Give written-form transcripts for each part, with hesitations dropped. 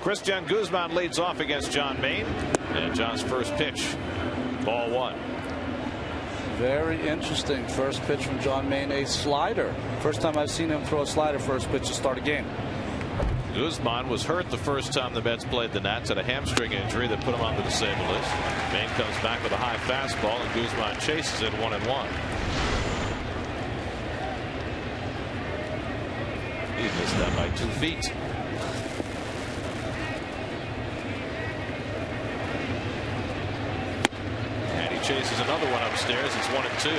Christian Guzman leads off against John Maine, and John's first pitch, ball one. Very interesting first pitch from John Maine, a slider. First time I've seen him throw a slider first pitch to start a game. Guzman was hurt the first time the Mets played the Nats, had a hamstring injury that put him on the disabled list. Maine comes back with a high fastball, and Guzman chases it 1-1. He missed that by 2 feet. And he chases another one upstairs. It's 1-2.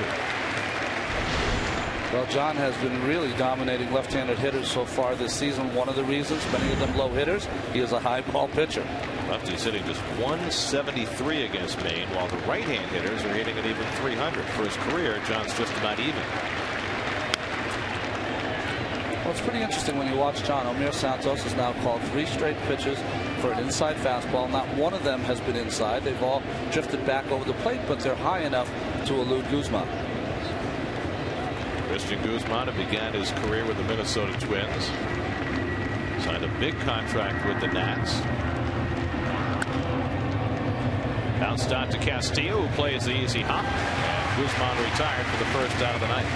Well, John has been really dominating left-handed hitters so far this season. One of the reasons, many of them low hitters, he is a high ball pitcher. Lefty's hitting just 173 against Maine, while the right-hand hitters are hitting at even 300. For his career, John's just about even. Well, it's pretty interesting when you watch John. Omir Santos has now called 3 straight pitches for an inside fastball. Not one of them has been inside. They've all drifted back over the plate, but they're high enough to elude Guzman. Christian Guzman began his career with the Minnesota Twins. Signed a big contract with the Nats. Bounced out to Castillo, who plays the easy hop. And Guzman retired for the first out of the night.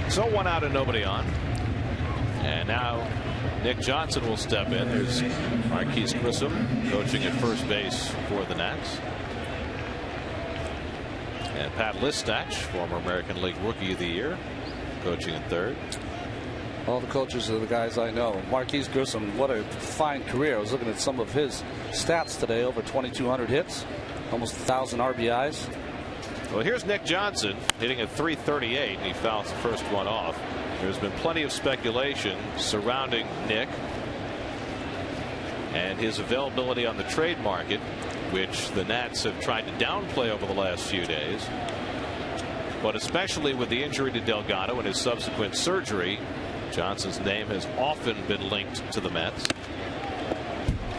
So 1 out and nobody on. And now Nick Johnson will step in. There's Marquise Grissom coaching at first base for the Nats. And Pat Listach, former American League Rookie of the Year, coaching in third. All the coaches are the guys I know. Marquise Grissom, what a fine career. I was looking at some of his stats today. Over 2,200 hits, almost 1,000 RBIs. Well, here's Nick Johnson hitting at 338, and he fouls the first one off. There's been plenty of speculation surrounding Nick and his availability on the trade market, which the Nats have tried to downplay over the last few days. But especially with the injury to Delgado and his subsequent surgery, Johnson's name has often been linked to the Mets.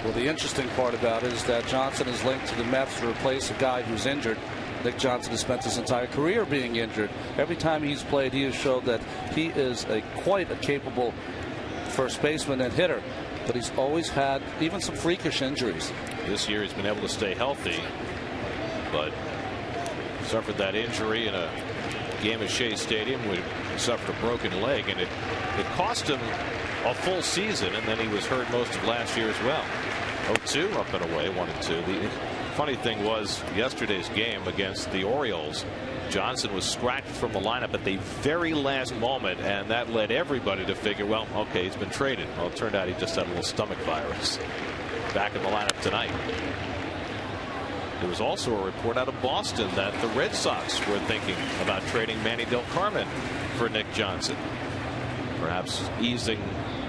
Well, the interesting part about it is that Johnson is linked to the Mets to replace a guy who's injured. Nick Johnson has spent his entire career being injured. Every time he's played, he has showed that he is quite a capable first baseman and hitter. But he's always had even some freakish injuries. This year he's been able to stay healthy, but suffered that injury in a game at Shea Stadium where he suffered a broken leg, and it cost him a full season, and then he was hurt most of last year as well. 0-2 up and away, 1-2. The funny thing was yesterday's game against the Orioles, Johnson was scratched from the lineup at the very last moment, and that led everybody to figure, well, okay, he's been traded. Well, it turned out he just had a little stomach virus. Back in the lineup tonight. There was also a report out of Boston that the Red Sox were thinking about trading Manny Del Carmen for Nick Johnson, perhaps easing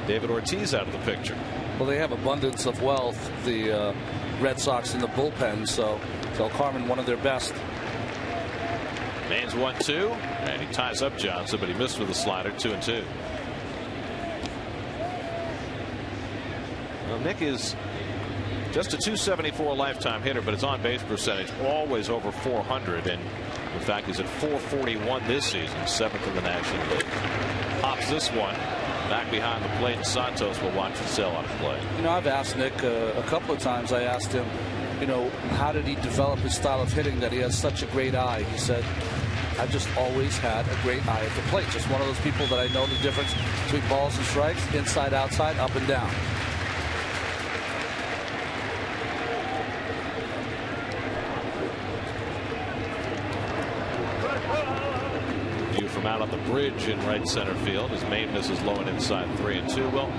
David Ortiz out of the picture. Well, they have abundance of wealth, the Red Sox in the bullpen, so Del Carmen, one of their best. Maine's 1-2, and he ties up Johnson, but he missed with a slider. 2-2. Well, Nick is just a .274 lifetime hitter, but his on-base percentage always over 400, and in fact he's at .441 this season, 7th in the National League. Pops this one back behind the plate, and Santos will watch it sail out of play. You know, I've asked Nick a couple of times. I asked him, you know, how did he develop his style of hitting that he has such a great eye? He said, I've just always had a great eye at the plate. Just one of those people that I know the difference between balls and strikes, inside, outside, up and down. From out on the bridge in right center field as Maine misses low and inside 3-2. Well,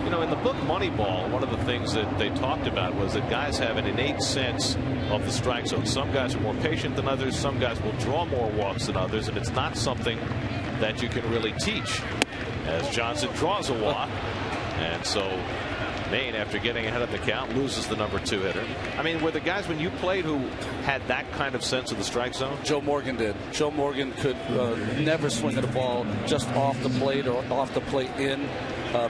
you know, in the book Moneyball, one of the things that they talked about was that guys have an innate sense of the strike zone. Some guys are more patient than others. Some guys will draw more walks than others, and it's not something that you can really teach. As Johnson draws a walk, and so Maine, after getting ahead of the count, loses the number 2 hitter. I mean, were the guys when you played who had that kind of sense of the strike zone? Joe Morgan did. Joe Morgan could never swing at a ball just off the plate or off the plate in.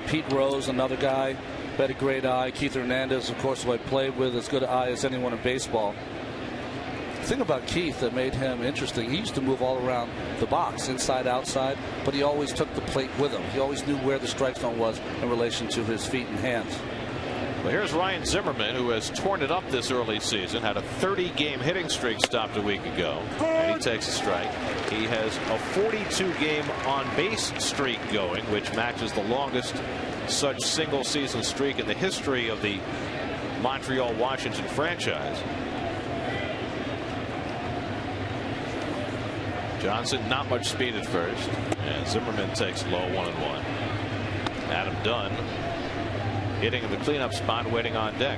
Pete Rose, another guy, had a great eye. Keith Hernandez, of course, who I played with, as good an eye as anyone in baseball. The thing about Keith that made him interesting, he used to move all around the box, inside, outside, but he always took the plate with him. He always knew where the strike zone was in relation to his feet and hands. Well, here's Ryan Zimmerman, who has torn it up this early season, had a 30-game hitting streak stopped a week ago, and he takes a strike. He has a 42-game on-base streak going, which matches the longest such single-season streak in the history of the Montreal-Washington franchise. Johnson, not much speed at first, and Zimmerman takes low 1-1. Adam Dunn hitting in the cleanup spot, waiting on deck.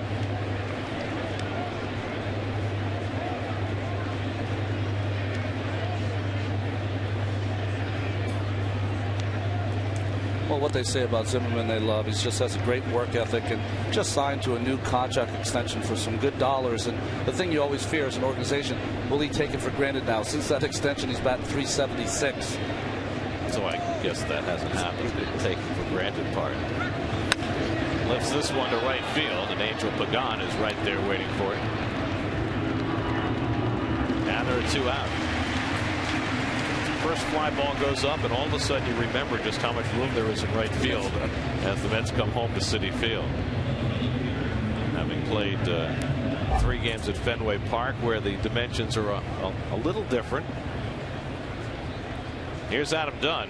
Well, what they say about Zimmerman they love. He just has a great work ethic and just signed to a new contract extension for some good dollars. And the thing you always fear as an organization, will he take it for granted now? Since that extension, he's batting .376. So I guess that hasn't happened. The take it for granted part. Lifts this one to right field, and Angel Pagan is right there waiting for it. And there are 2 out. First fly ball goes up, and all of a sudden you remember just how much room there is in right field as the Mets come home to Citi Field. Having played 3 games at Fenway Park, where the dimensions are a little different. Here's Adam Dunn.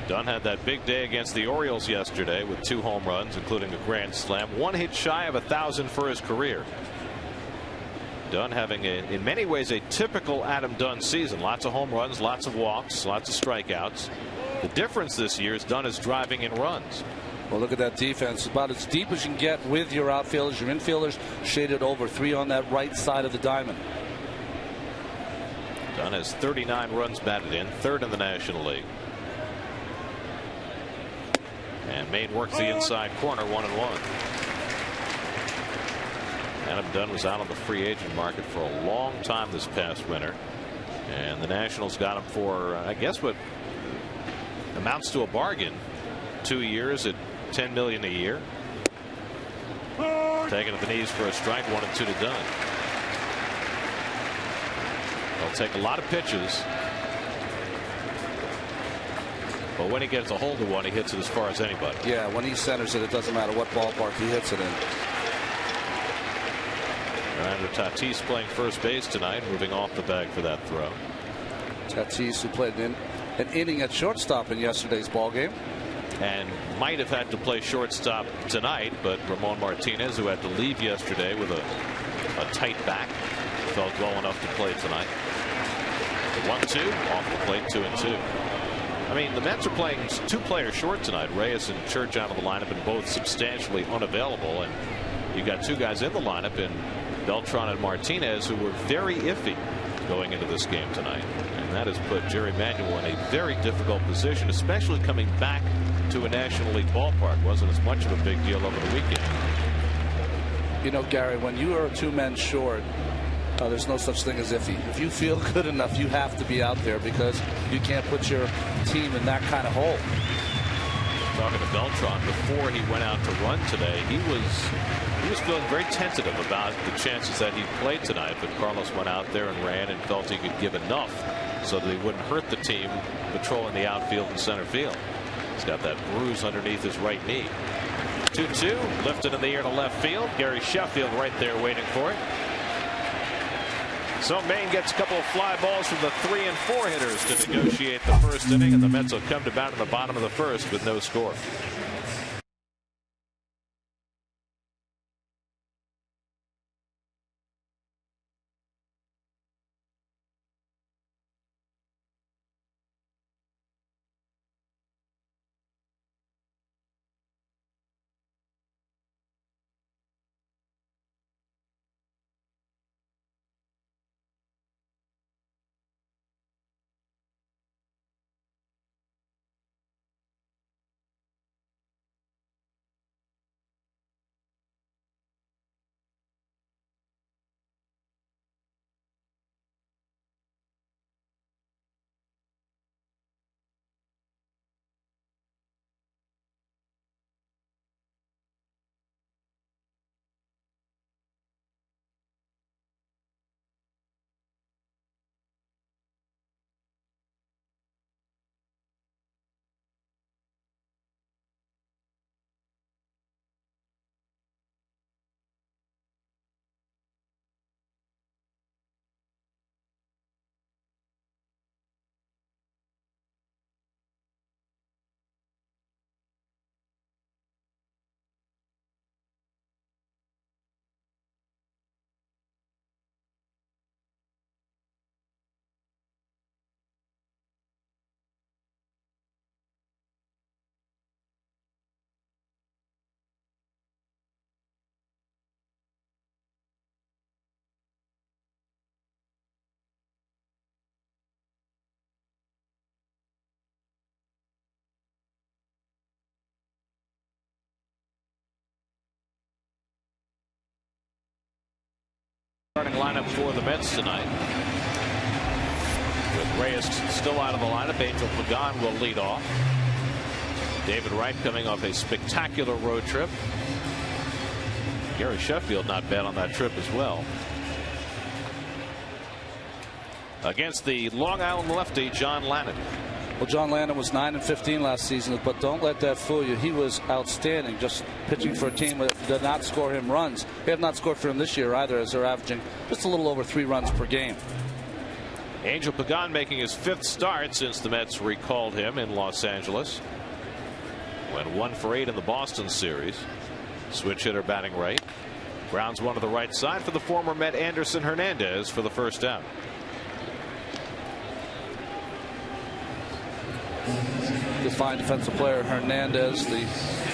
Dunn had that big day against the Orioles yesterday with 2 home runs, including a grand slam. 1 hit shy of 1,000 for his career. Dunn having in many ways a typical Adam Dunn season. Lots of home runs, lots of walks, lots of strikeouts. The difference this year is Dunn is driving in runs. Well, look at that defense. About as deep as you can get with your outfielders. Your infielders shaded over 3 on that right side of the diamond. Dunn has 39 runs batted in, 3rd in the National League. And Maine works the inside corner, 1-1. Adam Dunn was out on the free agent market for a long time this past winter, and the Nationals got him for I guess what amounts to a bargain. 2 years at $10 million a year. Taken at the knees for a strike, 1-2 to Dunn. He'll take a lot of pitches, but when he gets a hold of one, he hits it as far as anybody. Yeah, when he centers it, it doesn't matter what ballpark he hits it in. Fernando Tatis playing first base tonight, moving off the bag for that throw. Tatis, who played an inning at shortstop in yesterday's ball game, and might have had to play shortstop tonight, but Ramon Martinez, who had to leave yesterday with a tight back, felt well enough to play tonight. 1-2 off the plate, 2-2. I mean, the Mets are playing 2 players short tonight. Reyes and Church out of the lineup, and both substantially unavailable. And you got 2 guys in the lineup in Beltran and Martinez, who were very iffy going into this game tonight. And that has put Jerry Manuel in a very difficult position, especially coming back to a National League ballpark. Wasn't as much of a big deal over the weekend. You know, Gary, when you are 2 men short, there's no such thing as iffy. If you feel good enough, you have to be out there, because you can't put your team in that kind of hole. Talking to Beltran before he went out to run today, he was feeling very tentative about the chances that he played tonight, but Carlos went out there and ran and felt he could give enough so that he wouldn't hurt the team patrolling the outfield and center field. He's got that bruise underneath his right knee. 2-2 lifted in the air to left field. Gary Sheffield right there waiting for it. So Maine gets a couple of fly balls from the 3 and 4 hitters to negotiate the first inning, and the Mets will come to bat in the bottom of the first with no score. Starting lineup for the Mets tonight. With Reyes still out of the lineup, Angel Pagan will lead off. David Wright coming off a spectacular road trip. Gary Sheffield not bad on that trip as well. Against the Long Island lefty, John Lannan. Well, John Lannan was 9-15 last season, but don't let that fool you. He was outstanding, just pitching for a team that did not score him runs. They have not scored for him this year either, as they're averaging just a little over 3 runs per game. Angel Pagan making his 5th start since the Mets recalled him in Los Angeles. Went 1 for 8 in the Boston series. Switch hitter batting right. Grounds one to the right side for the former Met Anderson Hernandez for the first out. The fine defensive player Hernandez, the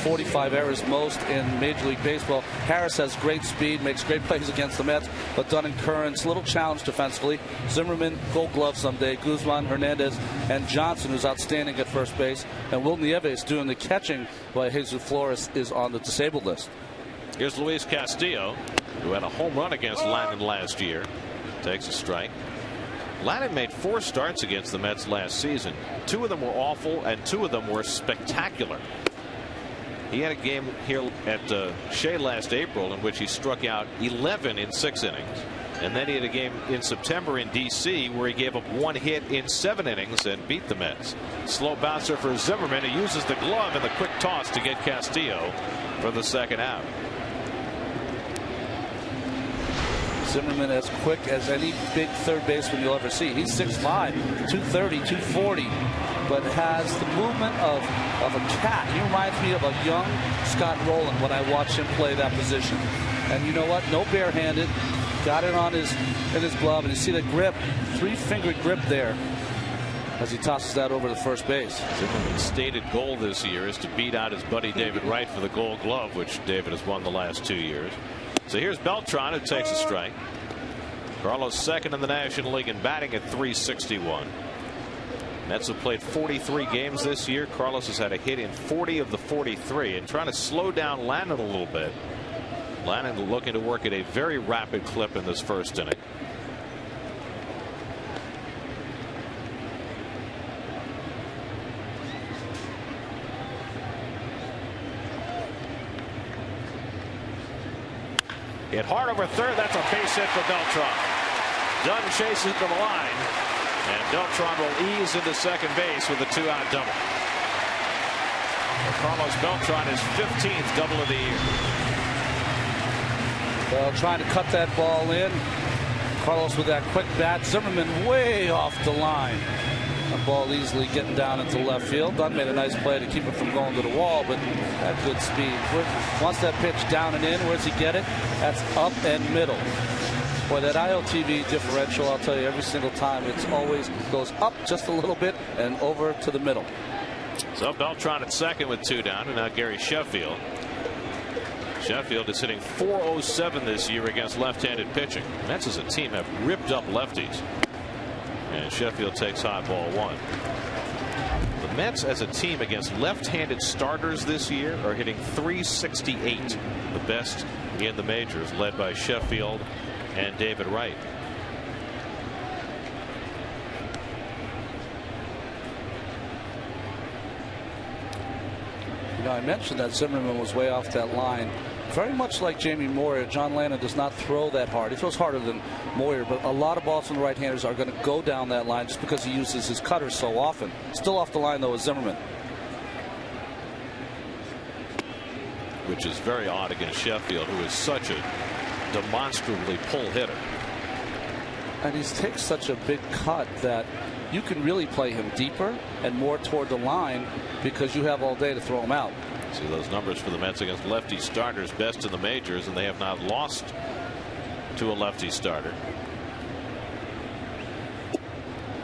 45 errors most in Major League Baseball. Harris has great speed, makes great plays against the Mets, but done in Curran's little challenge defensively. Zimmerman, Gold Glove someday. Guzman, Hernandez, and Johnson, who's outstanding at first base, and Will Nieves doing the catching while Jesus Flores is on the disabled list. Here's Luis Castillo, who had a home run against Lannan last year. Takes a strike. Lannan made 4 starts against the Mets last season. 2 of them were awful and 2 of them were spectacular. He had a game here at Shea last April in which he struck out 11 in 6 innings. And then he had a game in September in D.C. where he gave up 1 hit in 7 innings and beat the Mets. Slow bouncer for Zimmerman. He uses the glove and the quick toss to get Castillo for the second out. Zimmerman as quick as any big third baseman you'll ever see. He's 6'5", 230, 240, but has the movement of a cat. He reminds me of a young Scott Rowland when I watch him play that position. And you know what? No barehanded. Got it on in his glove, and you see the grip, 3-finger grip there as he tosses that over to first base. Zimmerman's stated goal this year is to beat out his buddy David Wright for the Gold Glove, which David has won the last 2 years. So here's Beltran, who takes a strike. Carlos second in the National League in batting at .361. Mets have played 43 games this year. Carlos has had a hit in 40 of the 43, and trying to slow down Lannan a little bit. Lannan looking to work at a very rapid clip in this first inning. Hit hard over third. That's a base hit for Beltran. Dunn chases to the line, and Beltran will ease into second base with a 2-out double. Carlos Beltran is 15th double of the year. Well, trying to cut that ball in. Carlos with that quick bat. Zimmerman way off the line. The ball easily getting down into left field. Dunn made a nice play to keep it from going to the wall, but at good speed. Wants that pitch down and in. Where's he get it? That's up and middle. Boy, that ILTV differential, I'll tell you, every single time, it's always goes up just a little bit and over to the middle. So Beltran at second with 2 down, and now Gary Sheffield. Sheffield is hitting .407 this year against left-handed pitching. Mets as a team have ripped up lefties. And Sheffield takes high ball 1. The Mets as a team against left-handed starters this year are hitting .368, the best in the majors, led by Sheffield and David Wright. You know, I mentioned that Zimmerman was way off that line. Very much like Jamie Moyer, John Lannan does not throw that hard. He throws harder than Moyer, but a lot of balls from the right-handers are going to go down that line just because he uses his cutter so often. Still off the line, though, is Zimmerman. Which is very odd against Sheffield, who is such a demonstrably pull hitter. And he takes such a big cut that you can really play him deeper and more toward the line because you have all day to throw him out. See those numbers for the Mets against lefty starters, best in the majors, and they have not lost to a lefty starter.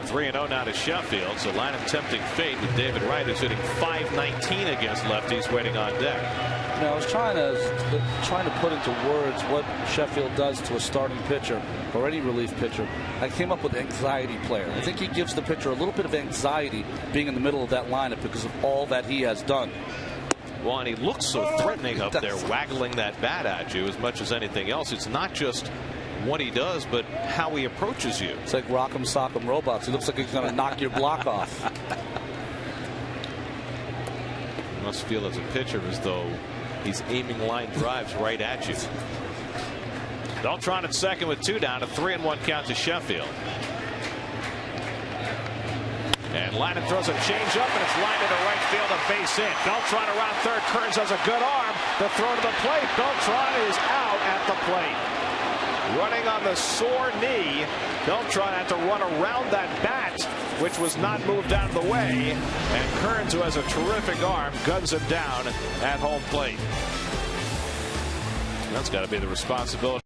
3-0 now to Sheffield, so Lannan tempting fate with David Wright, who's hitting .519 against lefties, waiting on deck. Now, I was trying to put into words what Sheffield does to a starting pitcher or any relief pitcher. I came up with anxiety player. I think he gives the pitcher a little bit of anxiety being in the middle of that lineup because of all that he has done. Well, and he looks so threatening up there, waggling that bat at you as much as anything else. It's not just what he does, but how he approaches you. It's like Rock'em Sock'em Robots. He looks like he's going to knock your block off. You must feel as a pitcher as though he's aiming line drives right at you. Beltran at second with 2 down, a 3-1 count to Sheffield. And Lyman throws a changeup, and it's lined into right field, a base hit. Beltran around third. Kearns has a good arm. The throw to the plate. Beltran is out at the plate. Running on the sore knee. Beltran had to run around that bat, which was not moved out of the way. And Kearns, who has a terrific arm, guns him down at home plate. That's got to be the responsibility.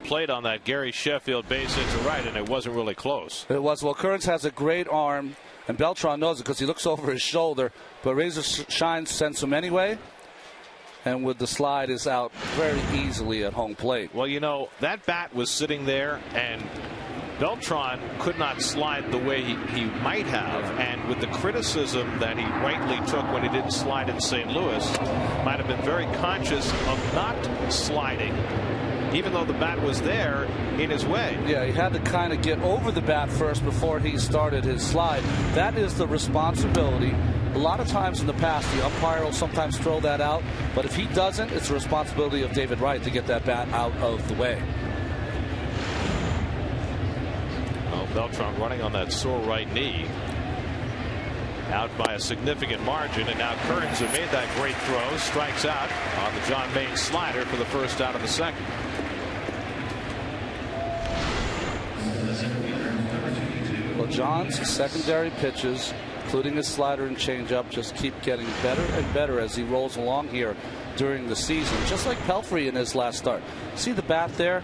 Played on that Gary Sheffield base hit to right, and it wasn't really close. It was. Well, Kearns has a great arm, and Beltran knows it because he looks over his shoulder. But Razor Shine sends him anyway, and with the slide is out very easily at home plate. Well, you know, that bat was sitting there, and Beltran could not slide the way he might have, and with the criticism that he rightly took when he didn't slide in St. Louis, might have been very conscious of not sliding, even though the bat was there in his way. Yeah, he had to kind of get over the bat first before he started his slide. That is the responsibility. A lot of times in the past, the umpire will sometimes throw that out, but if he doesn't, it's the responsibility of David Wright to get that bat out of the way. Well, Beltran running on that sore right knee. Out by a significant margin, and now Kearns, who made that great throw, strikes out on the John Maine slider for the first out of the second. Well, John's secondary pitches, including his slider and changeup, just keep getting better and better as he rolls along here during the season. Just like Pelfrey in his last start. See the bat there?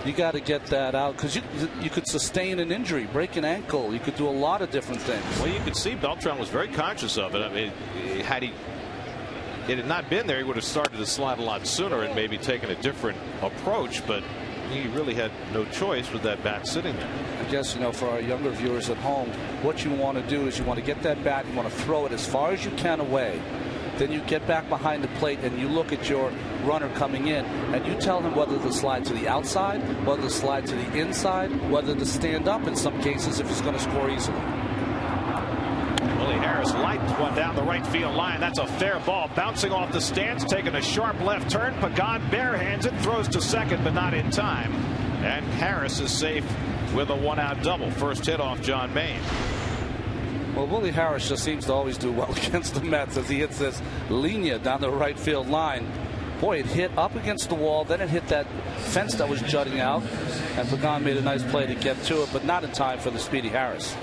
You got to get that out because you could sustain an injury, break an ankle. You could do a lot of different things. Well, you could see Beltran was very conscious of it. I mean, had it had not been there, he would have started to slide a lot sooner and maybe taken a different approach. But he really had no choice with that bat sitting there. I guess, you know, for our younger viewers at home, what you want to do is you want to get that bat, you want to throw it as far as you can away. Then you get back behind the plate and you look at your runner coming in and you tell him whether to slide to the outside, whether to slide to the inside, whether to stand up in some cases if he's going to score easily. Willie Harris lights one down the right field line. That's a fair ball, bouncing off the stands, taking a sharp left turn. Pagan barehands it, throws to second, but not in time. And Harris is safe with a one-out double. First hit off John Maine. Well, Willie Harris just seems to always do well against the Mets as he hits this linea down the right field line. Boy, it hit up against the wall, then it hit that fence that was jutting out, and Pagan made a nice play to get to it, but not in time for the speedy Harris.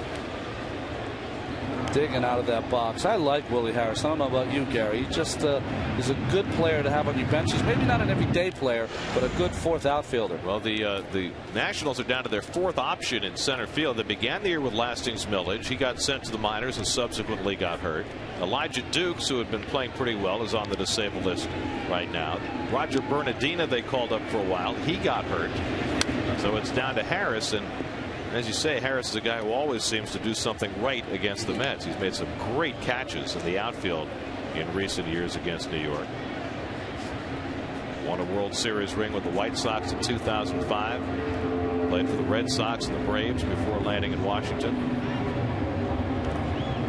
digging out of that box. I like Willie Harris. I don't know about you, Gary. He just is a good player to have on your bench. He's maybe not an everyday player, but a good fourth outfielder. Well, the Nationals are down to their fourth option in center field. They began the year with Lastings Millage. He got sent to the minors and subsequently got hurt. Elijah Dukes, who had been playing pretty well, is on the disabled list right now. Roger Bernardina they called up for a while. He got hurt. So it's down to Harris, and as you say, Harris is a guy who always seems to do something right against the Mets. He's made some great catches in the outfield in recent years against New York. Won a World Series ring with the White Sox in 2005. Played for the Red Sox and the Braves before landing in Washington.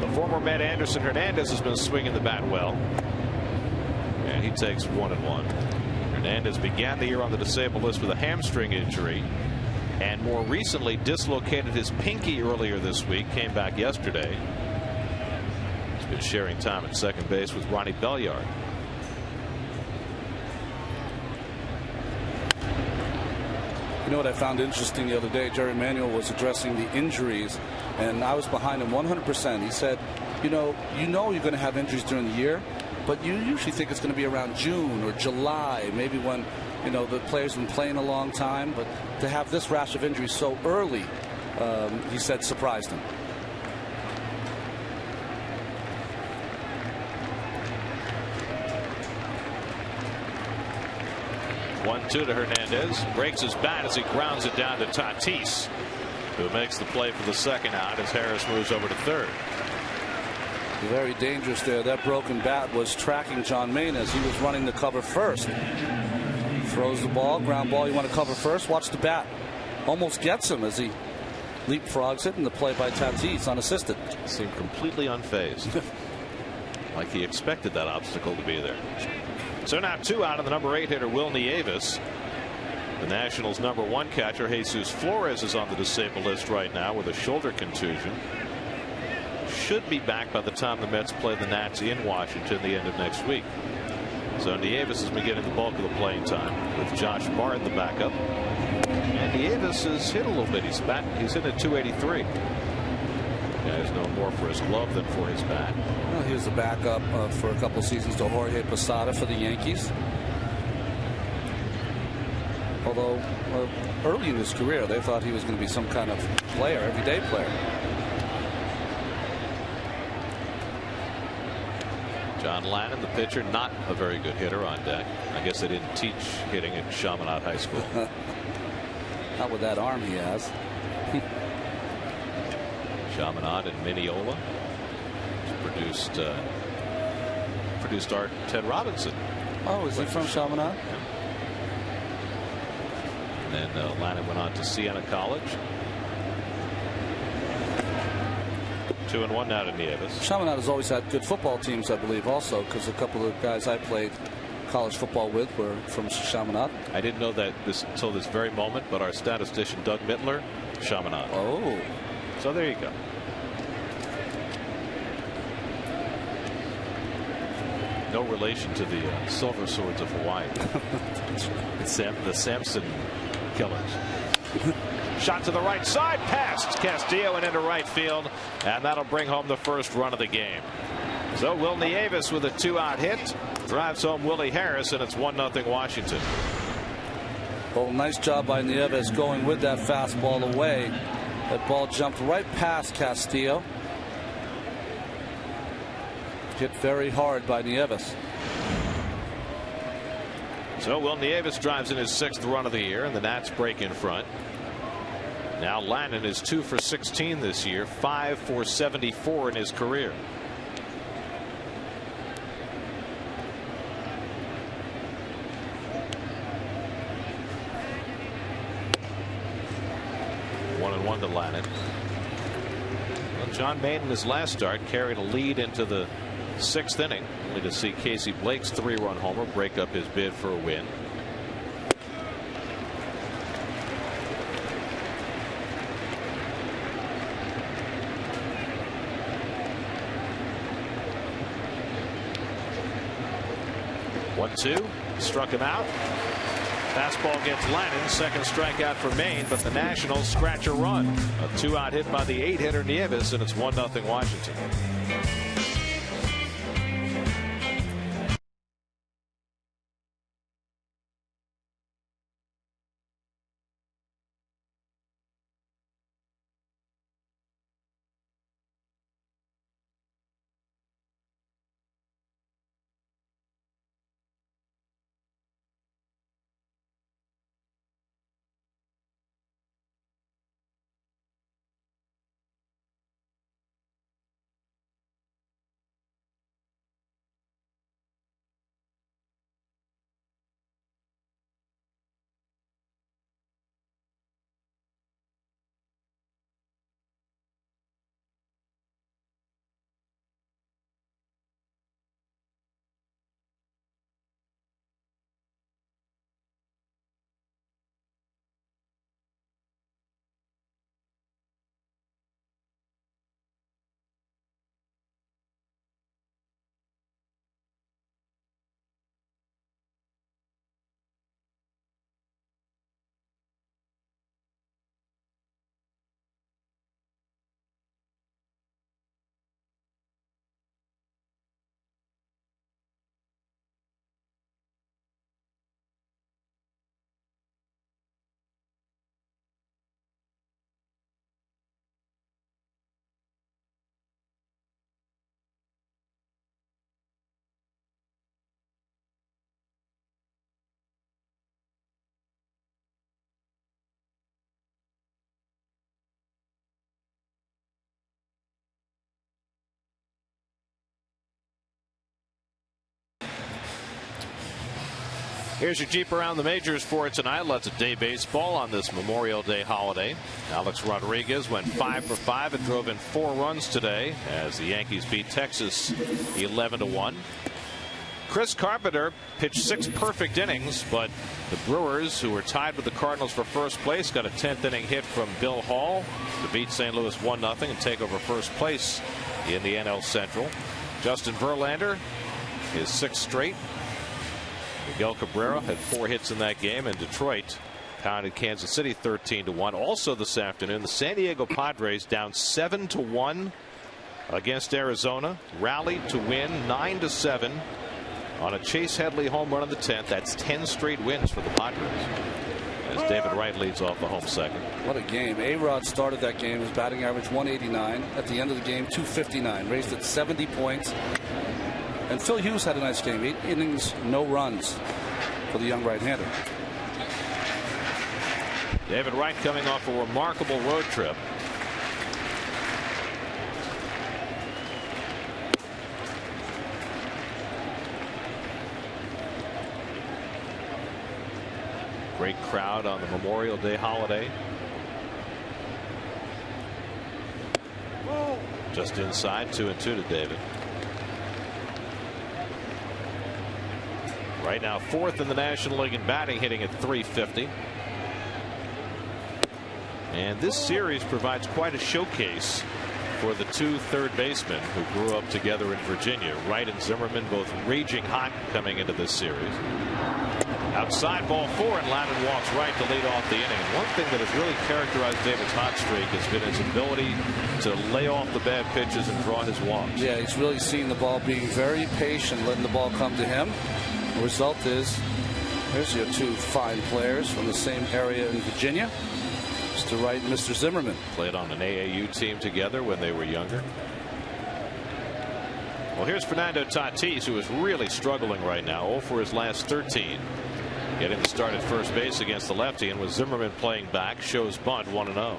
The former Met Anderson Hernandez has been swinging the bat well, and he takes 1-1. Hernandez began the year on the disabled list with a hamstring injury, and more recently dislocated his pinky earlier this week. Came back yesterday. He's been sharing time at second base with Ronnie Belliard. You know what I found interesting the other day? Jerry Manuel was addressing the injuries, and I was behind him 100%. He said, you know you're going to have injuries during the year, but you usually think it's going to be around June or July, maybe when the players have been playing a long time. But to have this rash of injuries so early, he said, surprised him. One-two to Hernandez. Breaks his bat as he grounds it down to Tatis, who makes the play for the second out as Harris moves over to third. Very dangerous there. That broken bat was tracking John Mayne as he was running the cover first. Throws the ball, ground ball. You want to cover first? Watch the bat. Almost gets him as he leapfrogs it, and the play by Tatis unassisted. Seemed completely unfazed. Like he expected that obstacle to be there. So now 2 out, and the number 8 hitter Will Nieves. The Nationals' number 1 catcher Jesus Flores is on the disabled list right now with a shoulder contusion. Should be back by the time the Mets play the Nats in Washington the end of next week. So Nieves has been getting the bulk of the playing time with Josh Bart, the backup. And Nieves has hit a little bit. He's hitting at 283. Guys know more for his glove than for his bat. Well, he was the backup for a couple seasons to Jorge Posada for the Yankees. Although early in his career they thought he was going to be some kind of player, everyday player. John Lannon, the pitcher, not a very good hitter on deck. I guess they didn't teach hitting at Chaminade High School. Not with that arm he has. Chaminade and Mineola produced our Ted Robinson. Oh, is he from Chaminade? Yeah. And then Lannon went on to Siena College. 2-1 now to Nieves. Chaminade has always had good football teams, I believe, also, because a couple of guys I played college football with were from Chaminade. I didn't know that until this very moment, but our statistician Doug Mittler, Chaminade. Oh. So there you go. No relation to the Silver Swords of Hawaii. The Samson Killers. Shot to the right side, past Castillo and into right field, and that'll bring home the first run of the game. So Will Nieves with a 2-out hit drives home Willie Harris, and it's 1-0 Washington. Well, nice job by Nieves going with that fastball away. That ball jumped right past Castillo. Hit very hard by Nieves. So Will Nieves drives in his 6th run of the year, and the Nats break in front. Now Lannon is 2 for 16 this year, 5 for 74 in his career. One and one to Lannon. Well, John Mayne in his last start carried a lead into the 6th inning, only to see Casey Blake's 3-run homer break up his bid for a win. One, two, struck him out. Fastball gets Lannon. Second strikeout for Maine, but the Nationals scratch a run. A 2-out hit by the 8-hitter Nieves, and it's 1-0 Washington. Here's your Jeep Around the Majors for tonight. Lots of day baseball on this Memorial Day holiday. Alex Rodriguez went 5 for 5 and drove in 4 runs today as the Yankees beat Texas 11-1. Chris Carpenter pitched 6 perfect innings, but the Brewers, who were tied with the Cardinals for first place, got a 10th inning hit from Bill Hall to beat St. Louis 1-0 and take over first place in the NL Central. Justin Verlander, his 6th straight. Miguel Cabrera had 4 hits in that game, and Detroit pounded Kansas City 13-1. Also this afternoon, the San Diego Padres down 7-1 against Arizona, rallied to win 9-7 on a Chase Headley home run in the 10th. That's 10 straight wins for the Padres as David Wright leads off the home second. What a game. A-Rod started that game. His batting average 189. At the end of the game, 259. Raised at 70 points. And Phil Hughes had a nice game. 8 innings, no runs for the young right-hander. David Wright coming off a remarkable road trip. Great crowd on the Memorial Day holiday. Just inside, 2-2 to David. Right now 4th in the National League in batting, hitting at .350. And this series provides quite a showcase for the 2 third basemen who grew up together in Virginia. Wright and Zimmerman both raging hot coming into this series. Outside ball 4, and Lannon walks right to lead off the inning. One thing that has really characterized David's hot streak has been his ability to lay off the bad pitches and draw his walks. Yeah, he's really seen the ball, being very patient, letting the ball come to him. The result is, here's your 2 fine players from the same area in Virginia, Mr. Wright and Mr. Zimmerman. Played on an AAU team together when they were younger. Well, here's Fernando Tatis, who is really struggling right now. 0 for his last 13. Getting the start at first base against the lefty, and with Zimmerman playing back, shows bunt 1-0.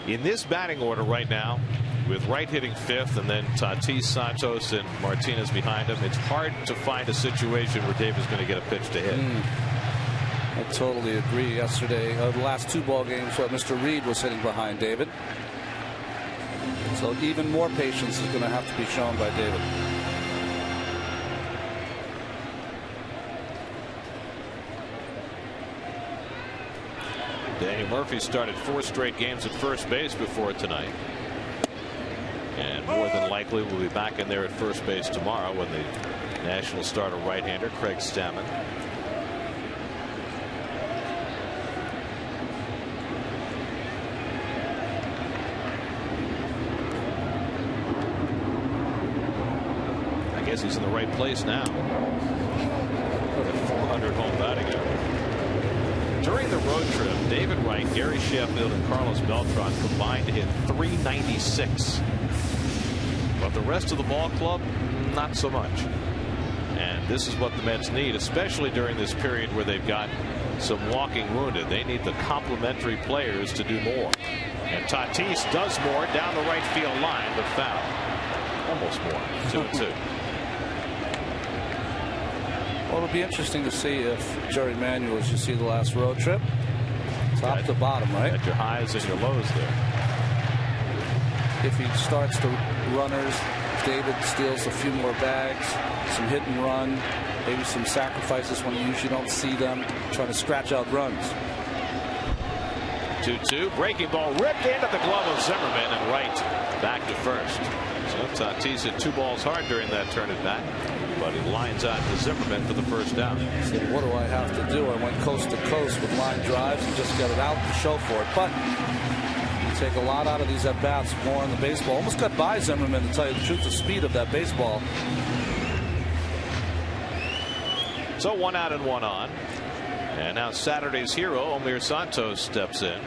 In this batting order right now, with Wright hitting 5th and then Tatis, Santos, and Martinez behind him, it's hard to find a situation where David's going to get a pitch to hit. I totally agree. Yesterday, the last 2 ball games, Mr. Reed was hitting behind David. So even more patience is going to have to be shown by David. Danny Murphy started 4 straight games at first base before tonight. And more than likely will be back in there at first base tomorrow when the Nationals start a right-hander, Craig Stammen. guess he's in the right place now. 400 home batting average. During the road trip, David Wright, Gary Sheffield, and Carlos Beltran combined to hit .396. But the rest of the ball club, not so much. And this is what the Mets need, especially during this period where they've got some walking wounded. They need the complementary players to do more. And Tatis does more down the right field line, but foul. Almost more. 2-2. Well, it'll be interesting to see if Jerry Manuel, as you see the last road trip, top to bottom, right? At your highs and your lows there. If he starts the runners, David steals a few more bags, some hit and run, maybe some sacrifices when you usually don't see them, trying to scratch out runs. 2-2. Breaking ball ripped into the glove of Zimmerman, and Wright back to first. So Tatis hit 2 balls hard during that turn at bat, but he lines out to Zimmerman for the first down. So what do I have to do? I went coast to coast with line drives and just got it out to show for it. But you take a lot out of these at bats, more in the baseball. Almost got by Zimmerman, to tell you the truth, the speed of that baseball. So 1 out and 1 on. And now Saturday's hero, Omir Santos, steps in.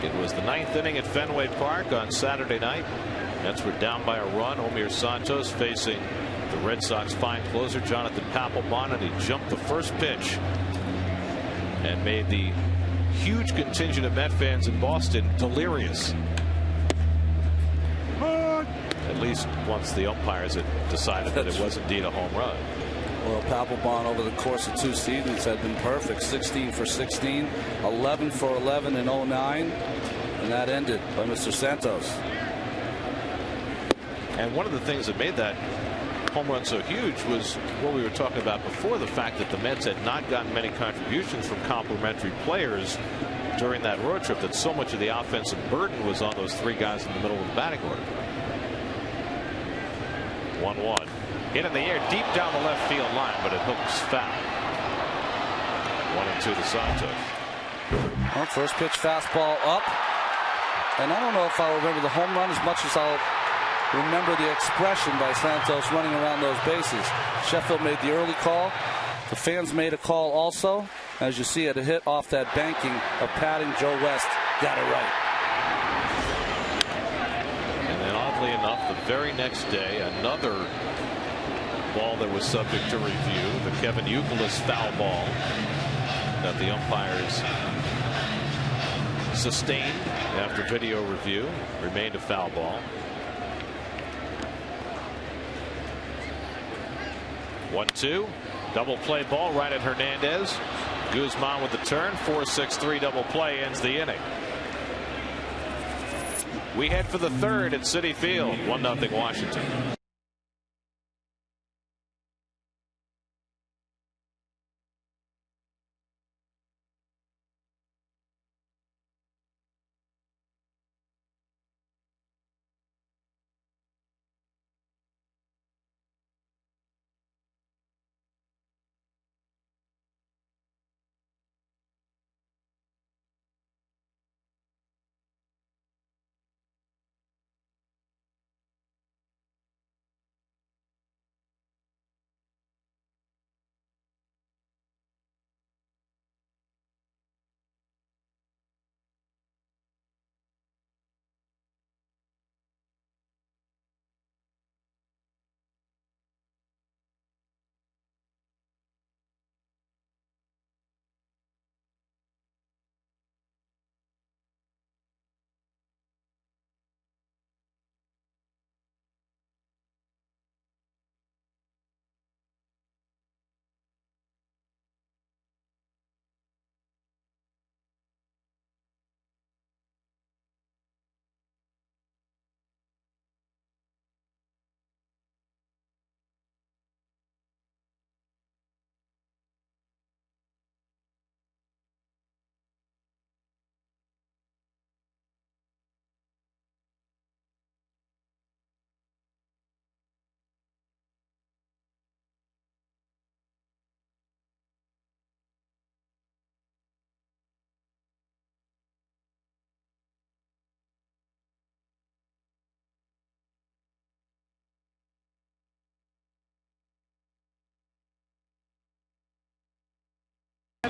It was the 9th inning at Fenway Park on Saturday night. Mets were down by a run. Omir Santos facing the Red Sox fine closer Jonathan Papelbon, and he jumped the first pitch and made the huge contingent of Met fans in Boston delirious. At least once the umpires had decided that it was indeed a home run. Well, Papelbon over the course of 2 seasons had been perfect. 16 for 16, 11 for 11 in 09, and that ended by Mr. Santos. And one of the things that made that home run so huge was what we were talking about before, the fact that the Mets had not gotten many contributions from complementary players during that road trip, that so much of the offensive burden was on those 3 guys in the middle of the batting order. 1-1. Hit in the air deep down the left field line, but it hooks foul. 1-2 to Santos. Well, first pitch fastball up. And I don't know if I'll remember the home run as much as I'll remember the expression by Santos running around those bases. Sheffield made the early call. The fans made a call also. As you see, it a hit off that banking of padding. Joe West got it right. And then oddly enough, the very next day, another ball that was subject to review, the Kevin Youkilis foul ball that the umpires sustained after video review, remained a foul ball. 1-2. Double play ball right at Hernandez. Guzman with the turn. 4-6-3 double play ends the inning. We head for the third at Citi Field. 1-0 Washington.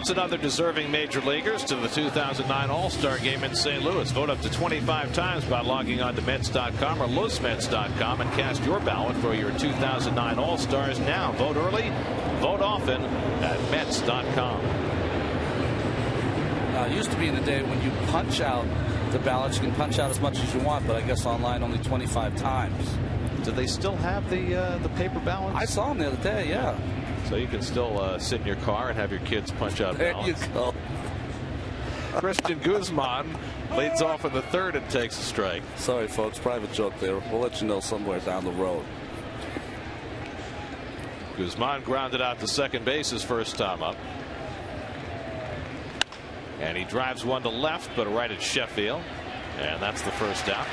Announce another deserving major leaguers to the 2009 All-Star Game in St. Louis. Vote up to 25 times by logging on to Mets.com or LosMets.com and cast your ballot for your 2009 All-Stars now. Vote early, vote often at Mets.com. It used to be in the day when you punch out the ballots, you can punch out as much as you want, but I guess online only 25 times. Do they still have the paper ballots? I saw them the other day, yeah. So you can still sit in your car and have your kids punch out ballots. There you go. Christian Guzman leads off in the third and takes a strike. Sorry, folks. Private joke there. We'll let you know somewhere down the road. Guzman grounded out to second base his first time up. And he drives one to left, but right at Sheffield. And that's the first out.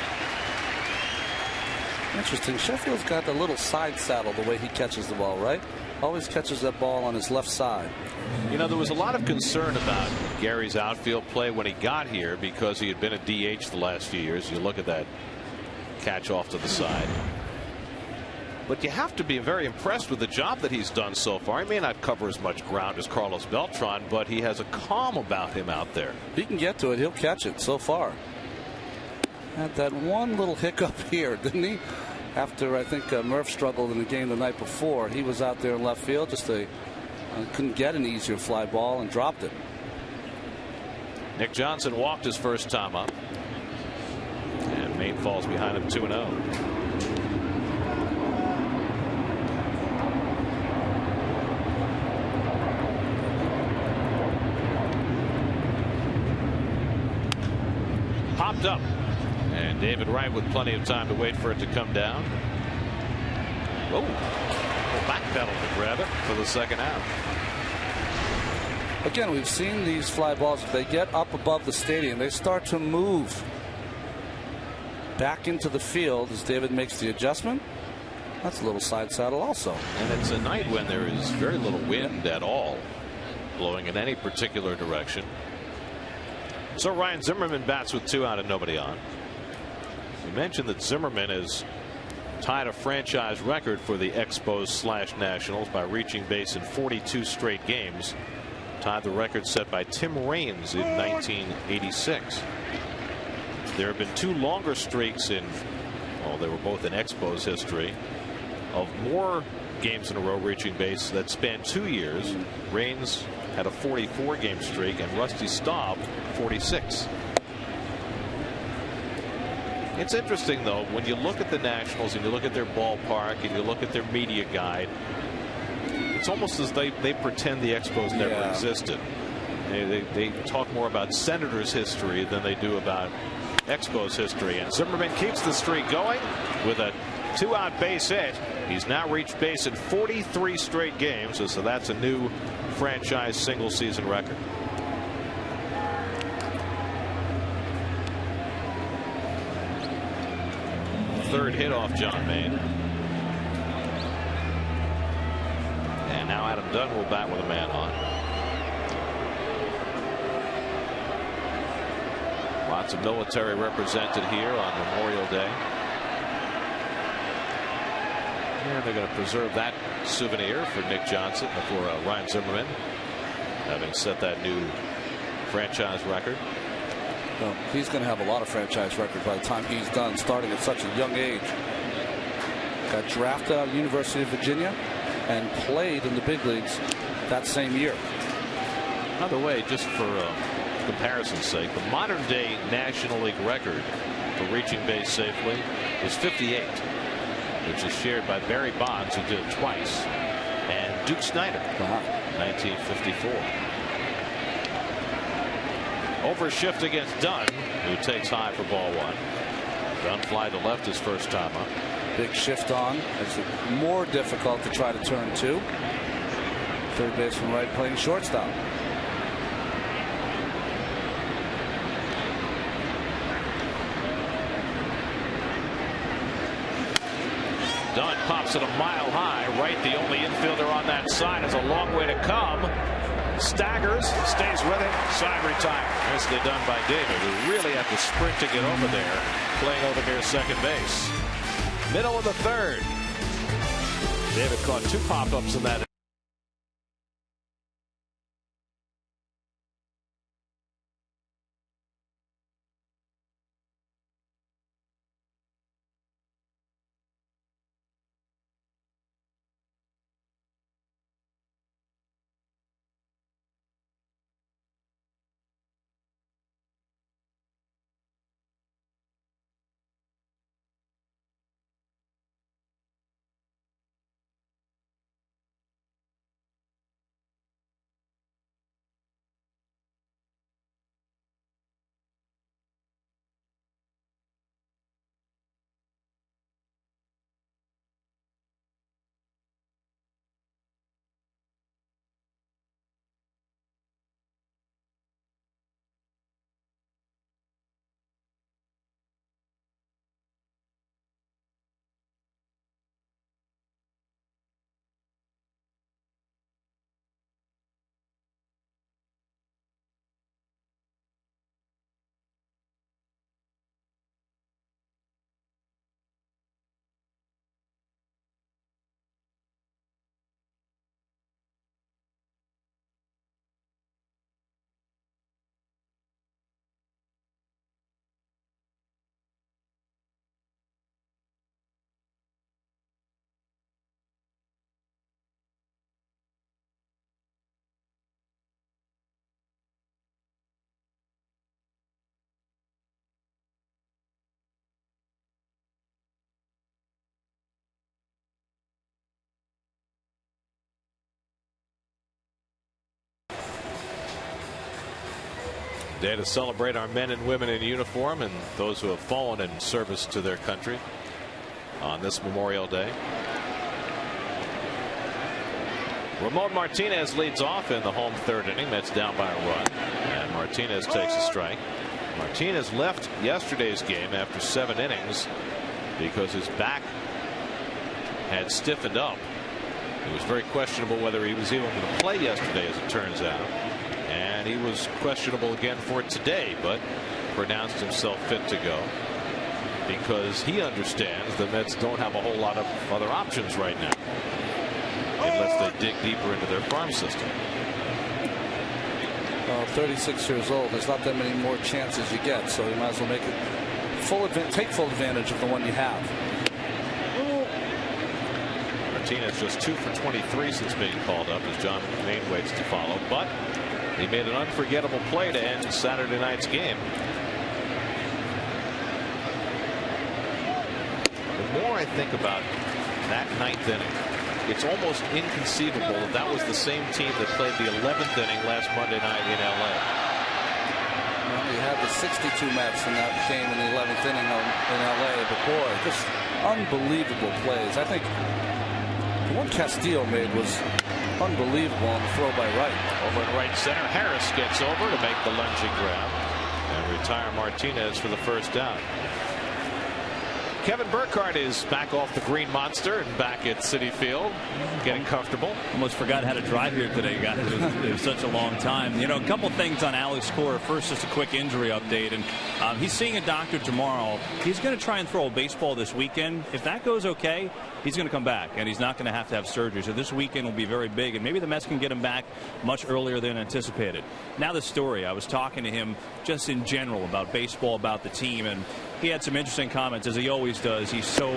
Interesting. Sheffield's got the little side saddle the way he catches the ball, right? Always catches that ball on his left side. You know, there was a lot of concern about Gary's outfield play when he got here because he had been a DH the last few years. You look at that catch off to the side. But you have to be very impressed with the job that he's done so far. He may not cover as much ground as Carlos Beltran, but he has a calm about him out there. He can get to it. He'll catch it so far. Had that one little hiccup here, didn't he? After I think Murph struggled in the game the night before, he was out there in left field. Couldn't get an easier fly ball and dropped it. Nick Johnson walked his first time up. And Maine falls behind him 2-0. Popped up. And David Wright with plenty of time to wait for it to come down. Oh, backpedal to grab it for the second out. Again, we've seen these fly balls. If they get up above the stadium, they start to move back into the field as David makes the adjustment. That's a little side saddle also. And it's a night when there is very little wind at all blowing in any particular direction. So Ryan Zimmerman bats with 2 out and nobody on. We mentioned that Zimmerman has tied a franchise record for the Expos/Nationals by reaching base in 42 straight games. Tied the record set by Tim Raines in 1986. There have been 2 longer streaks in, well, they were both in Expos history, of more games in a row reaching base that spanned 2 years. Raines had a 44-game streak and Rusty Staub 46. It's interesting, though, when you look at the Nationals and you look at their ballpark and you look at their media guide, it's almost as they pretend the Expos never existed. They talk more about Senators history than they do about Expos history. And Zimmerman keeps the streak going with a 2-out base hit. He's now reached base in 43 straight games, so that's a new franchise single season record. Third hit off John Maine. And now Adam Dunn will bat with a man on. Lots of military represented here on Memorial Day. And they're going to preserve that souvenir for Nick Johnson, for Ryan Zimmerman, having set that new franchise record. Well, he's going to have a lot of franchise records by the time he's done, starting at such a young age. Got drafted out of University of Virginia and played in the big leagues that same year. By the way, just for comparison's sake, the modern day National League record for reaching base safely is 58, which is shared by Barry Bonds, who did it twice, and Duke Snider, 1954. Overshift against Dunn, who takes high for ball 1. Dunn fly to left his first time up. Big shift on. It's more difficult to try to turn 2. Third baseman right playing shortstop. Dunn pops it a mile high. Right, the only infielder on that side, has a long way to come. Staggers, stays with it, side retire. Nicely done by David, who really had to sprint to get over there, playing over near second base. Middle of the third. David caught 2 pop-ups in that Day to celebrate our men and women in uniform and those who have fallen in service to their country on this Memorial Day. Ramon Martinez leads off in the home third inning. Mets down by a run, and Martinez takes a strike. Martinez left yesterday's game after 7 innings because his back had stiffened up. It was very questionable whether he was even going to play yesterday, as it turns out. And he was questionable again for today, but pronounced himself fit to go because he understands the Mets don't have a whole lot of other options right now unless they dig deeper into their farm system. 36 years old. There's not that many more chances you get, so you might as well make it take full advantage of the one you have. Martinez just 2 for 23 since being called up as John McLean waits to follow, but he made an unforgettable play to end Saturday night's game. The more I think about that 9th inning, it's almost inconceivable that that was the same team that played the 11th inning last Monday night in L.A. Well, you had the 62 Mets in that game in the 11th inning in L.A. But boy, just unbelievable plays. I think the one Castillo made was unbelievable on the throw by Wright. Over in right center, Harris gets over to make the lunging grab and retire Martinez for the first down. Kevin Burkhardt is back off the Green Monster and back at Citi Field, getting comfortable. Almost forgot how to drive here today, guys. It was such a long time. You know, a couple things on Alex Cora. First, just a quick injury update, and he's seeing a doctor tomorrow. He's going to try and throw a baseball this weekend. If that goes okay, he's going to come back, and he's not going to have surgery. So this weekend will be very big, and maybe the Mets can get him back much earlier than anticipated. Now the story. I was talking to him just in general about baseball, about the team, and he had some interesting comments, as he always does. He's so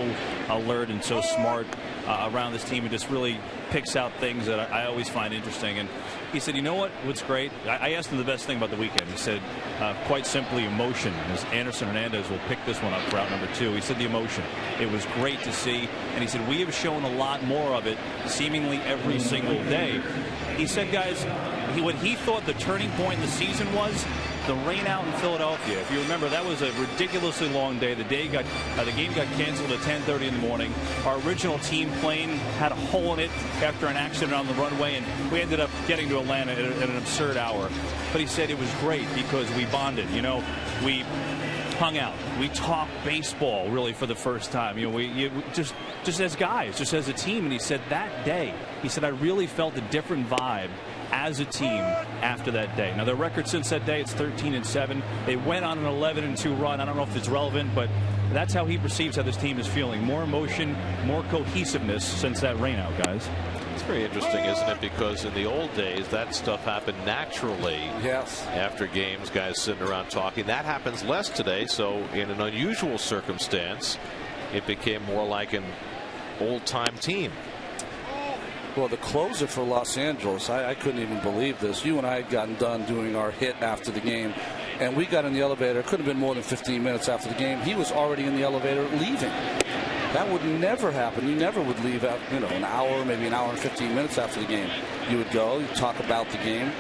alert and so smart around this team, and just really picks out things that I always find interesting. And he said, you know what's great? I asked him the best thing about the weekend. He said, quite simply, emotion. As Anderson Hernandez will pick this one up for out number 2. He said the emotion. It was great to see. And he said, we have shown a lot more of it seemingly every single day. He said, guys, what he thought the turning point in the season was the rain out in Philadelphia. If you remember, that was a ridiculously long day. The game got canceled at 10:30 in the morning. Our original team plane had a hole in it after an accident on the runway, and we ended up getting to Atlanta at an absurd hour. But he said it was great because we bonded. You know, we hung out. We talked baseball really for the first time. You know, just as guys, just as a team. And he said that day, he said, I really felt a different vibe as a team after that day. Now, their record since that day, it's 13-7. They went on an 11-2 run. I don't know if it's relevant, but that's how he perceives how this team is feeling. More emotion, more cohesiveness since that rainout, guys. It's very interesting, isn't it? Because in the old days, that stuff happened naturally. Yes. After games, guys sitting around talking. That happens less today. So in an unusual circumstance, it became more like an old-time team. Well, the closer for Los Angeles, I couldn't even believe this. You and I had gotten done doing our hit after the game, and we got in the elevator. It couldn't have been more than 15 minutes after the game. He was already in the elevator leaving. That would never happen. You never would leave out, you know, an hour, maybe an hour and 15 minutes after the game. You would go, you'd talk about the game.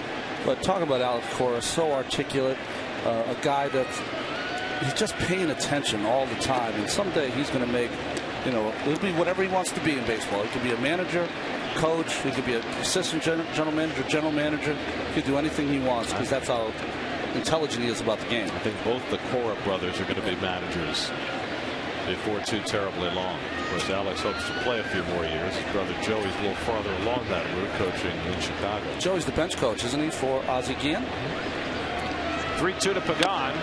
But talk about Alex Cora, so articulate, a guy that he's just paying attention all the time. And someday he's going to make, you know, it'll be whatever he wants to be in baseball. He could be a manager, coach, he could be an assistant general manager. He could do anything he wants because that's how intelligent he is about the game. I think both the Cora brothers are going to be managers before too terribly long. Of course, Alex hopes to play a few more years. His brother Joey's a little farther along that route, coaching in Chicago. Joey's the bench coach, isn't he, for Ozzie Guillen? 3-2 to Pagan.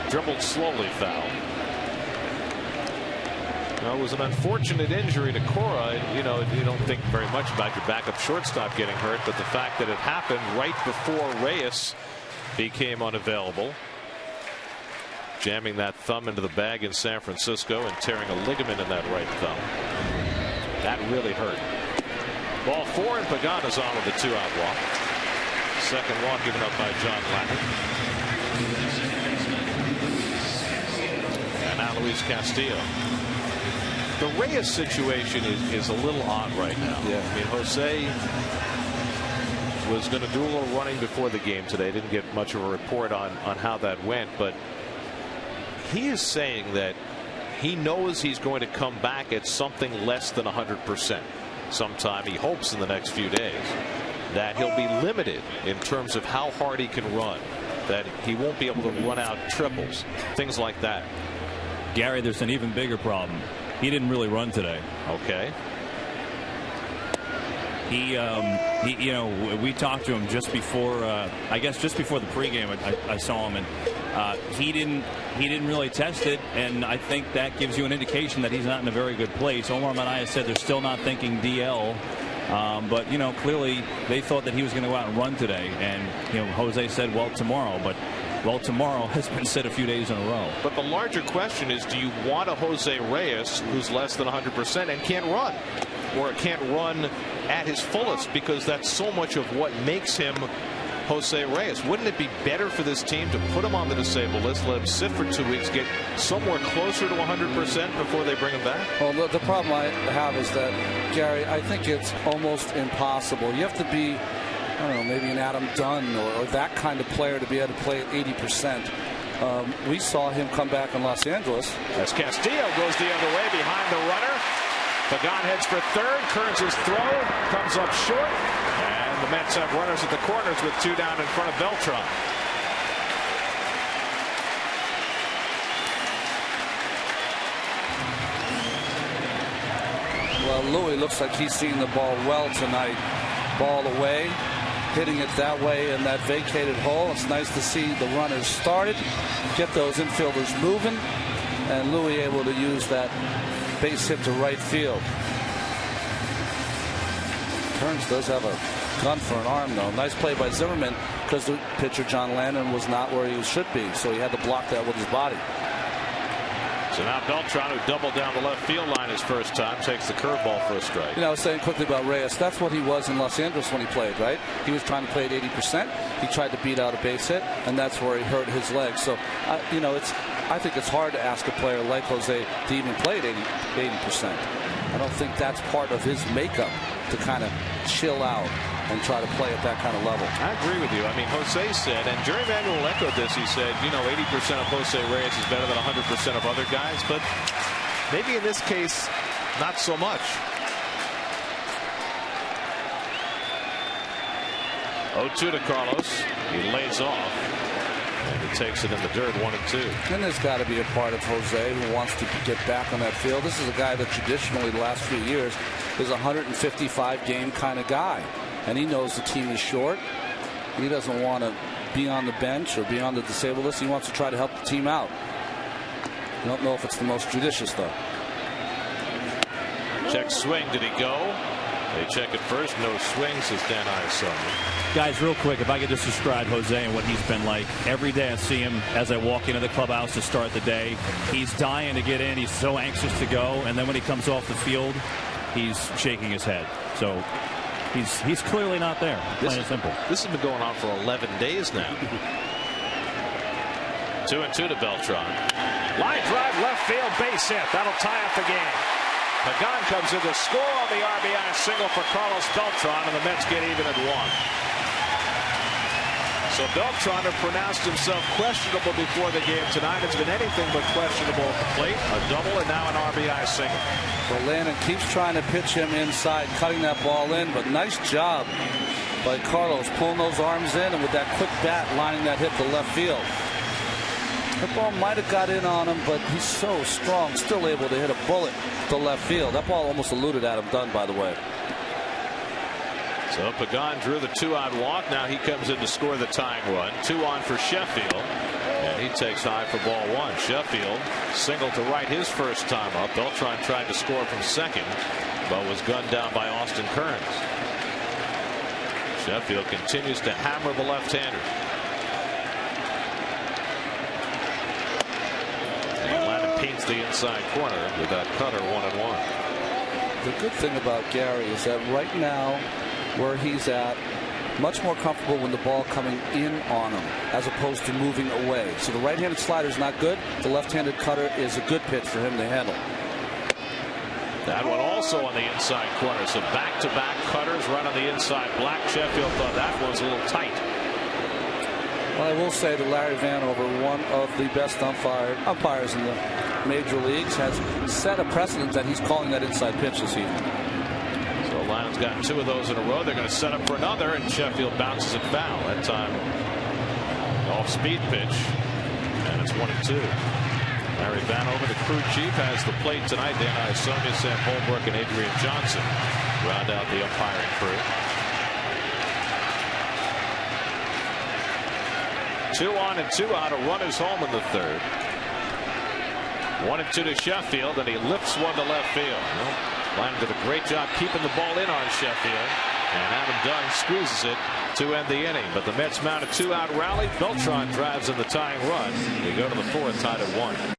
Dribbled slowly, foul. Now, it was an unfortunate injury to Cora. You know, you don't think very much about your backup shortstop getting hurt, but the fact that it happened right before Reyes became unavailable, jamming that thumb into the bag in San Francisco and tearing a ligament in that right thumb. That really hurt. Ball 4, and Pagan is on with a 2-out walk. Second walk given up by John Lackey. And now Luis Castillo. The Reyes situation is a little odd right now. Yeah. I mean, Jose was going to do a little running before the game today. Didn't get much of a report on how that went, but he is saying that he knows he's going to come back at something less than 100%. Sometime he hopes in the next few days that he'll be limited in terms of how hard he can run, that he won't be able to run out triples, things like that. Gary, there's an even bigger problem. He didn't really run today. Okay. He you know, we talked to him just before, I guess just before the pregame. I saw him, and he didn't really test it, and I think that gives you an indication that he's not in a very good place. Omar Minaya said they're still not thinking DL, but you know, clearly they thought that he was going to go out and run today, and you know, Jose said, well, tomorrow, but. Well, tomorrow has been said a few days in a row. But the larger question is, do you want a Jose Reyes who's less than 100% and can't run, or can't run at his fullest, because that's so much of what makes him Jose Reyes? Wouldn't it be better for this team to put him on the disabled list, let him sit for 2 weeks, get somewhere closer to 100% before they bring him back? Well, the problem I have is that, Gary, I think it's almost impossible. You have to be, I don't know, maybe an Adam Dunn or that kind of player to be able to play at 80%. We saw him come back in Los Angeles. As Castillo goes the other way behind the runner. Pagan heads for third. Kearns' throw comes up short. And the Mets have runners at the corners with 2 down in front of Beltran. Well, Louis looks like he's seen the ball well tonight. Ball away. Hitting it that way in that vacated hole. It's nice to see the runners started, get those infielders moving, and Louis able to use that base hit to right field. Kearns does have a gun for an arm, though. Nice play by Zimmerman, because the pitcher John Landon was not where he should be, so he had to block that with his body. So now Beltran, who doubled down the left field line his first time, takes the curveball for a strike. You know, I was saying quickly about Reyes. That's what he was in Los Angeles when he played, right? He was trying to play at 80%. He tried to beat out a base hit, and that's where he hurt his leg. So, you know, I think it's hard to ask a player like Jose to even play at 80%. I don't think that's part of his makeup, to kind of chill out and try to play at that kind of level. I agree with you. I mean, Jose said, and Jerry Manuel echoed this, he said, you know, 80% of Jose Reyes is better than 100% of other guys, but maybe in this case, not so much. 0-2 to Carlos. He lays off, and he takes it in the dirt, 1-2. And there's got to be a part of Jose who wants to get back on that field. This is a guy that traditionally the last few years is a 155 game kind of guy. And he knows the team is short. He doesn't want to be on the bench or be on the disabled list. He wants to try to help the team out. I don't know if it's the most judicious, though. Check swing. Did he go? They check it first. No swing, says Dan Iasone. Guys, real quick, if I could just describe Jose and what he's been like. Every day I see him as I walk into the clubhouse to start the day. He's dying to get in. He's so anxious to go. And then when he comes off the field, he's shaking his head. So he's clearly not there, plain and simple. This has been going on for 11 days now. 2-2 to Beltran. Line drive, left field, base hit. That'll tie up the game. Pagan comes in to score on the RBI single for Carlos Beltran, and the Mets get even at 1. So Beltran had pronounced himself questionable before the game tonight. It's been anything but questionable at the plate. A double and now an RBI single. Well, Landon keeps trying to pitch him inside, cutting that ball in, but nice job by Carlos pulling those arms in and with that quick bat lining that hit to left field. The ball might have got in on him, but he's so strong, still able to hit a bullet to left field. That ball almost eluded Adam Dunn, by the way. So Pagan drew the 2-out walk. Now he comes in to score the tying run. 2 on for Sheffield. And he takes high for ball 1. Sheffield single to right his first time up. Beltran tried to score from second, but was gunned down by Austin Kearns. Sheffield continues to hammer the left-hander. And Landon paints the inside corner with that cutter 1-1. The good thing about Gary is that right now, where he's at, much more comfortable when the ball coming in on him as opposed to moving away. So the right-handed slider is not good. The left-handed cutter is a good pitch for him to handle. That one also on the inside corner. So back-to-back cutters right on the inside. Black. Sheffield thought that was a little tight. Well, I will say that Larry Vanover, one of the best umpires in the major leagues, has set a precedent that he's calling that inside pitch this evening. So Lions got 2 of those in a row. They're going to set up for another, and Sheffield bounces it foul. That time off-speed pitch, and it's 1-2. Larry Vanover, the crew chief, has the plate tonight. Dan Isonia, Sam Holbrook, and Adrian Johnson round out the umpiring crew. 2 on and 2 out. A run is home in the third. 1-2 to Sheffield, and he lifts one to left field. Well, Lyman did a great job keeping the ball in on Sheffield, and Adam Dunn squeezes it to end the inning. But the Mets mount a 2-out rally. Beltran drives in the tying run. They go to the fourth, tied at 1.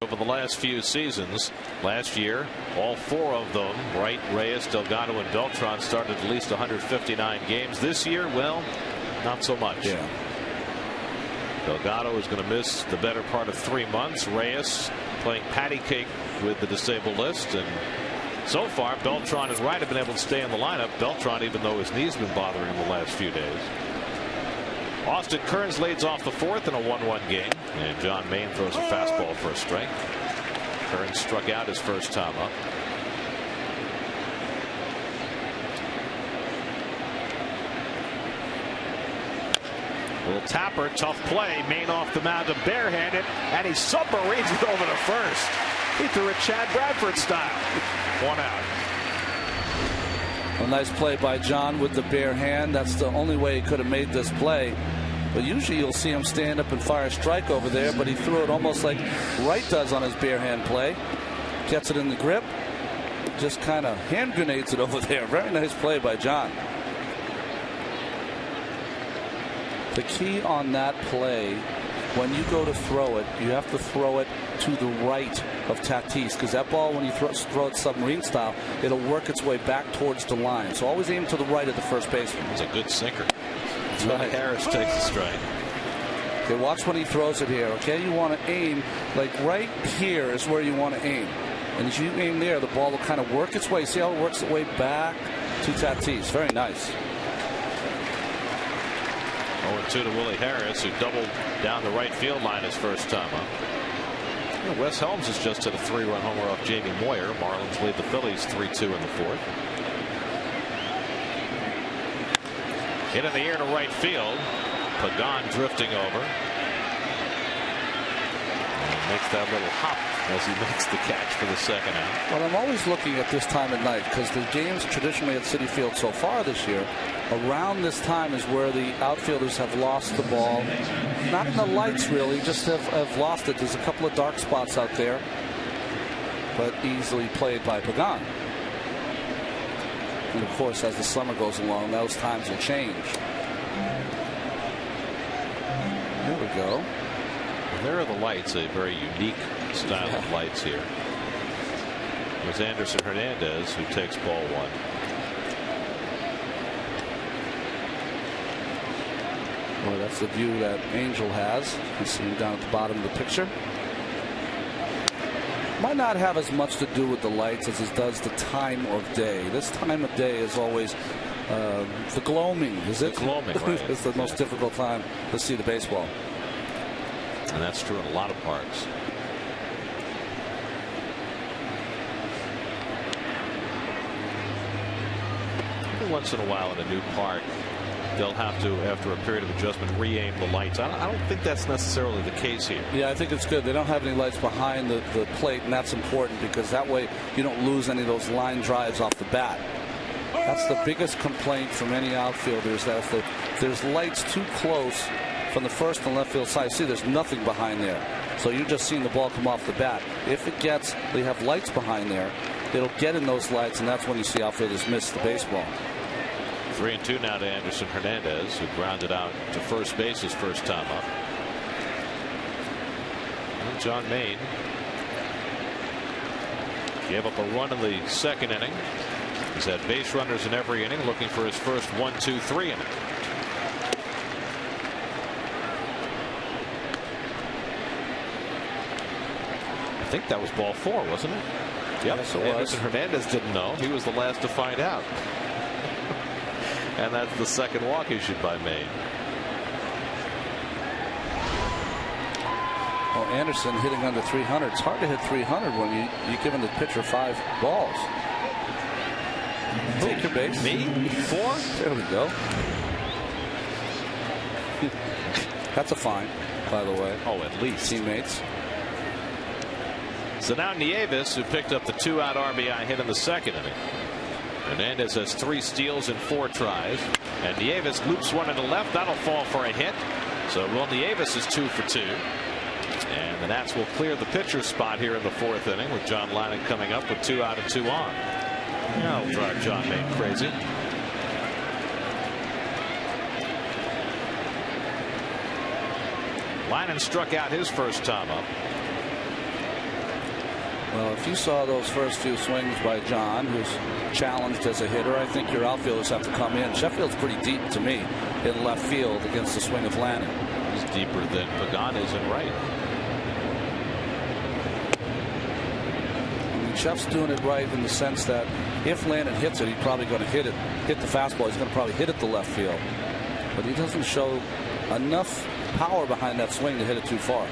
Over the last few seasons, last year, all 4 of them, Wright, Reyes, Delgado, and Beltran, started at least 159 games. This year, well, not so much. Yeah. Delgado is going to miss the better part of 3 months. Reyes playing patty cake with the disabled list, and so far, Beltran and Wright have been able to stay in the lineup. Beltran, even though his knee's been bothering him the last few days. Austin Kearns leads off the fourth in a 1-1 game, and John Maine throws a fastball for a strike. Kearns struck out his first time up. Little tapper, tough play. Maine off the mound, barehanded, and he submarines it over to first. He threw it Chad Bradford style. 1 out. A nice play by John with the bare hand. That's the only way he could have made this play. But usually you'll see him stand up and fire a strike over there, but he threw it almost like Wright does on his bare hand play. Gets it in the grip. Just kind of hand grenades it over there. Very nice play by John. The key on that play, when you go to throw it, you have to throw it to the right of Tatis, because that ball, when you throw it submarine style, it'll work its way back towards the line. So always aim to the right of the first baseman. It's a good sinker. Right. Harris takes the strike. Okay, watch when he throws it here. Okay, you want to aim like right here is where you want to aim, and as you aim there, the ball will kind of work its way. See how it works its way back to Tatis. Very nice. 0-2 to Willie Harris, who doubled down the right field line his first time up. You know, Wes Helms has just hit a 3-run homer off Jamie Moyer. Marlins lead the Phillies 3-2 in the fourth. Hit in the air to right field. Pagan drifting over. And makes that little hop as he makes the catch for the second out. Well, I'm always looking at this time of night, because the games traditionally at Citi Field so far this year around this time is where the outfielders have lost the ball. Not in the lights, really, just have lost it. There's a couple of dark spots out there, but easily played by Pagan. And, of course, as the summer goes along, those times will change. Here we go. Well, there are the lights, a very unique style of lights here. There's Anderson Hernandez, who takes ball one. Well, that's the view that Angel has. You see him down at the bottom of the picture. Might not have as much to do with the lights as it does the time of day. This time of day is always the gloaming, is it? The gloaming, right. It's the most difficult time to see the baseball. And that's true in a lot of parks. Every once in a while in a new park, they'll have to, after a period of adjustment, re-aim the lights. I don't think that's necessarily the case here. Yeah, I think it's good. They don't have any lights behind the plate, and that's important because that way you don't lose any of those line drives off the bat. That's the biggest complaint from any outfielders, that if there's lights too close from the first and left field side, see, there's nothing behind there. So you're just seeing the ball come off the bat. If it gets, they have lights behind there, it'll get in those lights, and that's when you see outfielders miss the baseball. 3-2 now to Anderson Hernandez, who grounded out to first base his first time up. And John Maine gave up a run in the second inning. He's had base runners in every inning, looking for his first 1-2-3 inning. I think that was ball 4, wasn't it? Yep. Yes, it Anderson was. Hernandez didn't know. He was the last to find out. And that's the second walk issued by Maine. Well, Anderson hitting under 300. It's hard to hit 300 when you're giving the pitcher 5 balls. Take your base. Me? 4? There we go. That's a fine, by the way. Oh, at least. Teammates. So now Nieves, who picked up the 2-out RBI hit in the second inning. Hernandez has 3 steals in 4 tries, and Nieves loops one into left. That'll fall for a hit. So Will Nieves is 2 for 2, and the Nats will clear the pitcher's spot here in the 4th inning with John Lennon coming up with 2 out and 2 on. That'll drive John Maine crazy. Lennon struck out his first time up. Well, if you saw those first few swings by John, who's challenged as a hitter, I think your outfielders have to come in. Sheffield's pretty deep to me in left field against the swing of Lanning. He's deeper than Pagan is in right. I mean, Sheff's doing it right in the sense that if Lanning hits it, he's probably going to hit the fastball. He's going to probably hit it to left field. But he doesn't show enough power behind that swing to hit it too far.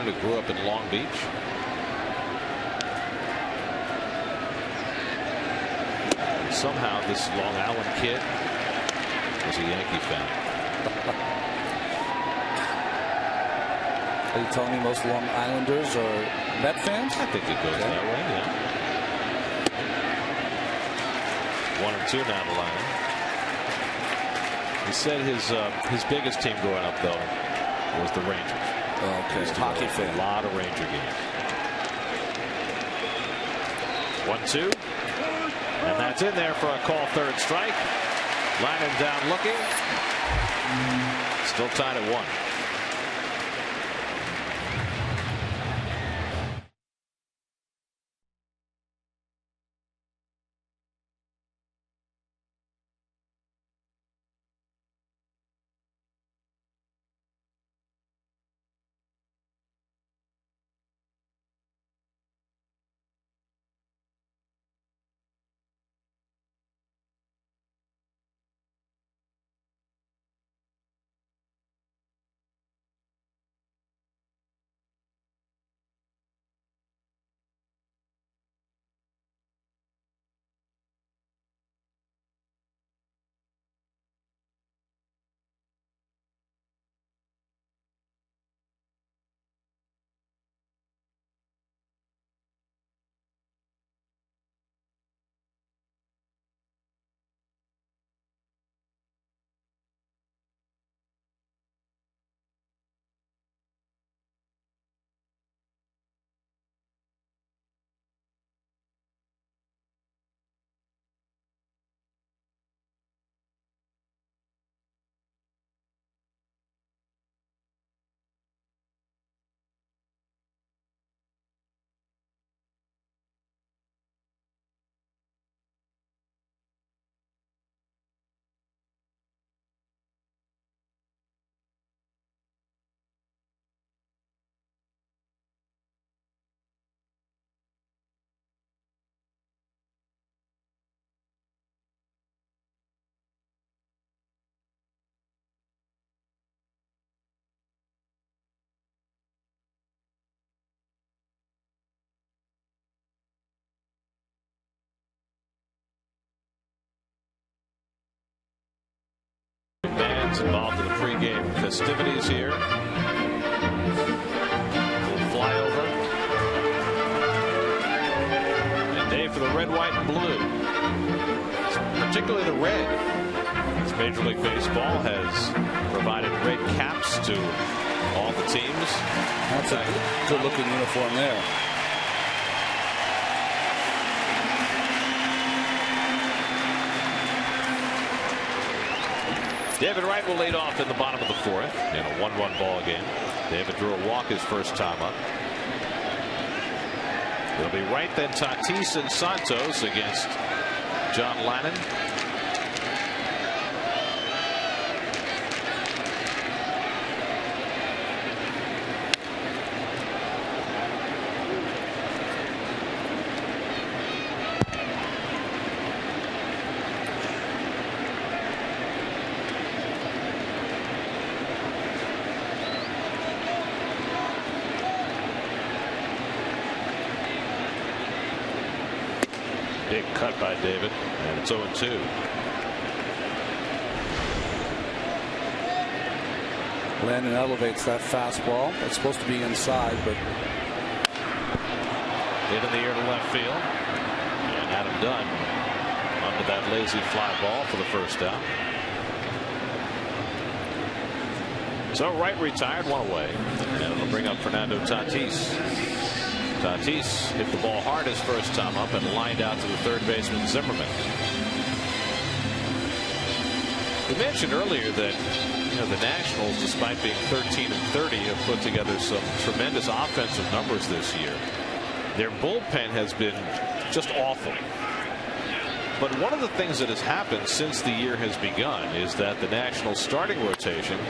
Who grew up in Long Beach. And somehow this Long Island kid was a Yankee fan. Are you telling me most Long Islanders are Met fans? I think it goes that way, yeah. 1-2 now to Lennon. He said his biggest team growing up, though, was the Rangers. Okay, hockey fan. A lot of Ranger games. 1-2, and that's in there for a call third strike. Lennon down looking. Still tied at 1. involved in the pregame festivities here. Little flyover. And day for the red, white, and blue. Particularly the red. As Major League Baseball has provided red caps to all the teams. That's a good looking uniform there. David Wright will lead off in the bottom of the fourth in a 1-1 ball game. David drew a walk his first time up. It'll be Wright, then Tatis and Santos against John Lannon. Big cut by David, and it's 0-2. Landon elevates that fastball. It's supposed to be inside, but hit in the air to left field. And Adam Dunn under that lazy fly ball for the first out. So Wright retired, one away, and it'll bring up Fernando Tatis. Tatis hit the ball hard his first time up and lined out to the third baseman Zimmerman. We mentioned earlier that the Nationals, despite being 13-30, have put together some tremendous offensive numbers this year. Their bullpen has been just awful. But one of the things that has happened since the year has begun is that the Nationals starting rotation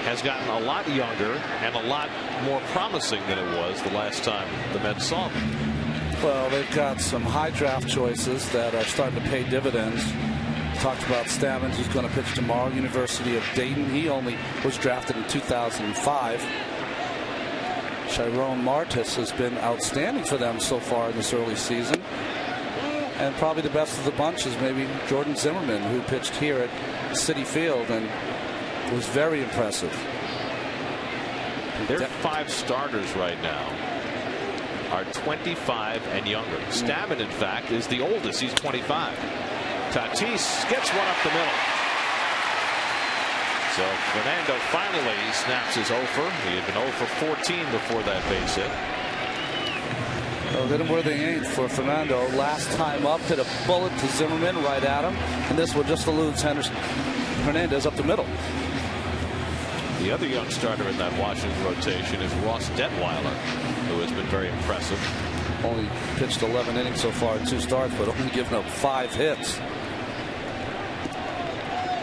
has gotten a lot younger and a lot more promising than it was the last time the Mets saw them. Well, they've got some high draft choices that are starting to pay dividends. Talked about Stammons, who's going to pitch tomorrow, University of Dayton. He only was drafted in 2005. Chiron Martis has been outstanding for them so far in this early season. And probably the best of the bunch is maybe Jordan Zimmerman, who pitched here at Citi Field and was very impressive. Their 5 starters right now are 25 and younger. Stammon, in fact, is the oldest. He's 25. Tatis gets one up the middle. So Fernando finally snaps his offer. He had been 0 for 14 before that base hit. Oh, hit him where they ain't for Fernando. Last time up, hit a bullet to Zimmerman right at him. And this one just eludes Hernandez up the middle. The other young starter in that Washington rotation is Ross Detweiler, who has been very impressive. Only pitched 11 innings so far in 2 starts, but only given up 5 hits.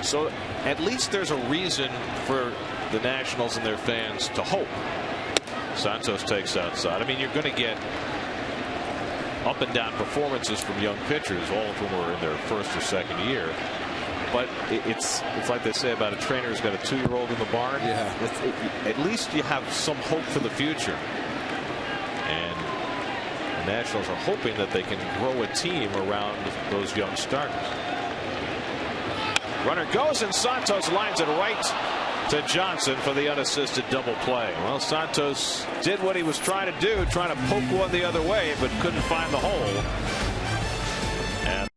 So at least there's a reason for the Nationals and their fans to hope. Santos takes outside. I mean, you're going to get up and down performances from young pitchers, all of whom are in their first or second year. But it's like they say about a trainer who's got a 2-year-old in the barn. Yeah. At least you have some hope for the future. And the Nationals are hoping that they can grow a team around those young starters. Runner goes, and Santos lines it right to Johnson for the unassisted double play. Well, Santos did what he was trying to do, trying to poke one the other way, but couldn't find the hole. And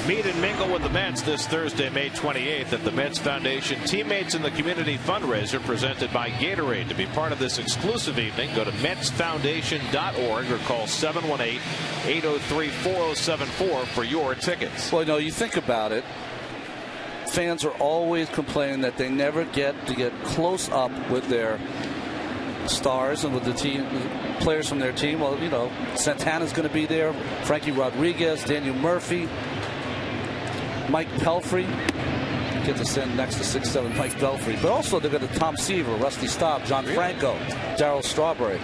Meet and mingle with the Mets this Thursday, May 28th at the Mets Foundation Teammates in the Community fundraiser presented by Gatorade. To be part of this exclusive evening, go to MetsFoundation.org or call 718-803-4074 for your tickets. Well, you think about it. Fans are always complaining that they never get to get close up with their stars and with the team players from their team. Well, Santana's going to be there, Frankie Rodriguez, Daniel Murphy, Mike Pelfrey. Get to stand next to 6'7" Mike Pelfrey. But also they're going to Tom Seaver, Rusty Staub, John Franco, Darryl Strawberry.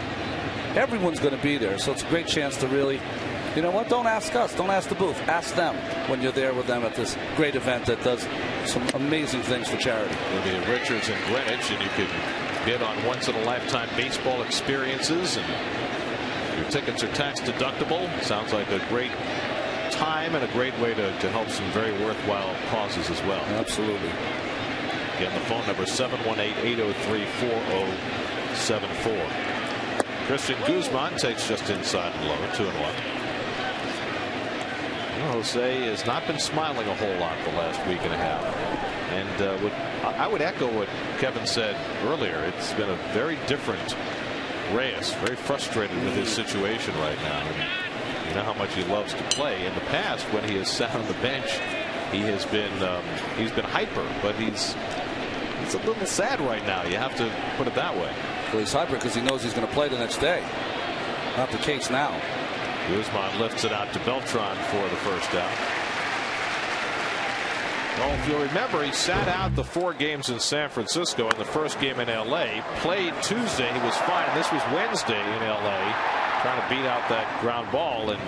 Everyone's going to be there, so it's a great chance to really, don't ask us, don't ask the booth, ask them when you're there with them at this great event that does some amazing things for charity. We'll be at Richards in Greenwich, and you can bid on once-in-a-lifetime baseball experiences, and your tickets are tax deductible. Sounds like a great time and a great way to help some very worthwhile causes as well. Absolutely. Again, the phone number 718-803-4074. Christian Guzman takes just inside and low, 2-1. Jose has not been smiling a whole lot the last week and a half. And I would echo what Kevin said earlier. It's been a very different Reyes, very frustrated with his situation right now. And you know how much he loves to play. In the past, when he has sat on the bench, he's been hyper, but he's a little sad right now. You have to put it that way. Well, he's hyper because he knows he's going to play the next day. Not the case now. Guzman lifts it out to Beltran for the first out. Well, if you'll remember, he sat out the 4 games in San Francisco and the first game in L.A. Played Tuesday. He was fine. This was Wednesday in L.A. trying to beat out that ground ball. And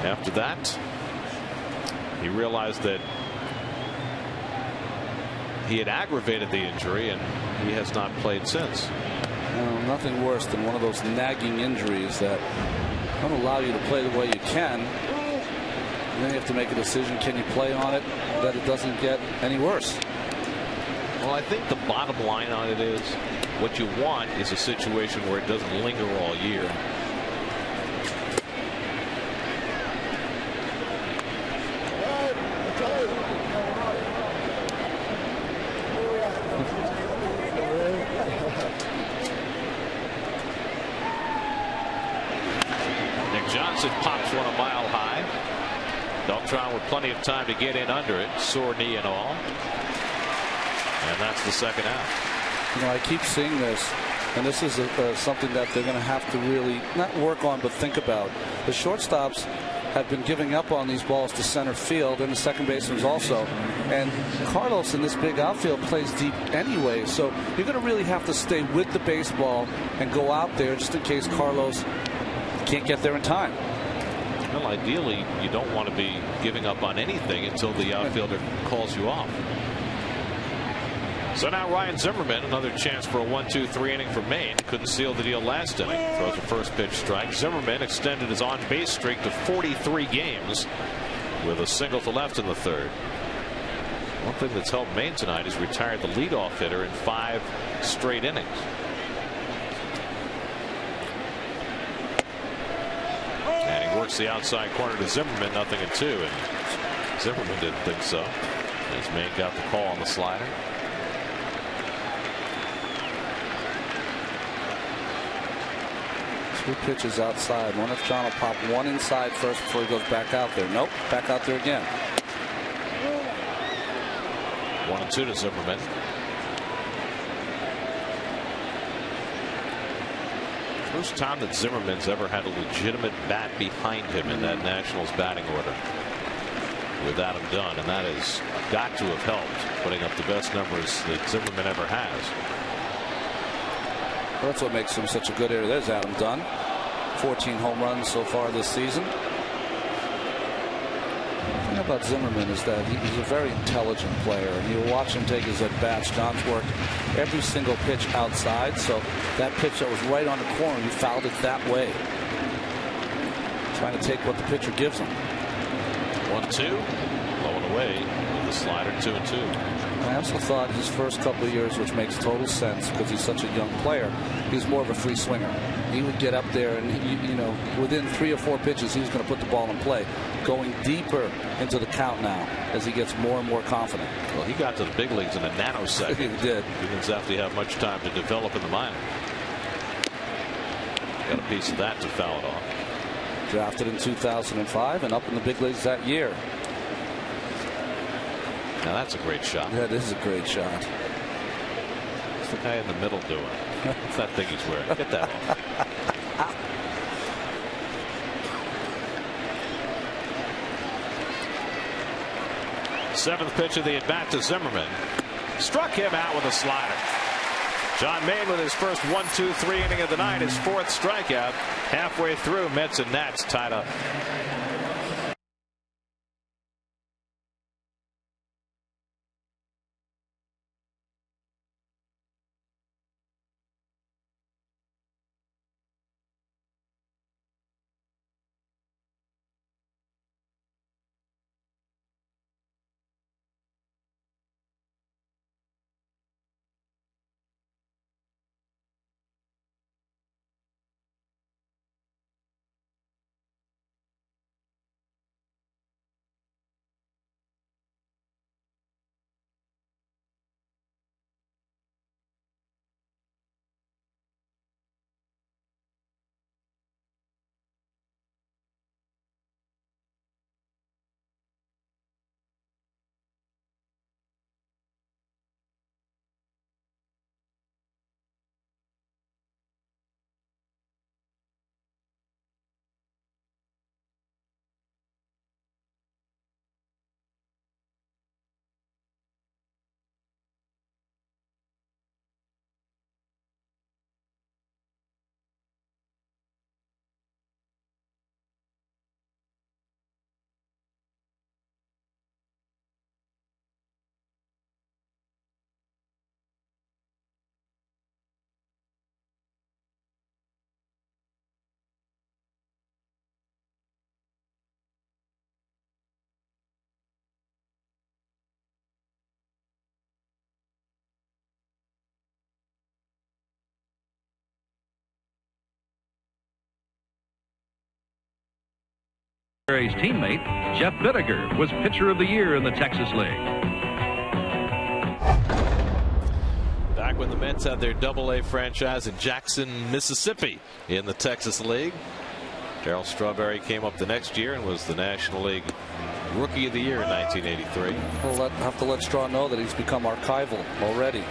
after that, he realized that he had aggravated the injury, and he has not played since. Nothing worse than one of those nagging injuries that don't allow you to play the way you can. And then you have to make a decision. Can you play on it that it doesn't get any worse? Well, I think the bottom line on it is what you want is a situation where it doesn't linger all year. Johnson pops one a mile high. Beltran with plenty of time to get in under it, sore knee and all. And that's the second out. I keep seeing this, and this is something that they're going to have to really not work on but think about. The shortstops have been giving up on these balls to center field, and the second baseman's also. And Carlos in this big outfield plays deep anyway, so you're going to really have to stay with the baseball and go out there just in case Carlos can't get there in time. Well, ideally, you don't want to be giving up on anything until the outfielder calls you off. So now Ryan Zimmerman, another chance for a 1-2-3 inning for Maine. Couldn't seal the deal last inning. Throws a first pitch strike. Zimmerman extended his on-base streak to 43 games with a single to left in the third. One thing that's helped Maine tonight is retired the leadoff hitter in 5 straight innings. And he works the outside corner to Zimmerman, 0-2, and Zimmerman didn't think so, as Maine got the call on the slider. Two pitches outside. One if John will pop one inside first before he goes back out there. Nope, back out there again. 1-2 to Zimmerman. First time that Zimmerman's ever had a legitimate bat behind him in that Nationals batting order with Adam Dunn, and that has got to have helped putting up the best numbers that Zimmerman ever has. Well, that's what makes him such a good hitter. There's Adam Dunn. 14 home runs so far this season. The thing about Zimmerman is that he's a very intelligent player, and you watch him take his at-bats. John's worked every single pitch outside, so that pitch that was right on the corner, he fouled it that way. Trying to take what the pitcher gives him. 1-2, low and away with the slider, 2-2. I also thought his first couple of years, which makes total sense because he's such a young player, he's more of a free swinger. he would get up there and, you know, within 3 or 4 pitches, he was going to put the ball in play, going deeper into the count now as he gets more and more confident. Well, he got to the big leagues in a nanosecond. He did. He didn't exactly have much time to develop in the minor. Got a piece of that to foul it off. Drafted in 2005 and up in the big leagues that year. Now that's a great shot. That is a great shot. What's the guy in the middle doing? What's that thing he's wearing? Get that off. Seventh pitch of the at bat to Zimmerman. Struck him out with a slider. John Maine with his first 1-2-3 inning of the night, his 4th strikeout. Halfway through, Mets and Nats tied up. His teammate, Jeff Bittiger, was pitcher of the year in the Texas League. Back when the Mets had their AA franchise in Jackson, Mississippi in the Texas League. Darryl Strawberry came up the next year and was the National League Rookie of the Year in 1983. We'll have to let Straw know that he's become archival already.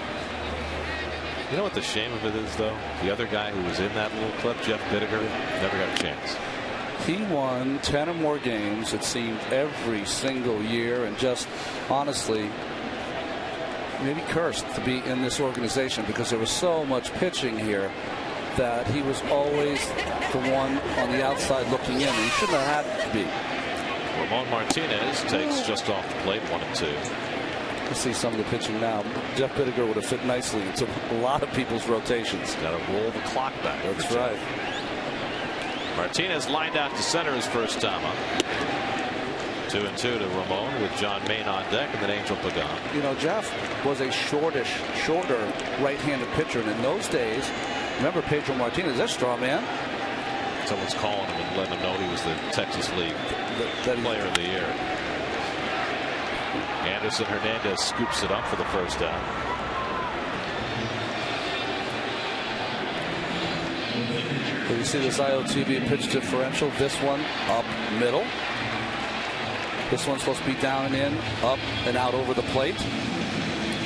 You know what the shame of it is, though? The other guy who was in that little clip, Jeff Bittiger, never got a chance. He won 10 or more games, it seemed, every single year, and just honestly maybe cursed to be in this organization because there was so much pitching here that he was always the one on the outside looking in. He shouldn't have had to be. Ramon Martinez takes just off the plate, 1-2. Let's see some of the pitching now. Jeff Bittiger would have fit nicely into a lot of people's rotations. Got to roll the clock back. That's right. Martinez lined out to center his first time up. 2-2 to Ramon with John Maine on deck and then Angel Pagan. You know, Jeff was a shorter right-handed pitcher, and in those days, remember Pedro Martinez, that straw man. Someone's calling him and letting him know he was the Texas League Player of the Year. Anderson Hernandez scoops it up for the first out. You see this IOTV pitch differential. This one up middle. This one's supposed to be down and in, up and out over the plate.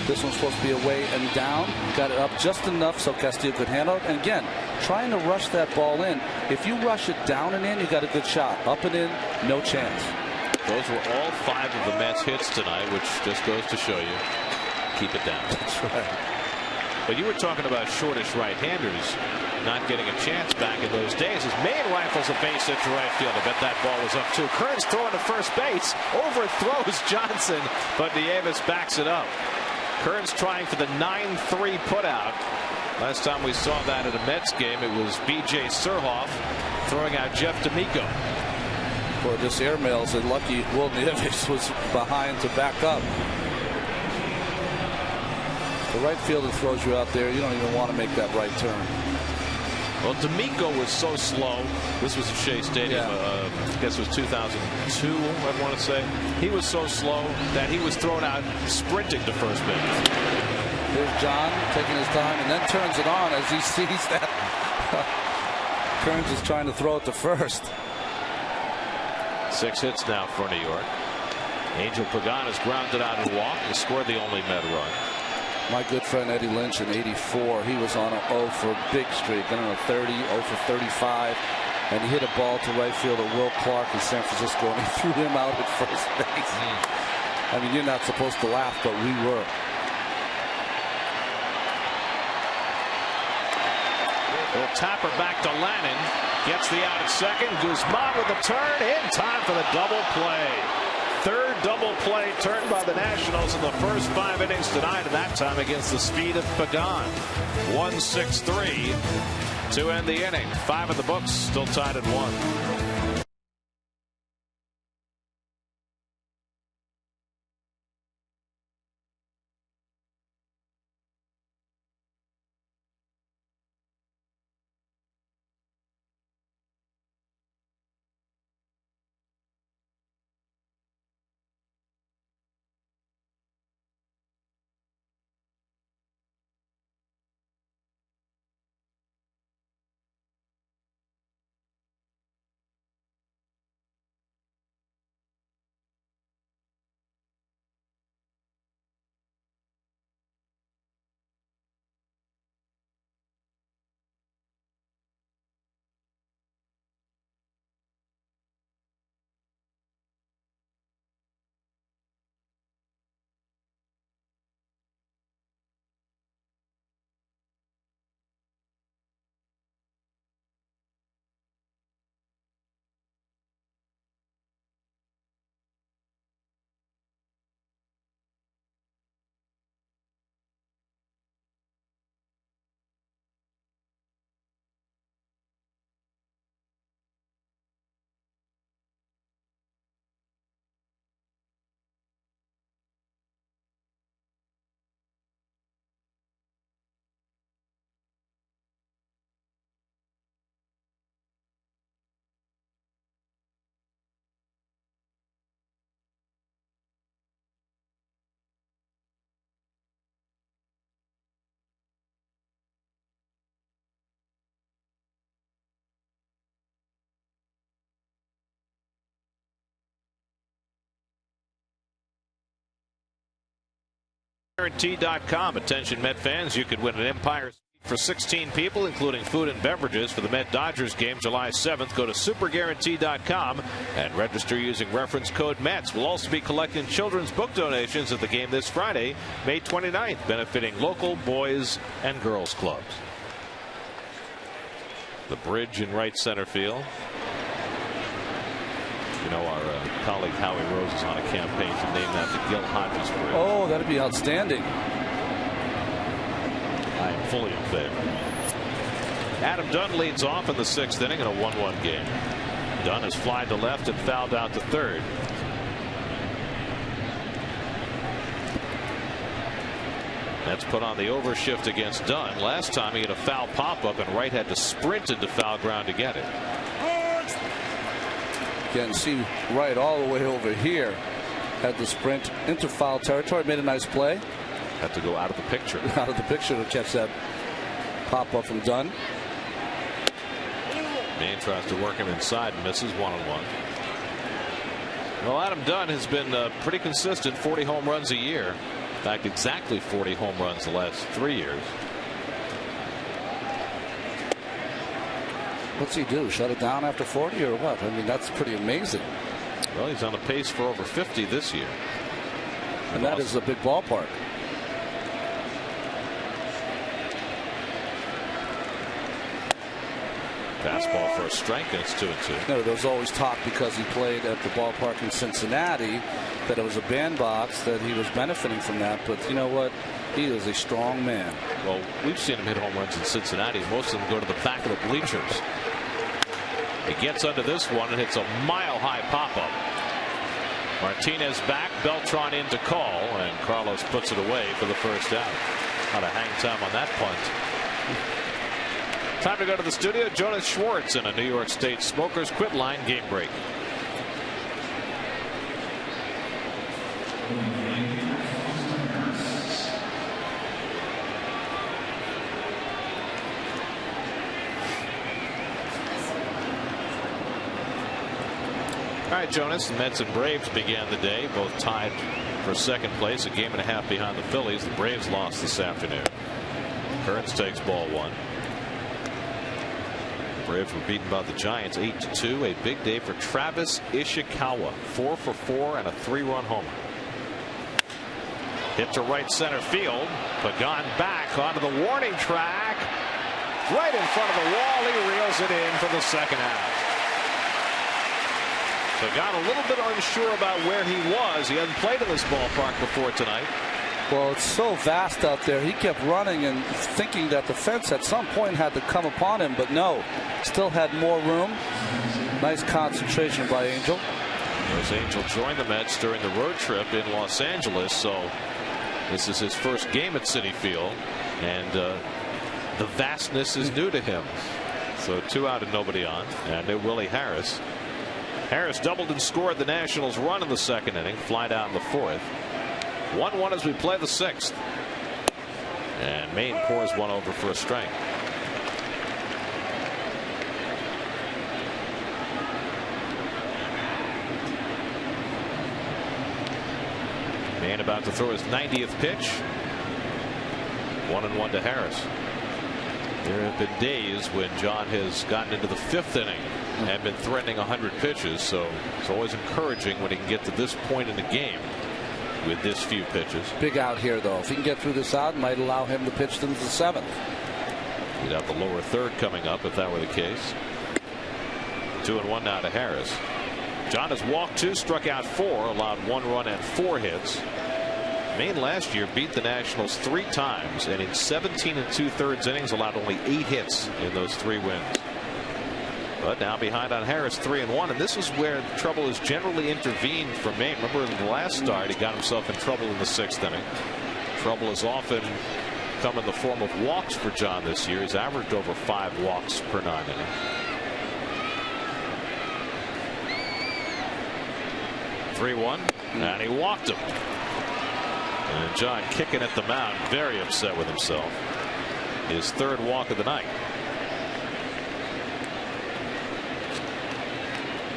This one's supposed to be away and down. Got it up just enough so Castillo could handle it. And again, trying to rush that ball in. If you rush it down and in, you got a good shot. Up and in, no chance. Those were all 5 of the Mets' hits tonight, which just goes to show you, keep it down. That's right. But you were talking about shortish right-handers not getting a chance back in those days. As Maine rifles a base hit to right field. I bet that ball was up too. Kearns throwing to first base, overthrows Johnson, but Nieves backs it up. Kearns trying for the 9-3 putout. Last time we saw that at a Mets game, it was B.J. Surhoff throwing out Jeff D'Amico. Boy, this airmail's and lucky Will Nieves was behind to back up. The right fielder throws you out there, you don't even want to make that right turn. Well, D'Amico was so slow. This was at Shea Stadium. I guess it was 2002, I want to say. He was so slow that he was thrown out sprinting to first base. Here's John taking his time and then turns it on as he sees that Kearns is trying to throw it to first. 6 hits now for New York. Angel Pagan has grounded out and walked and scored the only Met run. My good friend Eddie Lynch in '84, he was on a 0 for big streak. I don't know, 30, 0 for 35. And he hit a ball to right fielder Will Clark in San Francisco, and he threw him out at first base. I mean, you're not supposed to laugh, but we were. Will Tapper back to Lannon. Gets the out at second. Guzman with a turn in time for the double play. Third double play turned by the Nationals in the first 5 innings tonight, and that time against the speed of Pagan. 1-6-3 to end the inning. 5 in the books, still tied at 1. Guarantee.com. Attention Met fans, you could win an Empire for 16 people, including food and beverages for the Met Dodgers game July 7th. Go to superguarantee.com and register using reference code METS. We'll also be collecting children's book donations at the game this Friday, May 29th, benefiting local boys and girls clubs. The bridge in right center field. You know, our colleague Howie Rose is on a campaign to name that the Gil Hodges Bridge. Oh, that'd be outstanding. I am fully in favor. Adam Dunn leads off in the 6th inning in a 1-1 game. Dunn has flied to left and fouled out to third. That's put on the overshift against Dunn. Last time he had a foul pop-up and Wright had to sprint into foul ground to get it. You can see Wright all the way over here. Had the sprint into foul territory. Made a nice play. Had to go out of the picture. Out of the picture to catch that pop-up from Dunn. Maine tries to work him inside and misses 1-1. Well, Adam Dunn has been pretty consistent. 40 home runs a year. In fact, exactly 40 home runs the last 3 years. What's he do? Shut it down after 40 or what? I mean, that's pretty amazing. Well, he's on a pace for over 50 this year. And that is a big ballpark. Fastball for a strike, and it's 2-2. No, there was always talk because he played at the ballpark in Cincinnati that it was a bandbox, that he was benefiting from that. But you know what? He is a strong man. Well, we've seen him hit home runs in Cincinnati. Most of them go to the back of the bleachers. He gets under this one and hits a mile-high pop-up. Martinez back, Beltran in to call, and Carlos puts it away for the first out. Not a hang time on that punt. Time to go to the studio. Jonas Schwartz in a New York State Smokers Quit Line game break. All right, Jonas, the Mets and Braves began the day, both tied for second place, a game and a half behind the Phillies. The Braves lost this afternoon. Kearns takes ball one. The Braves were beaten by the Giants 8-2. A big day for Travis Ishikawa, 4 for 4 and a 3-run homer. Hit to right center field. Pagan back onto the warning track. Right in front of the wall. He reels it in for the second out. Pagan a little bit unsure about where he was. He hasn't played in this ballpark before tonight. Well, it's so vast out there. He kept running and thinking that the fence at some point had to come upon him, but no. Still had more room. Nice concentration by Angel. As Angel joined the Mets during the road trip in Los Angeles, so this is his first game at Citi Field, and the vastness is new to him. So 2 out and nobody on, and Willie Harris. Harris doubled and scored the Nationals' run in the second inning. Fly down in the fourth. 1-1 as we play the sixth. And Maine pours one over for a strike. Maine about to throw his 90th pitch. 1-1 to Harris. There have been days when John has gotten into the fifth inning and been threatening 100 pitches, so it's always encouraging when he can get to this point in the game with this few pitches. Big out here, though. If he can get through this out, it might allow him to pitch them to the seventh. He'd have the lower third coming up if that were the case. 2-1 now to Harris. John has walked 2, struck out 4, allowed 1 run and 4 hits. Maine last year beat the Nationals 3 times, and in 17 2/3 innings allowed only 8 hits in those 3 wins. But now behind on Harris 3-1, and this is where trouble has generally intervened for Maine. Remember in the last start he got himself in trouble in the 6th inning. Trouble has often come in the form of walks for John this year. He's averaged over 5 walks per 9 innings. 3-1, and he walked him. And John kicking at the mound, very upset with himself. His 3rd walk of the night.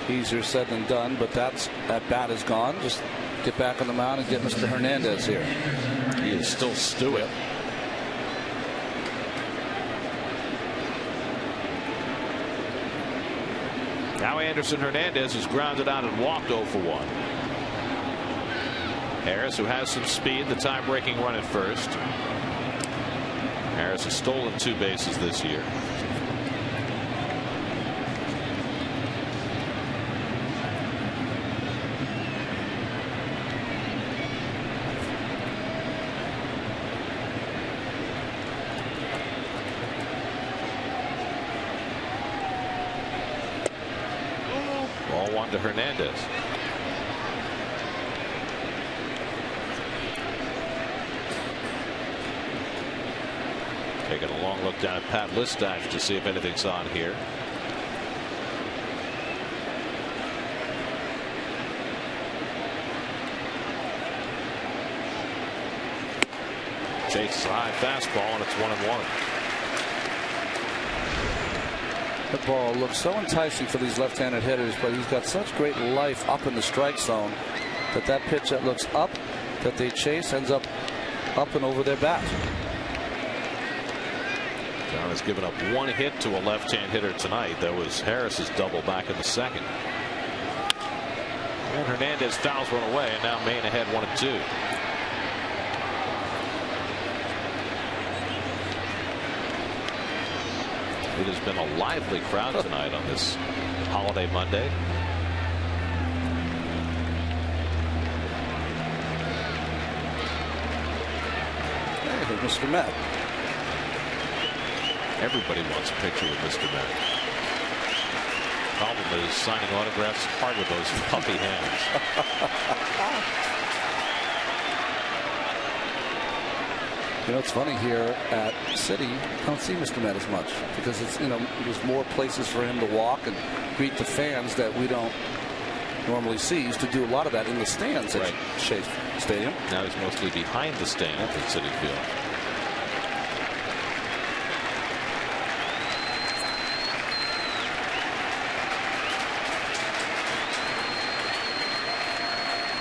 Easier said than done, but that bat is gone. Just get back on the mound and get Mr. Hernandez here. He is still stewing. Now Anderson Hernandez is grounded out and walked 0 for 1. Harris, who has some speed, the tie-breaking run at first. Harris has stolen 2 bases this year. Ball 1 to Hernandez. Taking a long look down at Pat Listach to see if anything's on here. Chases high fastball, and it's 1-1. The ball looks so enticing for these left-handed hitters, but he's got such great life up in the strike zone that pitch that looks up that they chase ends up and over their bat. John has given up 1 hit to a left-hand hitter tonight. That was Harris's double back in the 2nd. And Hernandez fouls one away, and now Maine ahead 1-2. It has been a lively crowd tonight on this holiday Monday. Hey, Mr. Met. Everybody wants a picture with Mr. Met. Problem is signing autographs hard with those puffy hands. You know, it's funny here at City, I don't see Mr. Met as much because it's, you know, there's more places for him to walk and greet the fans that we don't normally see. He used to do a lot of that in the stands at Shea Stadium. Now he's mostly behind the stand at Citi Field.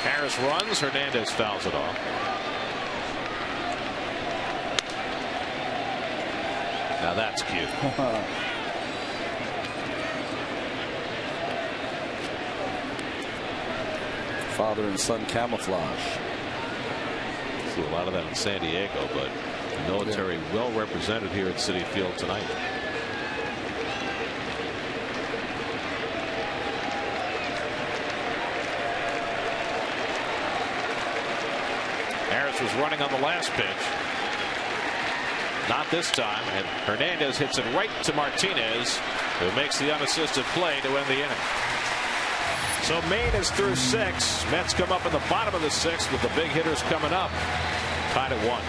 Harris runs, Hernandez fouls it off. Now that's cute. Father and son camouflage. See a lot of that in San Diego, but the military well represented here at Citi Field tonight. Harris was running on the last pitch. Not this time, and Hernandez hits it right to Martinez, who makes the unassisted play to end the inning. So Maine is through 6. Mets come up in the bottom of the 6th with the big hitters coming up. Tied at 1.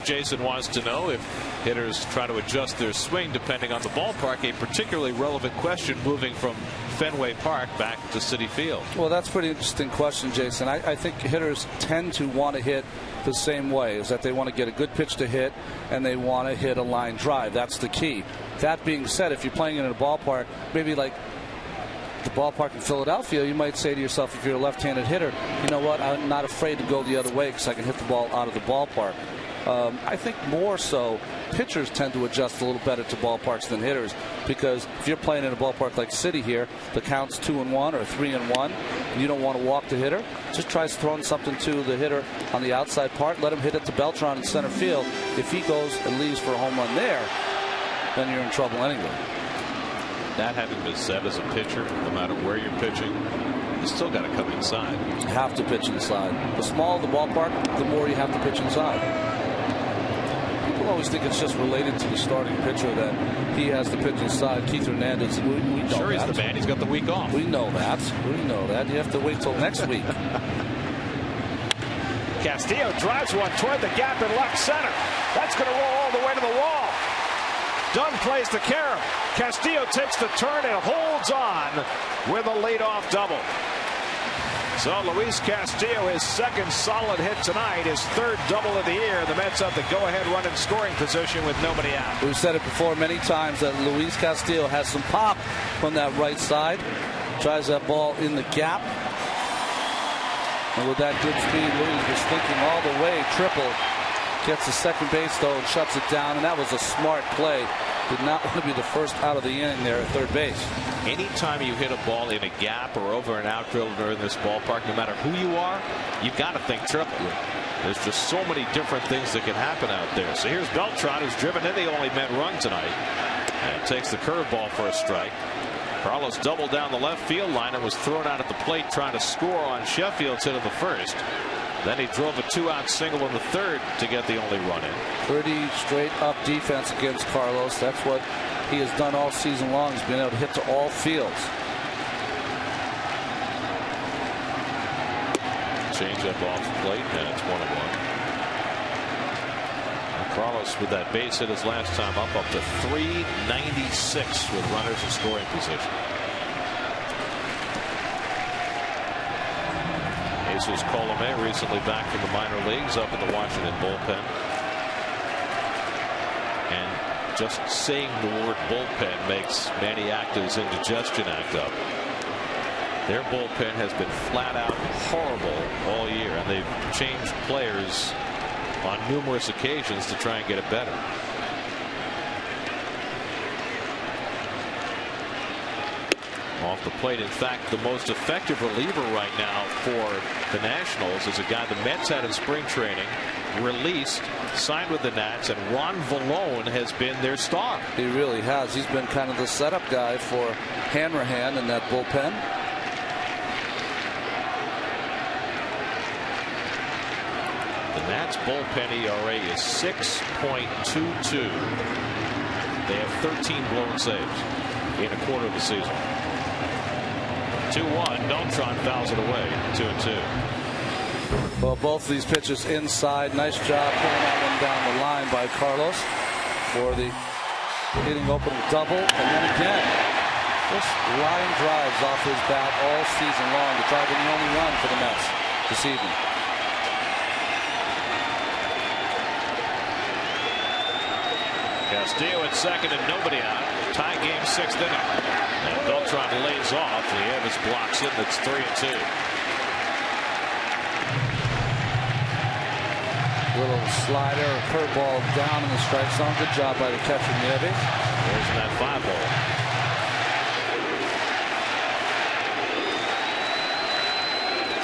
Jason wants to know if hitters try to adjust their swing depending on the ballpark. A particularly relevant question moving from Fenway Park back to Citi Field. Well, that's a pretty interesting question, Jason. I think hitters tend to want to hit the same way, is that they want to get a good pitch to hit and they want to hit a line drive. That's the key. That being said, if you're playing in a ballpark, maybe like the ballpark in Philadelphia, you might say to yourself, if you're a left-handed hitter, you know what, I'm not afraid to go the other way because I can hit the ball out of the ballpark. I think more so pitchers tend to adjust a little better to ballparks than hitters, because if you're playing in a ballpark like City here, the count's 2-1 or 3-1, and you don't want to walk the hitter, just try throwing something to the hitter on the outside part, let him hit it to Beltran in center field. If he goes and leaves for a home run there, then you're in trouble anyway. That having been said, as a pitcher, no matter where you're pitching, you still got to come inside. You have to pitch inside. The smaller the ballpark, the more you have to pitch inside. People always think it's just related to the starting pitcher that he has to pitch inside. Keith Hernandez, we know sure that. He's the man. He's got the week off. We know that. We know that. You have to wait till next week. Castillo drives one toward the gap in left center. That's going to roll all the way to the wall. Dunn plays the carom. Castillo takes the turn and holds on with a leadoff double. So Luis Castillo, his second solid hit tonight, his third double of the year. The Mets have the go-ahead run in scoring position with nobody out. We've said it before many times that Luis Castillo has some pop from that right side. Tries that ball in the gap. And with that good speed, Luis was thinking all the way. Triple. Gets to second base, though, and shuts it down. And that was a smart play did not want to be the first out of the inning there at third base. Anytime you hit a ball in a gap or over an outfielder in this ballpark, no matter who you are, you've got to think triple. There's just so many different things that can happen out there. So here's Beltran, who's driven in the only men run tonight, and takes the curveball for a strike. Carlos doubled down the left field line and was thrown out at the plate trying to score on Sheffield's hit of the first. Then he drove a 2-out single in the third to get the only run in. 30 straight up defense against Carlos. That's what he has done all season long. He's been able to hit to all fields. Change up off the plate, and it's 1-1. Carlos with that base hit his last time up to 396 with runners in scoring position. Jesus Colomé recently back from the minor leagues up in the Washington bullpen. And just saying the word bullpen makes Manny Acta's indigestion act up. Their bullpen has been flat out horrible all year, and they've changed players on numerous occasions to try and get it better. Off the plate, in fact, the most effective reliever right now for the Nationals is a guy the Mets had in spring training, released, signed with the Nats, and Ron Vallone has been their star. He really has. He's been kind of the setup guy for Hanrahan in that bullpen. The Nats bullpen ERA is 6.22. They have 13 blown saves in a quarter of the season. 2-1. Beltran fouls it away. 2-2. Well, both of these pitches inside. Nice job pulling that one down the line by Carlos for the hitting opening double. And then again, just line drives off his bat all season long to drive in the only run for the Mets this evening. Castillo at second and nobody out. Tie game, 6th inning. And Beltran lays off. Nieves blocks it. It's 3-2. Little slider, curveball down in the strike zone. Good job by the catcher Nieves. There's that 5-ball.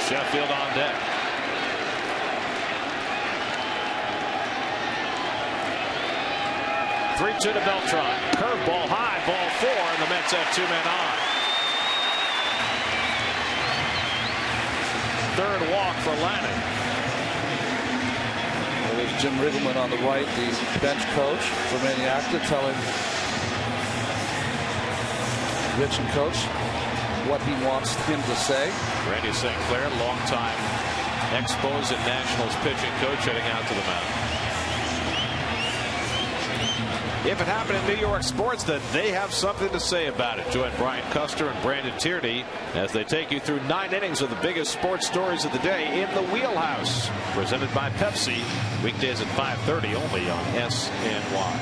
Sheffield on deck. Three-2 to Beltran. Curveball high, ball 4, and the Mets have 2 men on. Third walk for Lannon. Well, there's Jim Riggleman on the right, the bench coach for Manny Acta, telling Rich and Coach what he wants him to say. Randy St. Clair, longtime Expos and Nationals pitching coach, heading out to the mound. If it happened in New York sports, then they have something to say about it. Join Brian Custer and Brandon Tierney as they take you through 9 innings of the biggest sports stories of the day in the Wheelhouse. Presented by Pepsi. Weekdays at 5:30 only on SNY.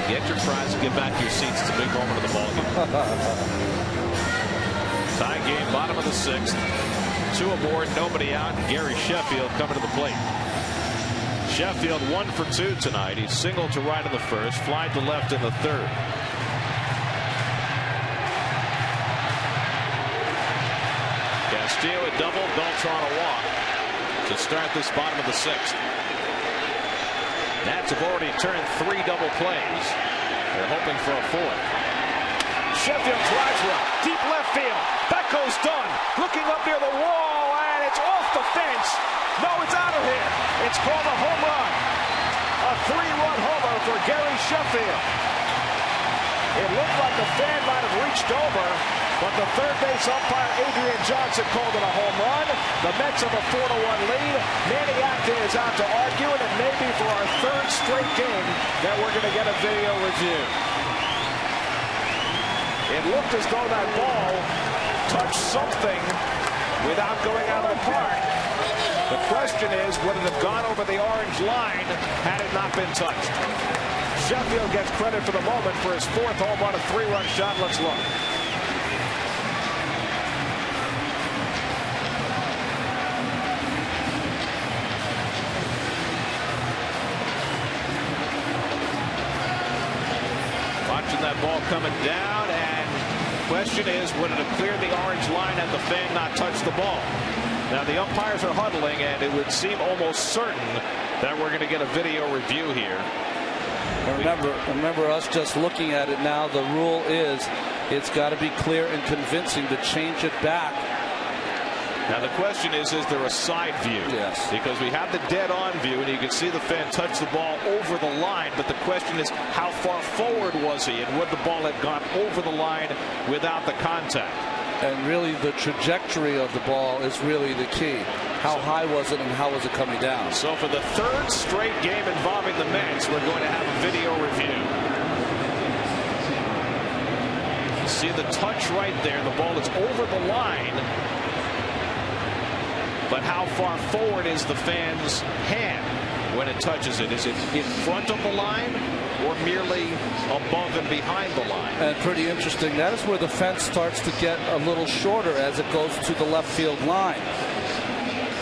Get your fries and get back to your seats. It's a big moment of the ballgame. Tie game, bottom of the 6th. 2 aboard, nobody out. Gary Sheffield coming to the plate. Sheffield 1 for 2 tonight. He singled to right in the first, flied to left in the third. Castillo a double, Beltran a walk to start this bottom of the 6th. Nats have already turned 3 double plays. They're hoping for a 4th. Sheffield drives one, deep left field. That goes Dunn, looking up near the wall, and it's off the fence. No, it's out of here. It's called a home run. A 3-run homer for Gary Sheffield. It looked like the fan might have reached over, but the third base umpire Adrian Johnson called it a home run. The Mets have a 4-1 lead. Manny Acta is out to argue it, and maybe for our 3rd straight game that we're going to get a video review. It looked as though that ball touched something without going out of the park. The question is, would it have gone over the orange line had it not been touched? Sheffield gets credit for the moment for his 4th home run, a 3-run shot. Let's look. that ball coming down, and the question is, would it have cleared the orange line had the fan not touched the ball? Now the umpires are huddling, and it would seem almost certain that we're going to get a video review here. Remember us just looking at it now. The rule is it's got to be clear and convincing to change it back. Now the question is there a side view? Yes. Because we have the dead-on view, and you can see the fan touch the ball over the line. But the question is, how far forward was he, and would the ball have gone over the line without the contact? And really, the trajectory of the ball is really the key. How high was it, and how was it coming down? So for the third straight game involving the Mets, we're going to have a video review. You see the touch right there. The ball is over the line. But how far forward is the fan's hand when it touches it? Is it in front of the line or merely above and behind the line? And pretty interesting. That is where the fence starts to get a little shorter as it goes to the left field line.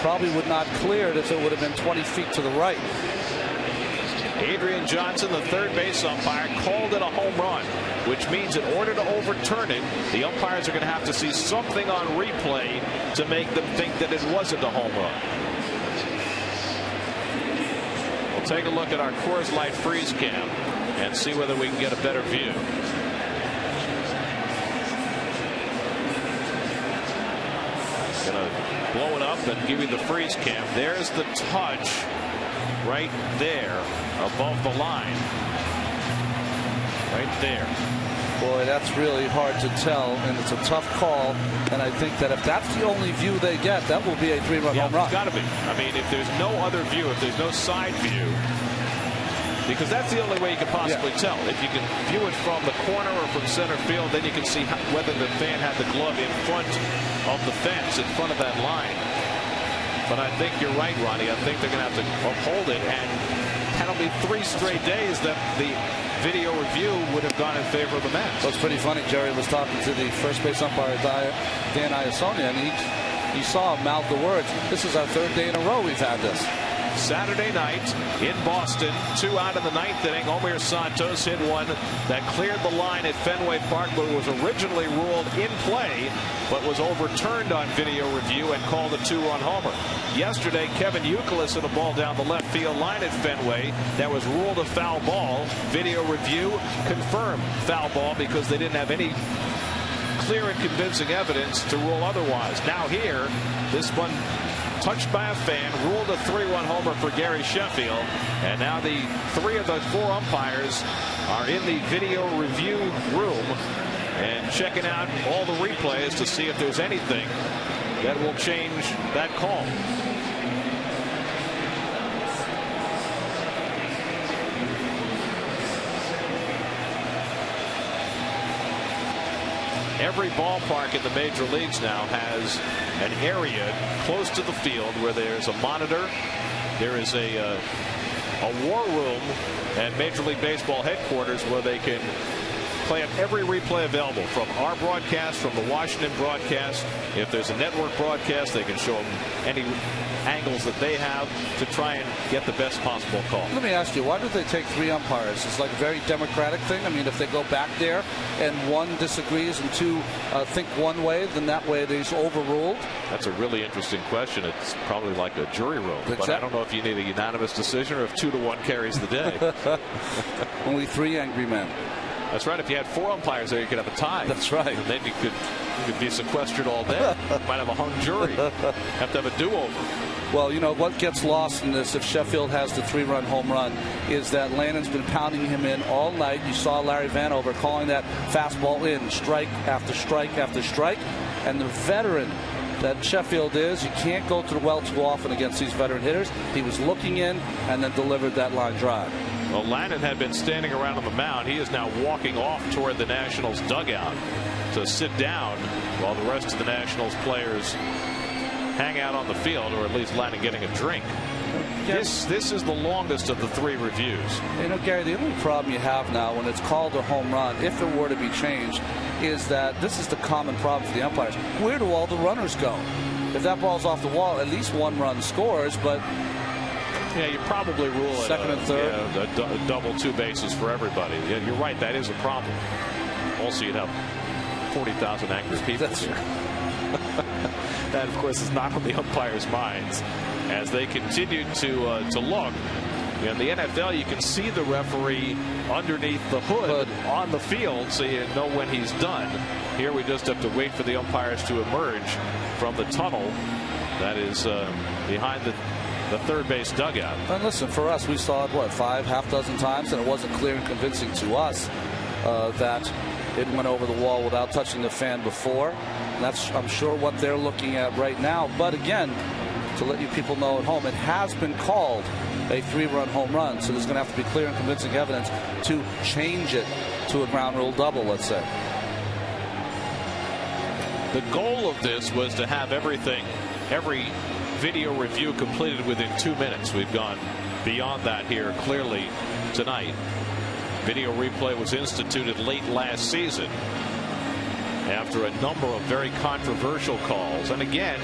Probably would not clear it if it would have been 20 feet to the right. Adrian Johnson, the third base umpire, called it a home run, which means in order to overturn it, the umpires are going to have to see something on replay to make them think that it wasn't a home run. We'll take a look at our Coors Light freeze cam and see whether we can get a better view. Going to blow it up and give you the freeze cam. There's the touch right there above the line. Right there. Boy, that's really hard to tell, and it's a tough call. And I think that if that's the only view they get, that will be a 3-run home run. It's got to be. I mean, if there's no other view, if there's no side view, because that's the only way you can possibly tell. If you can view it from the corner or from center field, then you can see whether the fan had the glove in front of the fence, in front of that line. But I think you're right, Ronnie. I think they're going to have to uphold it, and that'll be 3 straight days that the video review would have gone in favor of the Mets. Well, it's pretty funny. Jerry was talking to the first base umpire, Dan Iasonia, and he saw him mouth the words, "This is our 3rd day in a row we've had this." Saturday night in Boston, 2 out in the 9th inning. Omir Santos hit one that cleared the line at Fenway Park, but was originally ruled in play, but was overturned on video review and called a 2-run homer. Yesterday, Kevin Youkilis hit a ball down the left field line at Fenway that was ruled a foul ball. Video review confirmed foul ball because they didn't have any clear and convincing evidence to rule otherwise. Now here, this one touched by a fan, ruled a 3-run homer for Gary Sheffield, and now the 3 of the 4 umpires are in the video review room and checking out all the replays to see if there's anything that will change that call. Every ballpark in the major leagues now has an area close to the field where there's a monitor. There is a war room at Major League Baseball headquarters where they can play up every replay available from our broadcast, from the Washington broadcast. If there's a network broadcast, they can show them any angles that they have to try and get the best possible call. Let me ask you, why do they take 3 umpires? It's like a very democratic thing. I mean, if they go back there and 1 disagrees and 2 think one way, then that way it is overruled. That's a really interesting question. It's probably like a jury room, but I don't know if you need a unanimous decision or if 2-1 carries the day. Only 3 angry men. That's right. If you had 4 umpires there, you could have a tie. That's right. And then you could be sequestered all day. You might have a hung jury. Have to have a do-over. Well, you know, what gets lost in this, if Sheffield has the 3-run home run, is that Lannon's been pounding him in all night. You saw Larry Vanover calling that fastball in, strike after strike after strike. And the veteran that Sheffield is, you can't go to the well too often against these veteran hitters. He was looking in and then delivered that line drive. Well, Lannon had been standing around on the mound. He is now walking off toward the Nationals dugout to sit down while the rest of the Nationals players hang out on the field, or at least Lannon getting a drink. This is the longest of the 3 reviews. You know, Gary, the only problem you have now when it's called a home run, if it were to be changed, is that this is the common problem for the umpires. Where do all the runners go? If that ball's off the wall, at least 1 run scores, but Yeah, you probably rule it second and third. A double 2 bases for everybody. Yeah, you're right. That is a problem. Also, you'd have 40,000 angry people here. That, of course, is not on the umpires' minds as they continue to look. In the NFL, you can see the referee underneath the hood on the field, so you know when he's done. Here we just have to wait for the umpires to emerge from the tunnel that is behind the third base dugout. And listen, for us, we saw it, what, half dozen times, and it wasn't clear and convincing to us that it went over the wall without touching the fan before. And that's, I'm sure, what they're looking at right now. But again, to let you people know at home, it has been called a 3-run home run, so there's going to have to be clear and convincing evidence to change it to a ground rule double, let's say. The goal of this was to have every video review completed within 2 minutes. We've gone beyond that here clearly tonight. Video replay was instituted late last season after a number of very controversial calls. And again,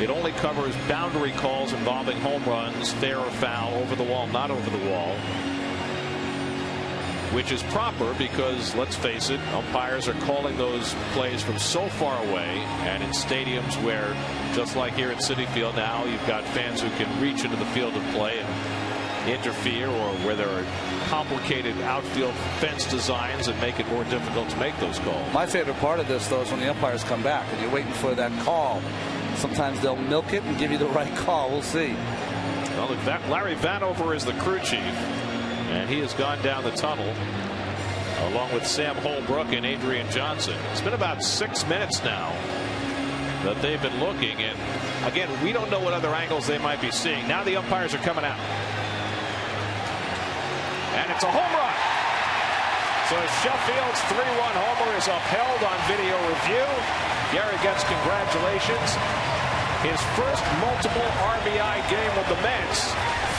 it only covers boundary calls involving home runs, fair or foul, over the wall, not over the wall, which is proper because, let's face it, umpires are calling those plays from so far away and in stadiums where, just like here at Citi Field now, you've got fans who can reach into the field of play and interfere, or where there are complicated outfield fence designs that make it more difficult to make those calls. My favorite part of this, though, is when the umpires come back and you're waiting for that call. Sometimes they'll milk it and give you the right call. We'll see. Well, Larry Vanover is the crew chief, and he has gone down the tunnel along with Sam Holbrook and Adrian Johnson. It's been about 6 minutes now that they've been looking, and again, we don't know what other angles they might be seeing. Now the umpires are coming out, and it's a home run. So Sheffield's 3-run homer is upheld on video review. Gary gets congratulations. His first multiple RBI game with the Mets.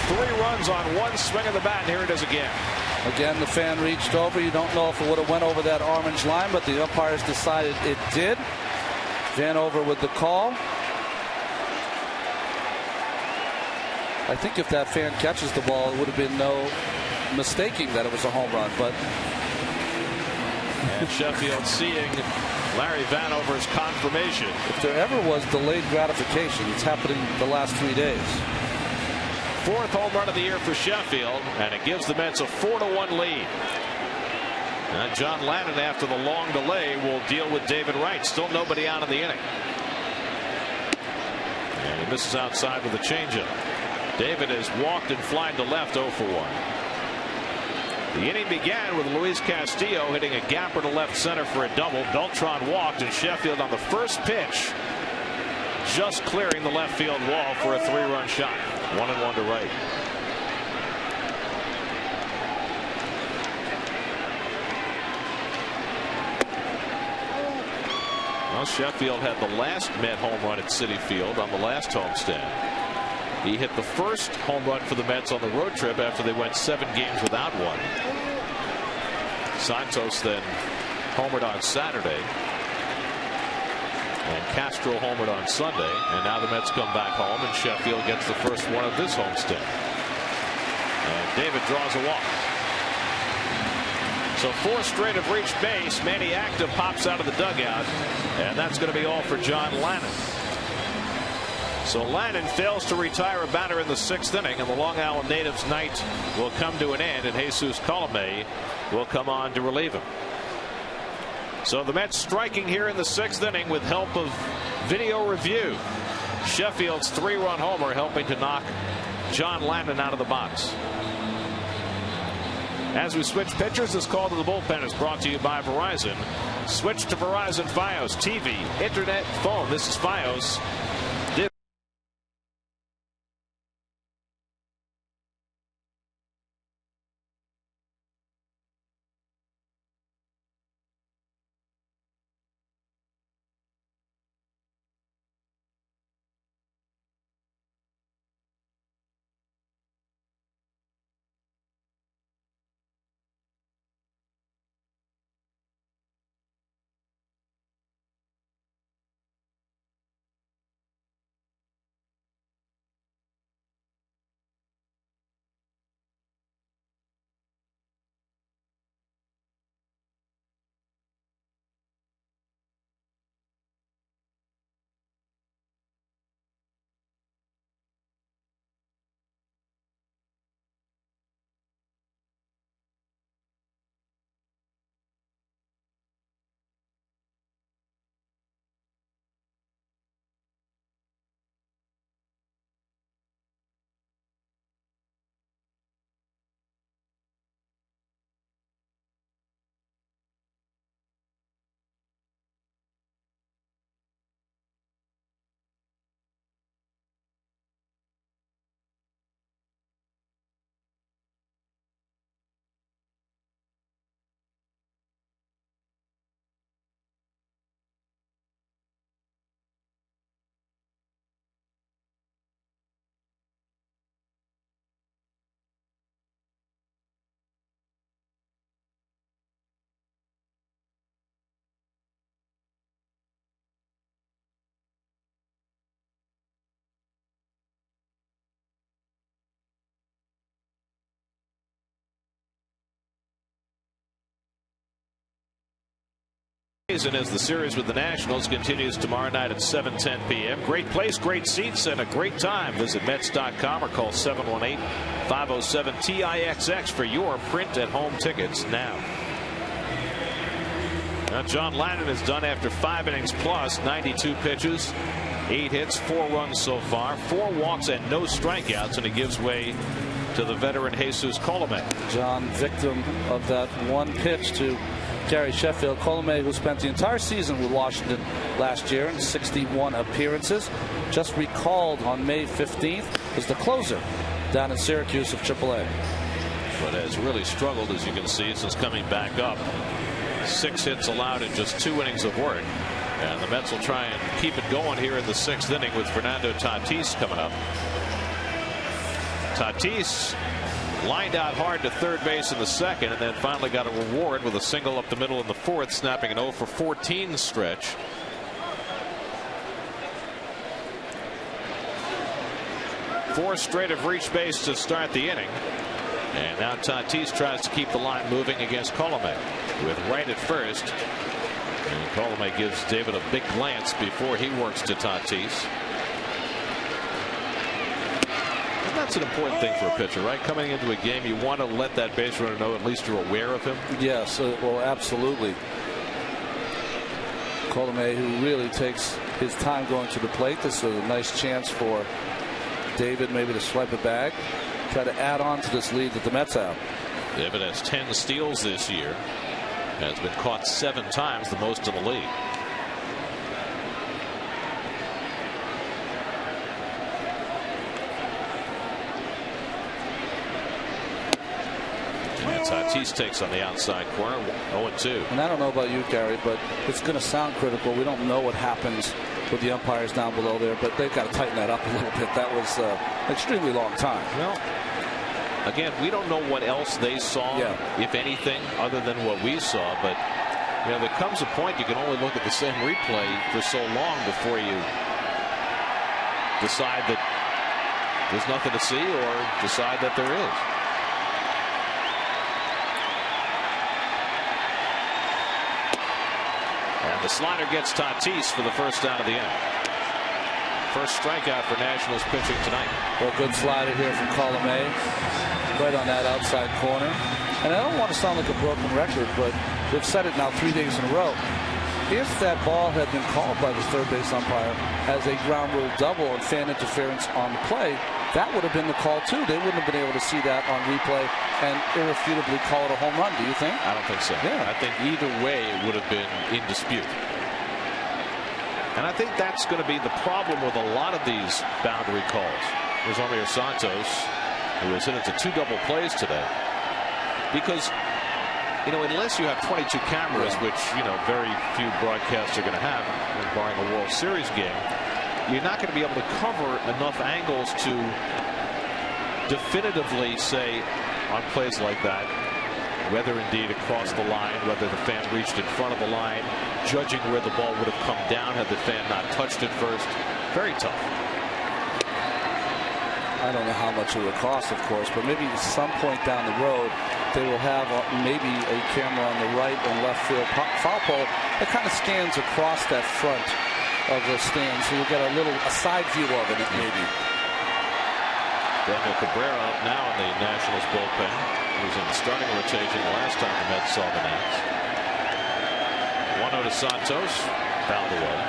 3 runs on one swing of the bat, and here it is again. Again, the fan reached over. You don't know if it would have went over that orange line, but the umpires decided it did. Vanover with the call. I think if that fan catches the ball, it would have been no mistaking that it was a home run. But and Sheffield seeing Larry Vanover's confirmation. If there ever was delayed gratification, it's happening the last 3 days. 4th home run of the year for Sheffield, and it gives the Mets a 4-1 lead. And John Lannon, after the long delay, will deal with David Wright. Still nobody out in the inning. And he misses outside with a changeup. David has walked and flied to left 0 for 1. The inning began with Luis Castillo hitting a gapper to left center for a double. Beltran walked, and Sheffield on the first pitch just clearing the left field wall for a 3-run shot. 1-1 to right. Well, Sheffield had the last Met home run at Citi Field on the last homestand. He hit the first home run for the Mets on the road trip after they went 7 games without one. Santos then homered on Saturday, and Castro homered on Sunday, and now the Mets come back home, and Sheffield gets the first one of this homestand. And David draws a walk. So 4 straight have reached base. Manny Acta pops out of the dugout, and that's going to be all for John Lannon. So Lannon fails to retire a batter in the 6th inning, and the Long Island native's night will come to an end, and Jesus Colome will come on to relieve him. So the Mets striking here in the 6th inning with help of video review. Sheffield's 3-run homer helping to knock John Lannon out of the box. As we switch pitchers, this call to the bullpen is brought to you by Verizon. Switch to Verizon Fios TV, internet, phone. This is Fios. And as the series with the Nationals continues tomorrow night at 7:10 p.m. Great place, great seats, and a great time. Visit Mets.com or call 718-507-TIXX for your print at home tickets now. Now John Ladden is done after 5 innings plus, 92 pitches, 8 hits, 4 runs so far, 4 walks and no strikeouts, and he gives way to the veteran Jesus Colome. John, victim of that one pitch to Gary Sheffield. Colome, who spent the entire season with Washington last year in 61 appearances, just recalled on May 15th as the closer down in Syracuse of AAA. But has really struggled, as you can see, since coming back up. 6 hits allowed in just 2 innings of work. And the Mets will try and keep it going here in the 6th inning with Fernando Tatis coming up. Tatis lined out hard to third base in the 2nd, and then finally got a reward with a single up the middle in the 4th, snapping an 0-for-14 stretch. Four straight have reached base to start the inning. And now Tatis tries to keep the line moving against Colome with right at first. And Colome gives David a big glance before he works to Tatis. That's an important thing for a pitcher, right? Coming into a game, you want to let that base runner know at least you're aware of him. Yes, well, absolutely. Colome, who really takes his time going to the plate. This is a nice chance for David maybe to swipe it back, try to add on to this lead that the Mets have. David has 10 steals this year, has been caught 7 times, the most in the league. Tatis takes on the outside corner, 0-2. And I don't know about you, Gary, but it's going to sound critical. We don't know what happens with the umpires down below there, but they've got to tighten that up a little bit. That was an extremely long time. Well, again, we don't know what else they saw, if anything, other than what we saw. But you know, there comes a point you can only look at the same replay for so long before you decide that there's nothing to see or decide that there is. And the slider gets Tatis for the first out of the inning. First strikeout for Nationals pitching tonight. Well, good slider here from Colome, right on that outside corner. And I don't want to sound like a broken record, but they've said it now 3 days in a row. If that ball had been called by the third base umpire as a ground rule double and fan interference on the play, that would have been the call too. They wouldn't have been able to see that on replay and irrefutably call it a home run. Do you think? I don't think so. Yeah. I think either way it would have been in dispute. And I think that's going to be the problem with a lot of these boundary calls. There's Omir Santos, who was hit into 2 double plays today. Because, you know, unless you have 22 cameras, which, you know, very few broadcasts are going to have, barring a World Series game, you're not going to be able to cover enough angles to definitively say on plays like that whether indeed it crossed the line, whether the fan reached in front of the line, judging where the ball would have come down had the fan not touched it first. Very tough. I don't know how much it would cost, of course, but maybe at some point down the road they will have maybe a camera on the right and left field foul pole that kind of scans across that front of the stand, so you'll get a side view of it maybe. Daniel Cabrera up now in the Nationals bullpen. He was in the starting rotation the last time the Mets saw the Nats. 1-0 to Santos, fouled away.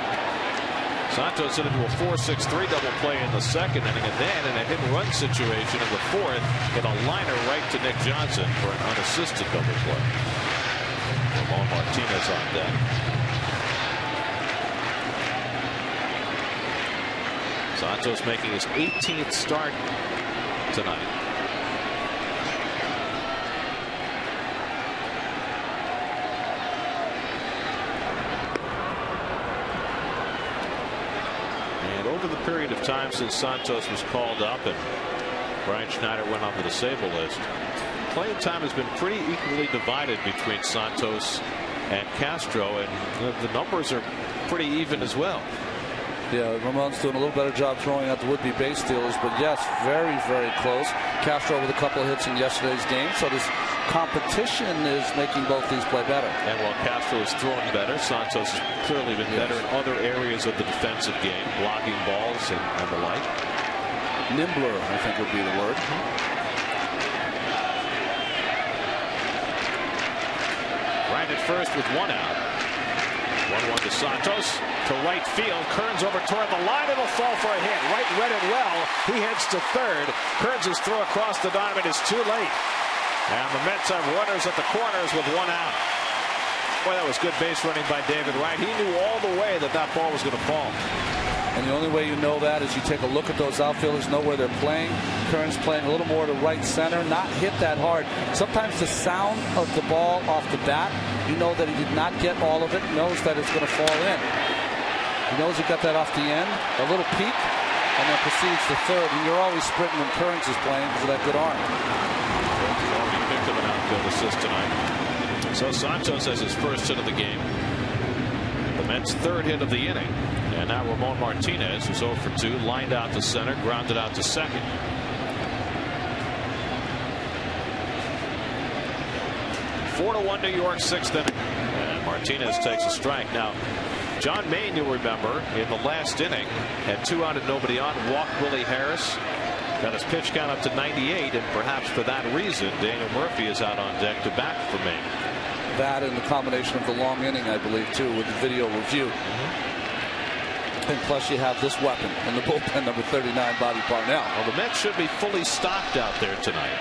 Santos hit into a 4-6-3 double play in the 2nd inning, and then in a hit and run situation in the 4th, hit a liner right to Nick Johnson for an unassisted double play. Ramon Martinez on deck. Santos making his 18th start tonight. And over the period of time since Santos was called up and Brian Schneider went on the disabled list, playing time has been pretty equally divided between Santos and Castro, and the numbers are pretty even as well. Yeah, Ramon's doing a little better job throwing out the would-be base stealers, but yes, very, very close. Castro with a couple of hits in yesterday's game, so this competition is making both these play better. And while Castro is throwing better, Santos has clearly been better in other areas of the defensive game, blocking balls and the like. Nimbler, I think would be the word. Right at first with one out. 1-1 to Santos. To right field. Kearns over toward the line. It'll fall for a hit. Wright read it well. He heads to third. Kearns' throw across the diamond is too late. And the Mets have runners at the corners with one out. Boy, that was good base running by David Wright. He knew all the way that that ball was going to fall. And the only way you know that is you take a look at those outfielders, know where they're playing. Kearns playing a little more to right center, not hit that hard. Sometimes the sound of the ball off the bat, you know that he did not get all of it, knows that it's going to fall in. He knows he got that off the end, a little peak, and then proceeds to third. And you're always sprinting when Kearns is playing because of that good arm. He's already picked up an outfield assist tonight. So Santos has his first hit of the game. The Mets' third hit of the inning. And now Ramon Martinez, who's 0 for 2, lined out to center, grounded out to second. Four to 1 New York, sixth inning. And Martinez takes a strike. Now, John Maine, you'll remember, in the last inning, had 2 out and nobody on, walked Willie Harris, got his pitch count up to 98, and perhaps for that reason, Daniel Murphy is out on deck to back for Maine. That and the combination of the long inning, I believe, too, with the video review. And plus you have this weapon in the bullpen, number 39, Bobby Parnell. Well, the Mets should be fully stocked out there tonight.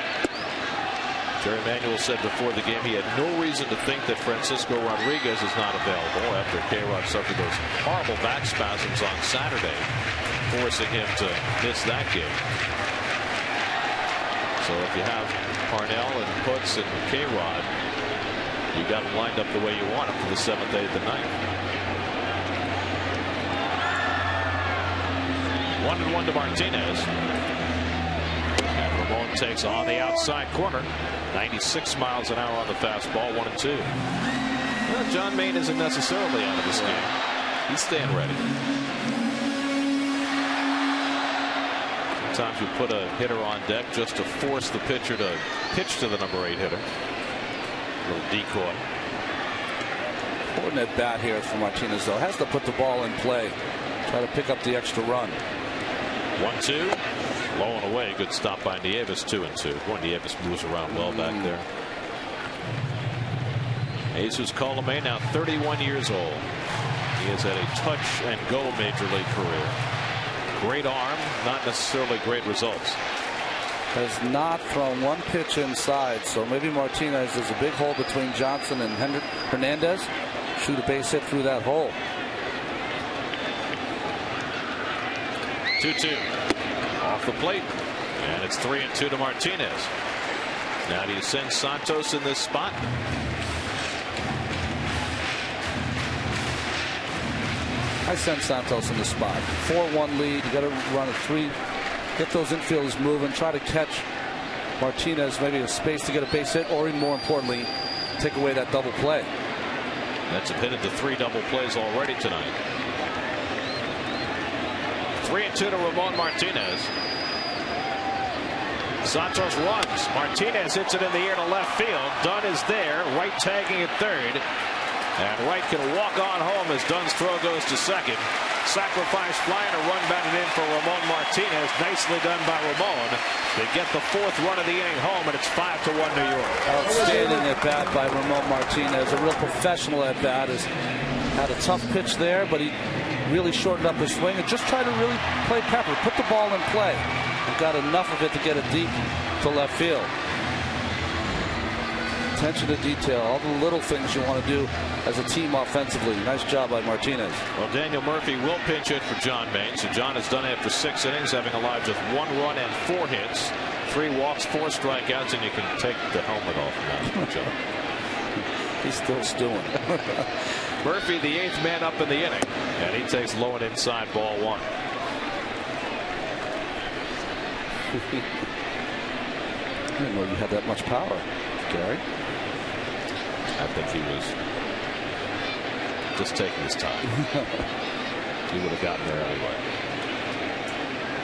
Jerry Manuel said before the game he had no reason to think that Francisco Rodriguez is not available after K-Rod suffered those horrible back spasms on Saturday, forcing him to miss that game. So if you have Parnell and Putz and K-Rod, you got them lined up the way you want them for the 7th, 8th, and 9th. 1-1 to Martinez. And Ramon takes on the outside corner. 96 miles an hour on the fastball. 1-2. Well, John Maine isn't necessarily out of this game. He's staying ready. Sometimes you put a hitter on deck just to force the pitcher to pitch to the number 8 hitter. A little decoy. Important at bat here for Martinez, though. Has to put the ball in play. Try to pick up the extra run. 1-2. Low and away. Good stop by Nieves. 2-2. Juan Nieves moves around well back there. Jesus Colomé, now 31 years old. He has had a touch and go major league career. Great arm, not necessarily great results. Has not thrown one pitch inside, so maybe Martinez, there's a big hole between Johnson and Hernandez. Shoot a base hit through that hole. 2-2 off the plate, and it's 3-2 to Martinez. Now do you send Santos in this spot? I send Santos in this spot. 4-1 lead. You got to run a 3. Get those infielders moving. Try to catch Martinez, maybe a space to get a base hit, or even more importantly, take away that double play. That's hit into 3 double plays already tonight. 3-2 to Ramon Martinez. Santos runs. Martinez hits it in the air to left field. Dunn is there. Wright tagging at third. And Wright can walk on home as Dunn's throw goes to second. Sacrifice fly and a run batted in for Ramon Martinez. Nicely done by Ramon. They get the 4th run of the inning home, and it's 5-1 New York. Outstanding at bat by Ramon Martinez. A real professional at bat. Has had a tough pitch there, but he really shortened up his swing and just tried to really play pepper. Put the ball in play. And got enough of it to get it deep to left field. Attention to detail, all the little things you want to do as a team offensively. Nice job by Martinez. Well, Daniel Murphy will pinch hit for John Maine. So John is done after 6 innings, having allowed just 1 run and 4 hits, 3 walks, 4 strikeouts, and you can take the helmet off now, John. He's still stewing. Murphy, the 8th man up in the inning, and he takes low and inside, ball 1. I didn't know you had that much power, Gary. I think he was just taking his time. he would have gotten there anyway.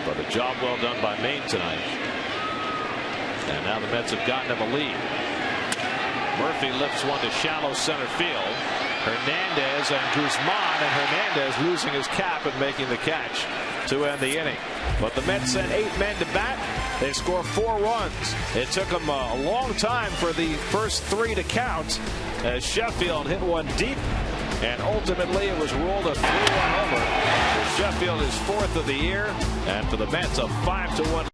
But a job well done by Maine tonight. And now the Mets have gotten him a lead. Murphy lifts one to shallow center field. Hernandez and Guzman, and Hernandez losing his cap and making the catch to end the inning. But the Mets sent 8 men to bat. They score 4 runs. It took them a long time for the first 3 to count as Sheffield hit one deep, and ultimately it was ruled a 3-1 homer. Sheffield is 4th of the year, and for the Mets a 5-1.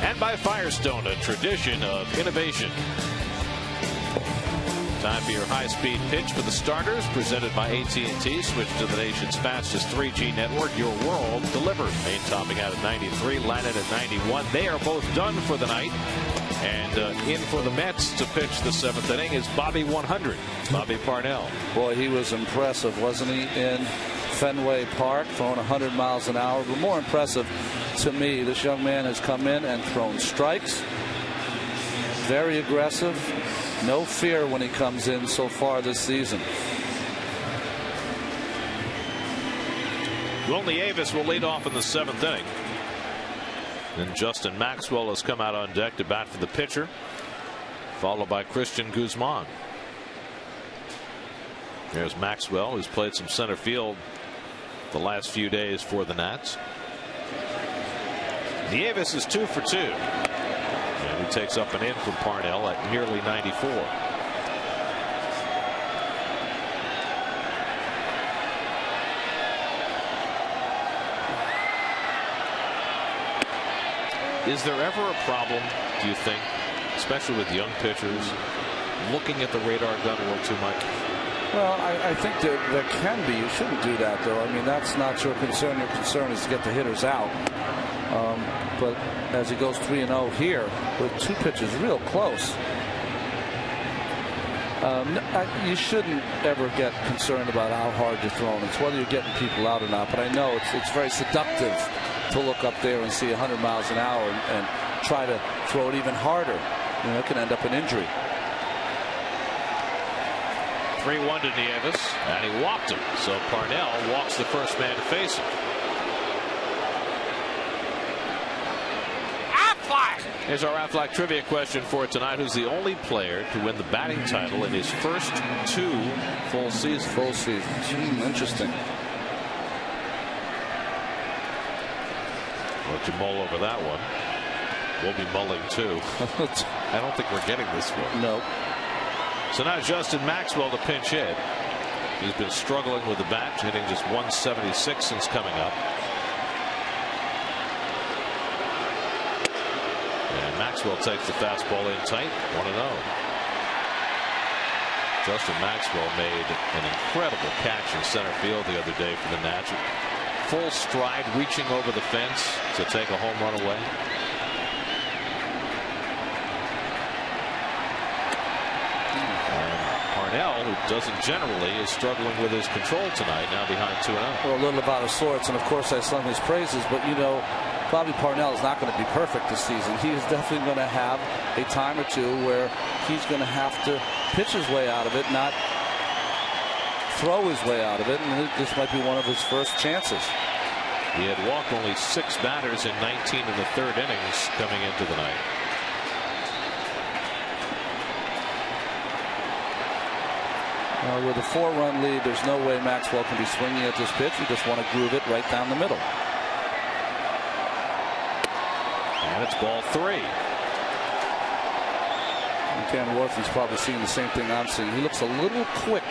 And by Firestone, a tradition of innovation. Time for your high-speed pitch for the starters, presented by AT NYN. Switch to the nation's fastest 3G network. Your world delivered. Maine topping out at 93, Lannon at 91. They are both done for the night. And in for the Mets to pitch the 7th inning is Bobby 100, Bobby Parnell. Boy, he was impressive, wasn't he, in Fenway Park, throwing 100 miles an hour. But more impressive to me, this young man has come in and thrown strikes. Very aggressive. No fear when he comes in so far this season. Willie Avis will lead off in the 7th inning. Then Justin Maxwell has come out on deck to bat for the pitcher, followed by Christian Guzman. There's Maxwell, who's played some center field the last few days for the Nats. Nieves is 2 for 2. And he takes up an in from Parnell at nearly 94. Is there ever a problem, do you think, especially with young pitchers, looking at the radar gun a little too much? Well, I think there can be. You shouldn't do that, though. I mean, that's not your concern. Your concern is to get the hitters out. But as he goes 3-0 here with 2 pitches real close, you shouldn't ever get concerned about how hard you're throwing. It's whether you're getting people out or not. But I know it's very seductive to look up there and see 100 miles an hour and try to throw it even harder. You know, it can end up in injury. 3-1 to Nieves, and he walked him. So Parnell walks the first man to face him. Here's our Aflac trivia question for tonight. Who's the only player to win the batting title in his first 2 full seasons? Full season. Interesting. I'll let you mull over that one. We'll be mulling too. I don't think we're getting this one. No. So now Justin Maxwell to pinch hit. He's been struggling with the bat, hitting just 176 since coming up. And Maxwell takes the fastball in tight, 1-0. Justin Maxwell made an incredible catch in center field the other day for the Nats. Full stride, reaching over the fence to take a home run away. Parnell, who doesn't generally, is struggling with his control tonight, now behind 2-0. Well, a little out of sorts, and of course I sung his praises, but you know, Bobby Parnell is not going to be perfect this season. He is definitely going to have a time or two where he's going to have to pitch his way out of it, not throw his way out of it, and this might be one of his first chances. He had walked only 6 batters in 19 of the third innings coming into the night. With a 4-run lead, there's no way Maxwell can be swinging at this pitch. You just want to groove it right down the middle. And it's ball 3. Dan Worthy's probably seeing the same thing I'm seeing. He looks a little quick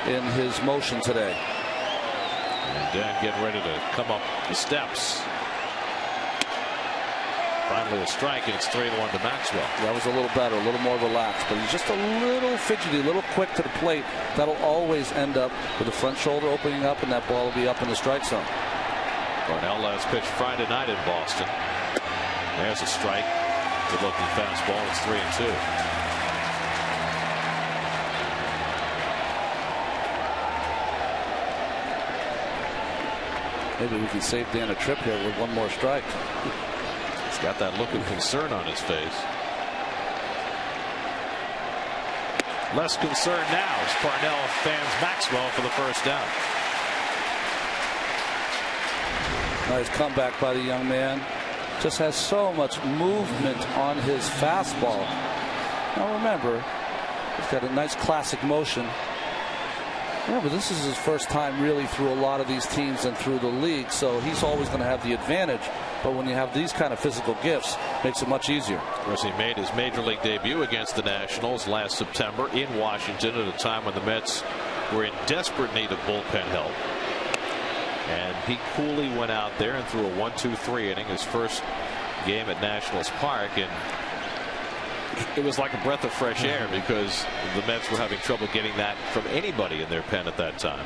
in his motion today. And Dan getting ready to come up the steps. Finally a strike, and it's 3-1 to Maxwell. That was a little better, a little more relaxed, but he's just a little fidgety, a little quick to the plate. That'll always end up with the front shoulder opening up, and that ball will be up in the strike zone. Parnell last pitch Friday night in Boston. There's a strike. Good looking fastball. It's 3-2. Maybe we can save Dan a trip here with one more strike. He's got that look of concern on his face. Less concern now as Parnell fans Maxwell for the first down. Nice comeback by the young man. Just has so much movement on his fastball. Now remember, he's got a nice classic motion. Remember, this is his first time really through a lot of these teams and through the league, so he's always going to have the advantage. But when you have these kind of physical gifts, it makes it much easier. Of course, he made his major league debut against the Nationals last September in Washington at a time when the Mets were in desperate need of bullpen help. And he coolly went out there and threw a 1-2-3 inning, his first game at Nationals Park, and it was like a breath of fresh air because the Mets were having trouble getting that from anybody in their pen at that time.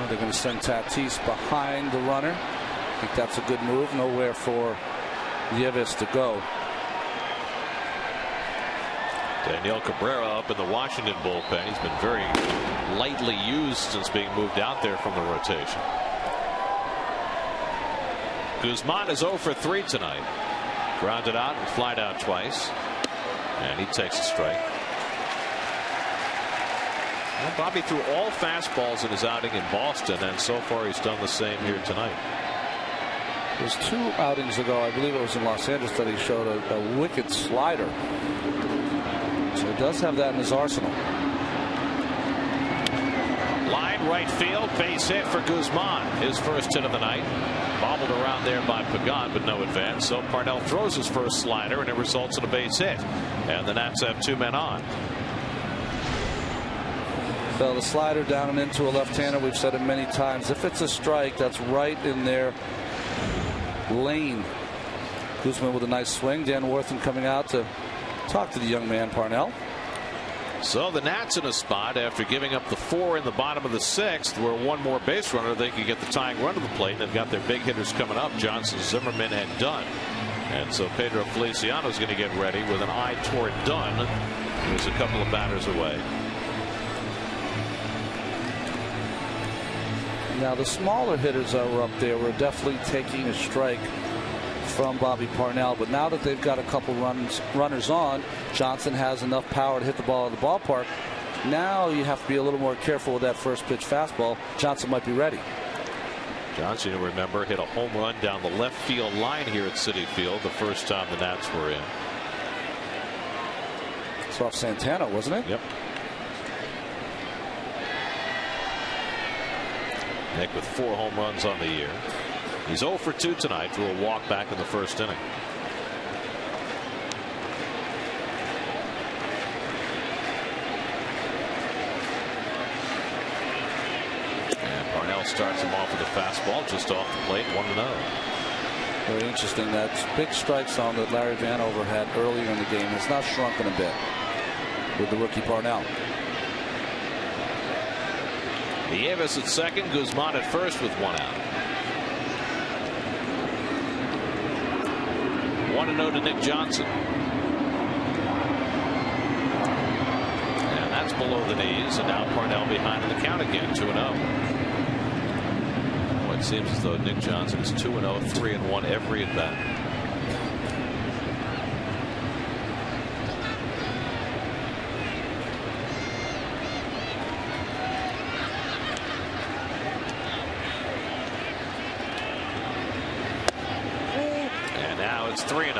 They're going to send Tatis behind the runner. I think that's a good move. Nowhere for Nieves to go. Daniel Cabrera up in the Washington bullpen. He's been very lightly used since being moved out there from the rotation. Guzman is 0 for 3 tonight. Grounded out and flied out twice. And he takes a strike. Well, Bobby threw all fastballs in his outing in Boston, and so far he's done the same here tonight. It was 2 outings ago, I believe it was in Los Angeles, that he showed a wicked slider. So he does have that in his arsenal. Line right field, base hit for Guzman. His first hit of the night. Bobbled around there by Pagan, but no advance. So Parnell throws his first slider, and it results in a base hit. And the Nats have 2 men on. So the slider down and into a left-hander, we've said it many times. If it's a strike, that's right in their lane. Guzman with a nice swing. Dan Worthen coming out to talk to the young man, Parnell. So the Nats in a spot after giving up the 4 in the bottom of the 6th, where one more base runner they could get the tying run to the plate. They've got their big hitters coming up, Johnson, Zimmerman, and Dunn. And so Pedro Feliciano is going to get ready with an eye toward Dunn, who's a couple of batters away. Now the smaller hitters that were up there were definitely taking a strike from Bobby Parnell, but now that they've got a couple runners on, Johnson has enough power to hit the ball at the ballpark. Now you have to be a little more careful with that first pitch fastball. Johnson might be ready. Johnson, you'll remember, hit a home run down the left field line here at Citi Field the first time the Nats were in. It's off Santana, wasn't it? Yep. Nick with 4 home runs on the year. He's 0 for 2 tonight through a walk back in the first inning. And Parnell starts him off with a fastball just off the plate, 1-0. Very interesting. That big strike zone that Larry Vanover had earlier in the game has now shrunken a bit with the rookie Parnell. Nieves at second, Guzman at first with 1 out. 1-0 to Nick Johnson. And below the knees, and now Parnell behind in the count again, 2-0. Well, it seems as though Nick Johnson is 2-0, 3-1 every at bat. And now it's 3-0.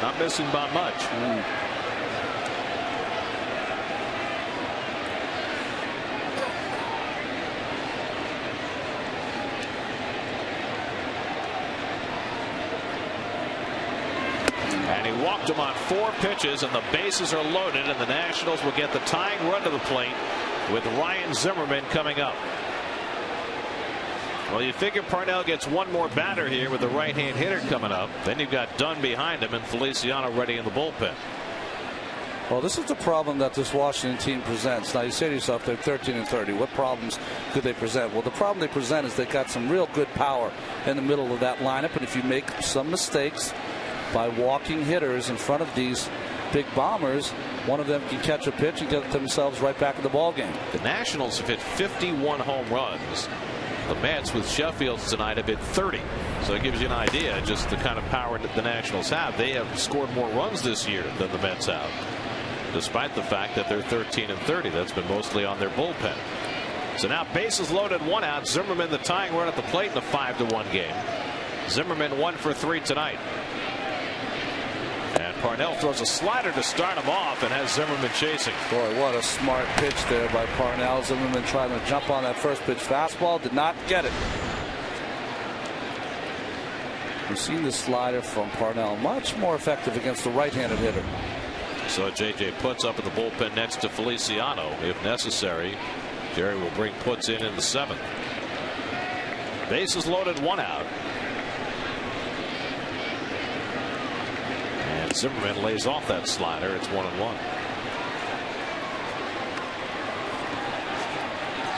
Not missing by much. And he walked him on 4 pitches, and the bases are loaded, and the Nationals will get the tying run to the plate with Ryan Zimmerman coming up. Well, you figure Parnell gets one more batter here with the right-hand hitter coming up. Then you've got Dunn behind him and Feliciano ready in the bullpen. Well, this is the problem that this Washington team presents. Now, you say to yourself, they're 13-30. What problems could they present? Well, the problem they present is they've got some real good power in the middle of that lineup. And if you make some mistakes by walking hitters in front of these big bombers, one of them can catch a pitch and get themselves right back in the ballgame. The Nationals have hit 51 home runs. The Mets with Sheffield tonight have hit 30. So it gives you an idea just the kind of power that the Nationals have. They have scored more runs this year than the Mets have, despite the fact that they're 13-30. That's been mostly on their bullpen. So now bases loaded, 1 out. Zimmerman the tying run at the plate in a 5-1 game. Zimmerman 1 for 3 tonight. And Parnell throws a slider to start him off and has Zimmerman chasing. Boy, what a smart pitch there by Parnell. Zimmerman trying to jump on that first pitch fastball, did not get it. We've seen the slider from Parnell much more effective against the right-handed hitter. So JJ puts up in the bullpen next to Feliciano if necessary. Jerry will bring puts in the 7th. Bases loaded, 1 out. And Zimmerman lays off that slider. It's 1-1.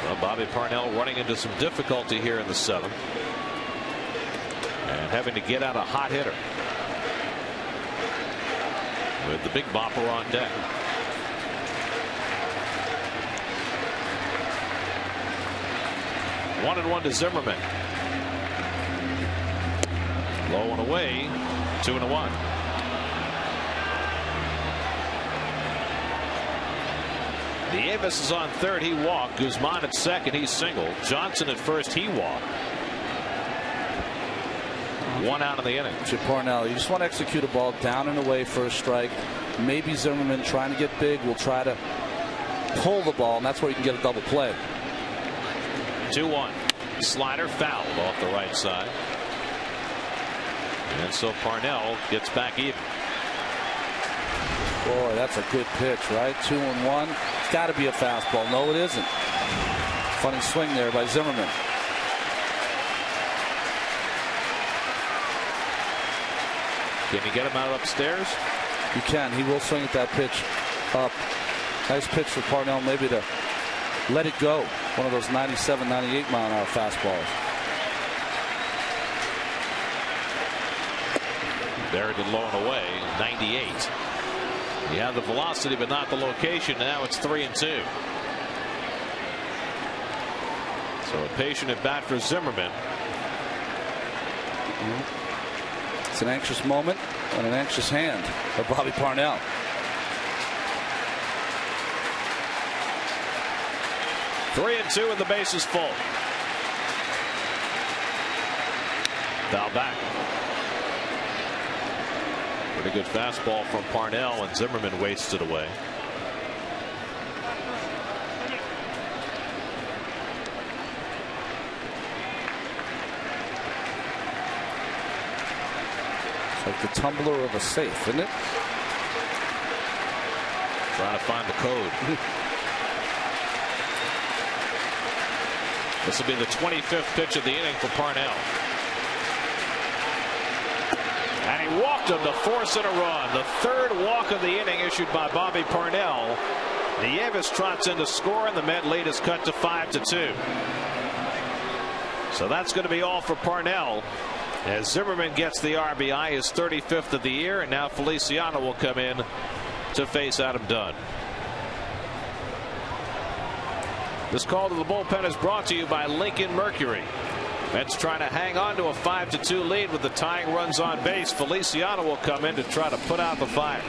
So Bobby Parnell running into some difficulty here in the 7th and having to get out a hot hitter with the big bopper on deck. One and 1 to Zimmerman. Low and away. 2-1. Nieves is on third. He walked. Guzman at second. He singled. Johnson at first. He walked. 1 out of the inning. To Parnell, you just want to execute a ball down and away for a strike. Maybe Zimmerman, trying to get big, will try to pull the ball, and that's where you can get a double play. 2-1. Slider fouled off the right side. And so Parnell gets back even. Boy, that's a good pitch, right? 2-1. It's got to be a fastball. No, it isn't. Funny swing there by Zimmerman. Can you get him out upstairs? You can. He will swing at that pitch up. Nice pitch for Parnell, maybe to let it go. One of those 97, 98 mile an hour fastballs. Buried it low and away. 98. You have the velocity, but not the location. Now it's 3-2. So a patient at bat for Zimmerman. It's an anxious moment and an anxious hand for Bobby Parnell. 3-2 and the base is full. Foul back. Pretty good fastball from Parnell, and Zimmerman wastes it away. It's like the tumbler of a safe, isn't it? Trying to find the code. This will be the 25th pitch of the inning for Parnell. And he walked him to force in a run. The third walk of the inning issued by Bobby Parnell. Nieves trots in to score, and the Met lead is cut to 5-2. So that's going to be all for Parnell, as Zimmerman gets the RBI, his 35th of the year, and now Feliciano will come in to face Adam Dunn. This call to the bullpen is brought to you by Lincoln Mercury. Mets trying to hang on to a 5-2 lead with the tying runs on base. Feliciano will come in to try to put out the fire.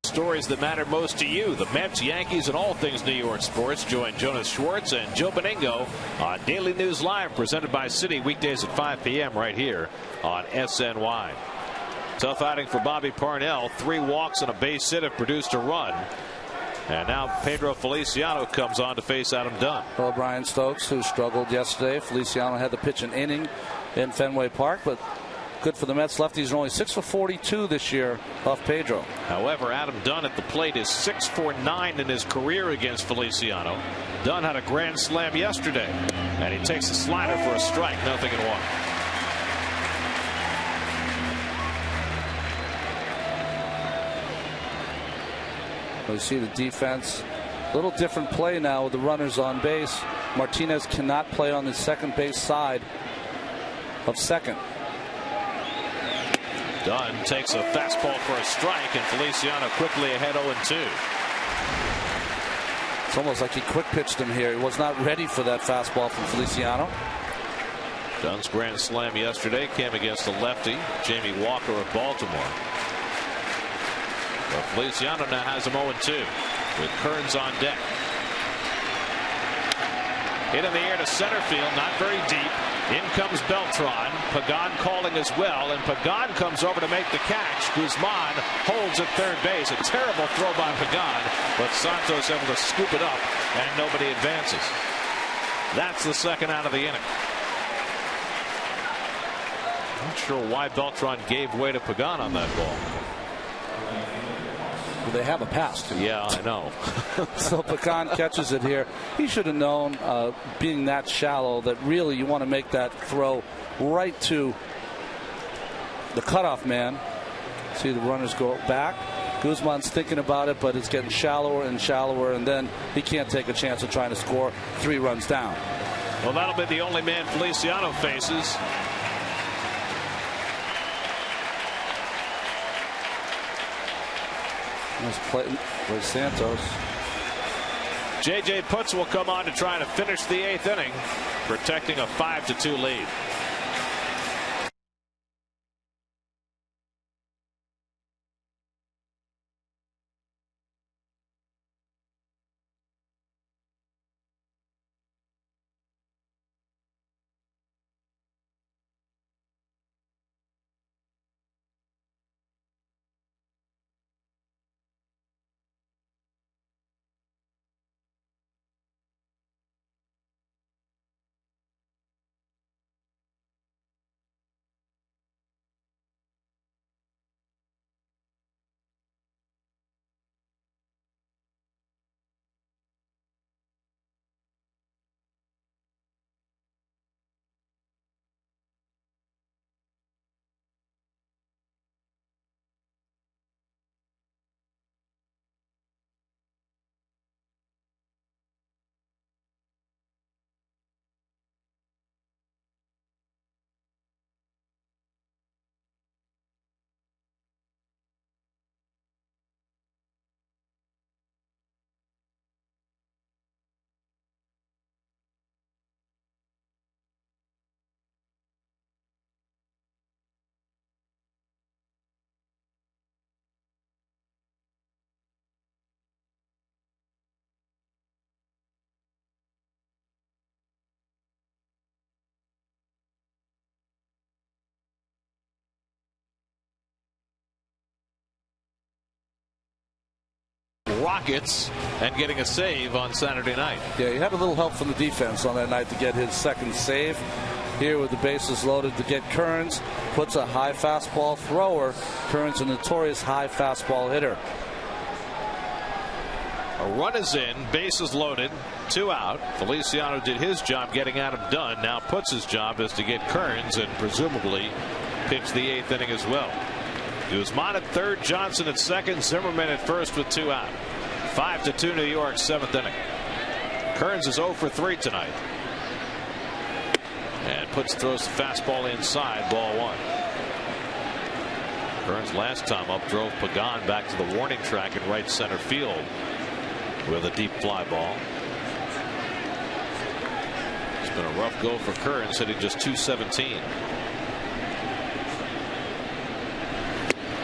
Stories that matter most to you. The Mets, Yankees, and all things New York sports. Join Jonas Schwartz and Joe Beningo on Daily News Live, presented by Citi, weekdays at 5 p.m. right here on SNY. Tough outing for Bobby Parnell. 3 walks and a base hit have produced a run. And now Pedro Feliciano comes on to face Adam Dunn. Well, Brian Stokes, who struggled yesterday. Feliciano had to pitch an inning in Fenway Park, but good for the Mets. Lefties are only 6 for 42 this year off Pedro. However, Adam Dunn at the plate is 6 for 9 in his career against Feliciano. Dunn had a grand slam yesterday, and he takes a slider for a strike. 0-1. We see the defense. A little different play now with the runners on base. Martinez cannot play on the second base side of second. Dunn takes a fastball for a strike, and Feliciano quickly ahead 0-2. It's almost like he quick pitched him here. He was not ready for that fastball from Feliciano. Dunn's grand slam yesterday came against the lefty, Jamie Walker of Baltimore. But Feliciano now has him 0-2 with Kearns on deck. Hit in the air to center field, not very deep. In comes Beltran. Pagan calling as well, and Pagan comes over to make the catch. Guzman holds at third base. A terrible throw by Pagan, but Santos able to scoop it up, and nobody advances. That's the second out of the inning. Not sure why Beltran gave way to Pagan on that ball. Well, they have a pass. Yeah, I know. So Pagan catches it here. He should have known, being that shallow, that really you want to make that throw right to the cutoff man. See the runners go back. Guzman's thinking about it, but it's getting shallower and shallower, and then he can't take a chance of trying to score 3 runs down. Well, that'll be the only man Feliciano faces. Nice play by Santos. J.J. Putz will come on to try to finish the 8th inning, protecting a 5-2 lead. Rockets and getting a save on Saturday night. Yeah, he had a little help from the defense on that night to get his second save. Here with the bases loaded to get Kearns, puts a high fastball thrower. Kearns, a notorious high fastball hitter. A run is in, bases loaded, 2 out. Feliciano did his job getting Adam Dunn. Now Putz's job is to get Kearns and presumably pitch the 8th inning as well. Guzman at third, Johnson at second, Zimmerman at first with 2 out. 5-2 New York, 7th inning. Kearns is 0 for 3 tonight. And Putz throws the fastball inside, ball 1. Kearns last time up drove Pagan back to the warning track in right center field with a deep fly ball. It's been a rough go for Kearns, hitting just .217.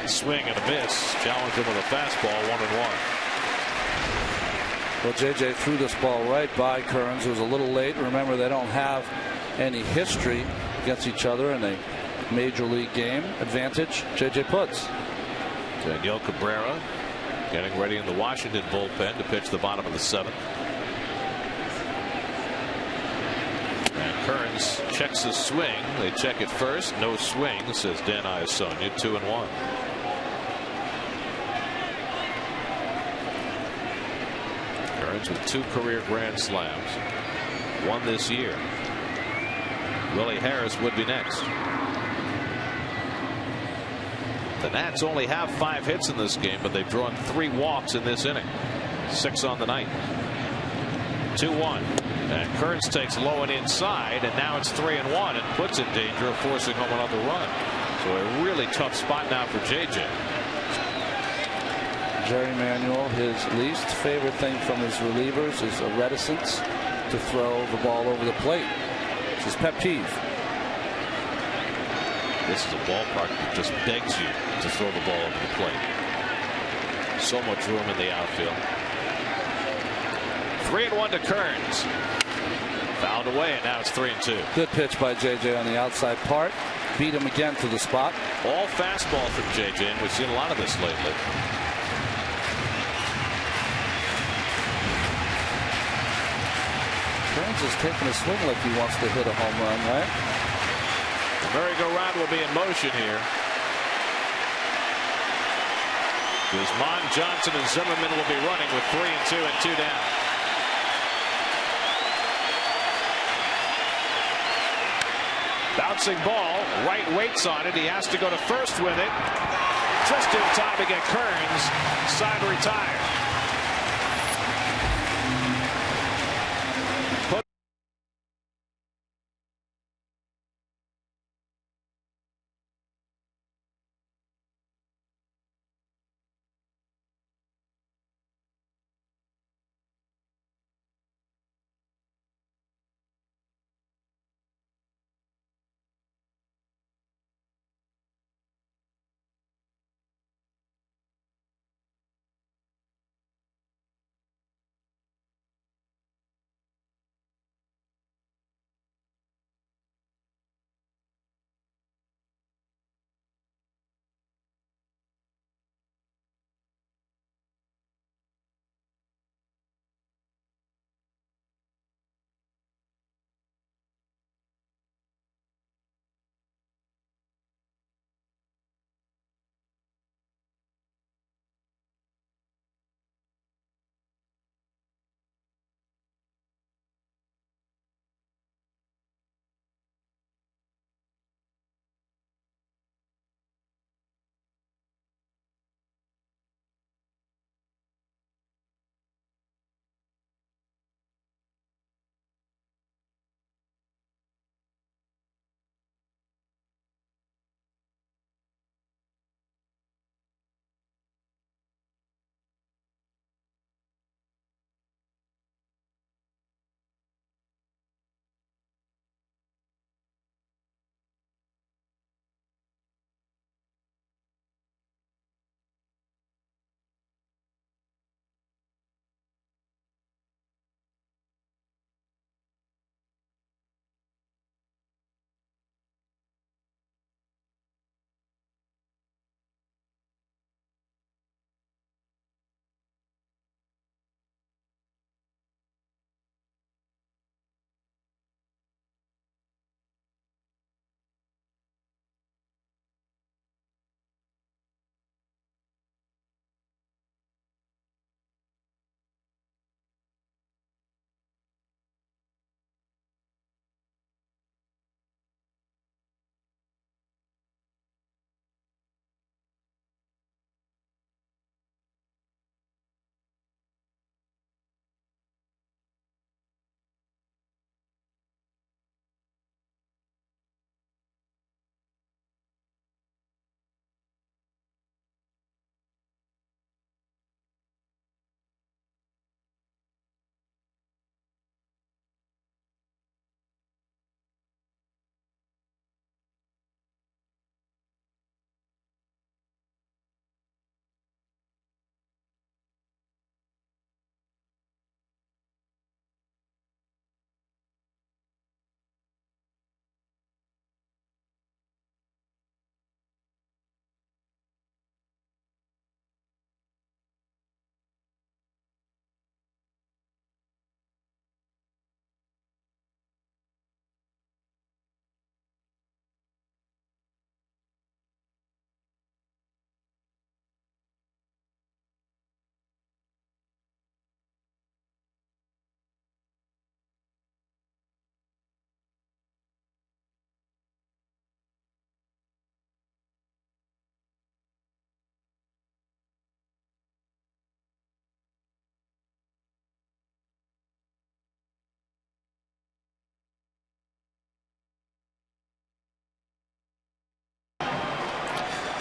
Swing and a miss. Challenged him with a fastball, 1-1. Well, JJ threw this ball right by Kearns. It was a little late. Remember, they don't have any history against each other in a major league game. Advantage, JJ Putz. Daniel Cabrera getting ready in the Washington bullpen to pitch the bottom of the 7th. And Kearns checks his swing. They check it first. No swing, says Dan Iasonia. 2-1. Kearns with 2 career grand slams. 1 this year. Willie Harris would be next. The Nats only have 5 hits in this game, but they've drawn 3 walks in this inning. 6 on the night. 2-1. And Kearns takes low and inside, and now it's 3-1 and puts in danger of forcing home another run. So a really tough spot now for JJ. Jerry Manuel, his least favorite thing from his relievers is a reticence to throw the ball over the plate. It's his pet peeve. This is a ballpark that just begs you to throw the ball over the plate. So much room in the outfield. 3-1 to Kearns. Fouled away, and now it's 3-2. Good pitch by JJ on the outside part. Beat him again to the spot. All fastball from JJ, and we've seen a lot of this lately. Kearns is taking a swing like he wants to hit a home run, right? The merry-go-round will be in motion here. Guzman, Johnson, and Zimmerman will be running with 3-2 and 2 down. Bouncing ball, Wright waits on it. He has to go to first with it. Just in time to get Kearns side retired.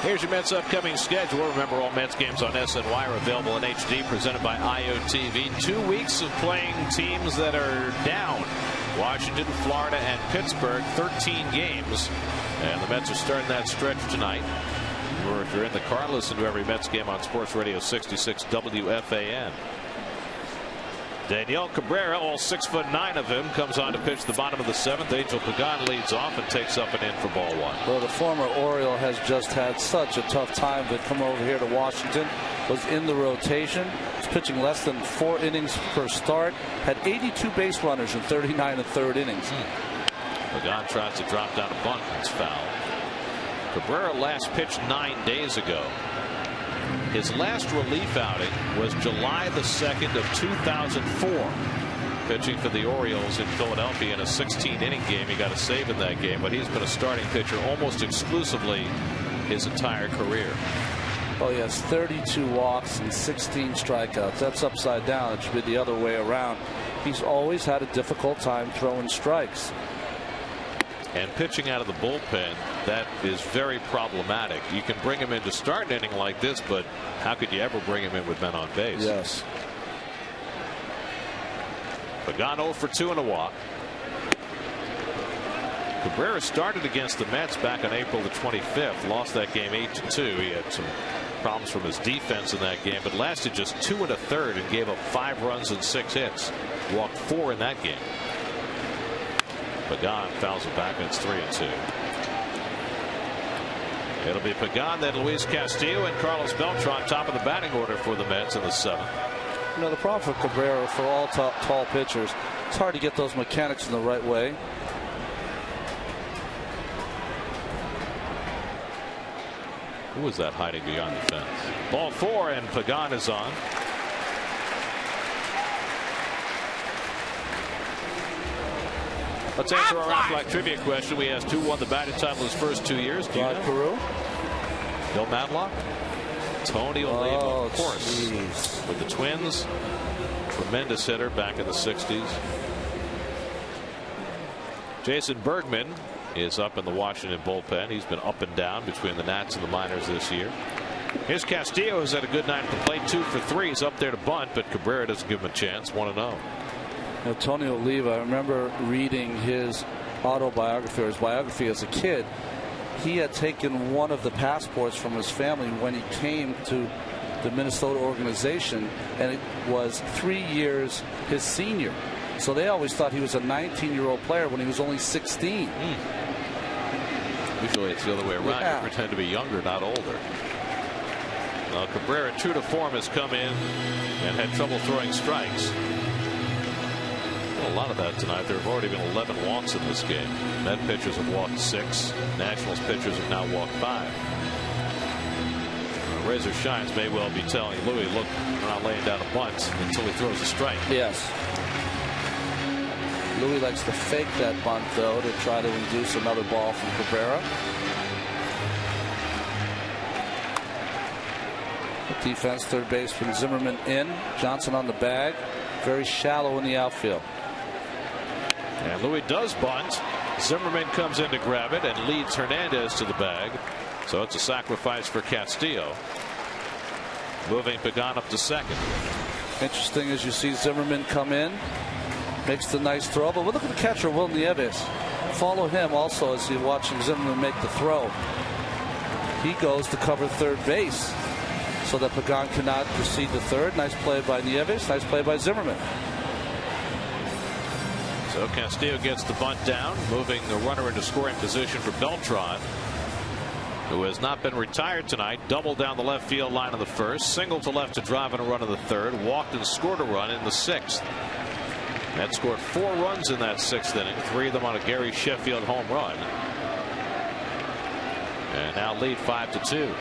Here's your Mets upcoming schedule. Remember, all Mets games on SNY are available in HD, presented by IOTV. 2 weeks of playing teams that are down. Washington, Florida, and Pittsburgh, 13 games. And the Mets are starting that stretch tonight. Or if you're in the car, listen to every Mets game on Sports Radio 66 WFAN. Daniel Cabrera, all 6'9" of him, comes on to pitch the bottom of the 7th. Angel Pagan leads off and takes up and in for ball 1. Well, the former Oriole has just had such a tough time to come over here to Washington. Was in the rotation. Was pitching less than 4 innings per start. Had 82 base runners in 39 1/3 innings. Pagan tries to drop down a bunt. It's foul. Cabrera last pitched 9 days ago. His last relief outing was July the 2nd of 2004. Pitching for the Orioles in Philadelphia in a 16-inning game. He got a save in that game, but he's been a starting pitcher almost exclusively his entire career. Oh, he has 32 walks and 16 strikeouts. That's upside down. It should be the other way around. He's always had a difficult time throwing strikes. And pitching out of the bullpen, that is very problematic. You can bring him in to start an inning like this, but how could you ever bring him in with men on base? Yes. Pagan 0 for 2 and a walk. Cabrera started against the Mets back on April the 25th. Lost that game 8-2. He had some problems from his defense in that game, but lasted just 2 1/3 and gave up 5 runs and 6 hits. Walked 4 in that game. Pagan fouls it back, and it's 3-2. It'll be Pagan, then Luis Castillo, and Carlos Beltran top of the batting order for the Mets in the 7th. You know, the problem for Cabrera, for all tall pitchers, it's hard to get those mechanics in the right way. Who was that hiding beyond the fence? Ball 4, and Pagan is on. Let's answer our Aflac trivia question. We asked who won the batting title his first 2 years. Do you know? Peru? Bill Matlock? Tony Oliva, of course. Geez. With the Twins. Tremendous hitter back in the 60s. Jason Bergman is up in the Washington bullpen. He's been up and down between the Nats and the minors this year. Here's Castillo, who's had a good night at the plate. 2 for 3. He's up there to bunt, but Cabrera doesn't give him a chance. 1-0. Now, Tony Oliva, I remember reading his autobiography or his biography as a kid. He had taken one of the passports from his family when he came to the Minnesota organization, and it was 3 years his senior. So they always thought he was a 19-year-old player when he was only 16. Usually it's the other way around. Yeah. You pretend to be younger, not older. Now Cabrera, true to form, has come in and had trouble throwing strikes. A lot of that tonight. There have already been 11 walks in this game. Met pitchers have walked 6. Nationals pitchers have now walked 5. Razor Shines may well be telling Louis, look, we're not laying down a bunt until he throws a strike. Yes. Louis likes to fake that bunt, though, to try to induce another ball from Cabrera. Defense, third baseman Zimmerman in. Johnson on the bag. Very shallow in the outfield. And Louis does bunt. Zimmerman comes in to grab it and leads Hernandez to the bag. So it's a sacrifice for Castillo. Moving Pagan up to second. Interesting as you see Zimmerman come in. Makes the nice throw. But look at the catcher, Will Nieves. Follow him also as you're watching Zimmerman make the throw. He goes to cover third base so that Pagan cannot proceed to third. Nice play by Nieves. Nice play by Zimmerman. So Castillo gets the bunt down, moving the runner into scoring position for Beltran, who has not been retired tonight. Double down the left field line of the first, single to left to drive and a run in the third, walked and scored a run in the 6th. Mets scored 4 runs in that 6th inning, 3 of them on a Gary Sheffield home run, and now lead 5-2.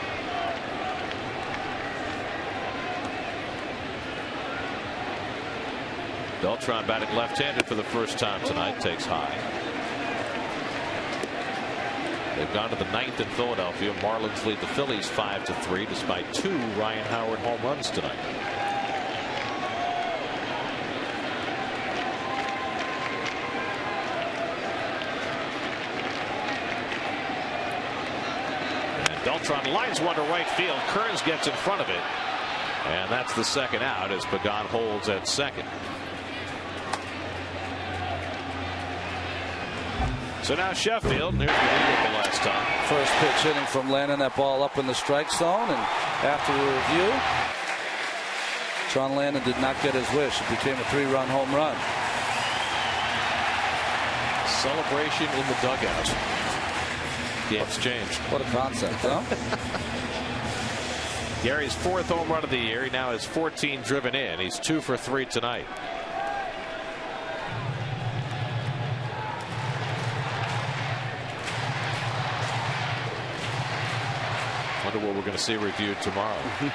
Beltran batting left-handed for the first time tonight. Takes high. They've gone to the 9th in Philadelphia. Marlins lead the Phillies 5-3 despite 2 Ryan Howard home runs tonight. And Beltran lines one to right field. Kearns gets in front of it. And that's the second out as Pagan holds at second. So now Sheffield, here's what he did the last time. First pitch hitting from Lennon, that ball up in the strike zone, and after a review, John Lennon did not get his wish. It became a 3-run home run. Celebration in the dugout. Game's changed. What a concept, huh? Gary's 4th home run of the year. He now has 14 driven in. He's 2 for 3 tonight. Wonder what we're going to see reviewed tomorrow. We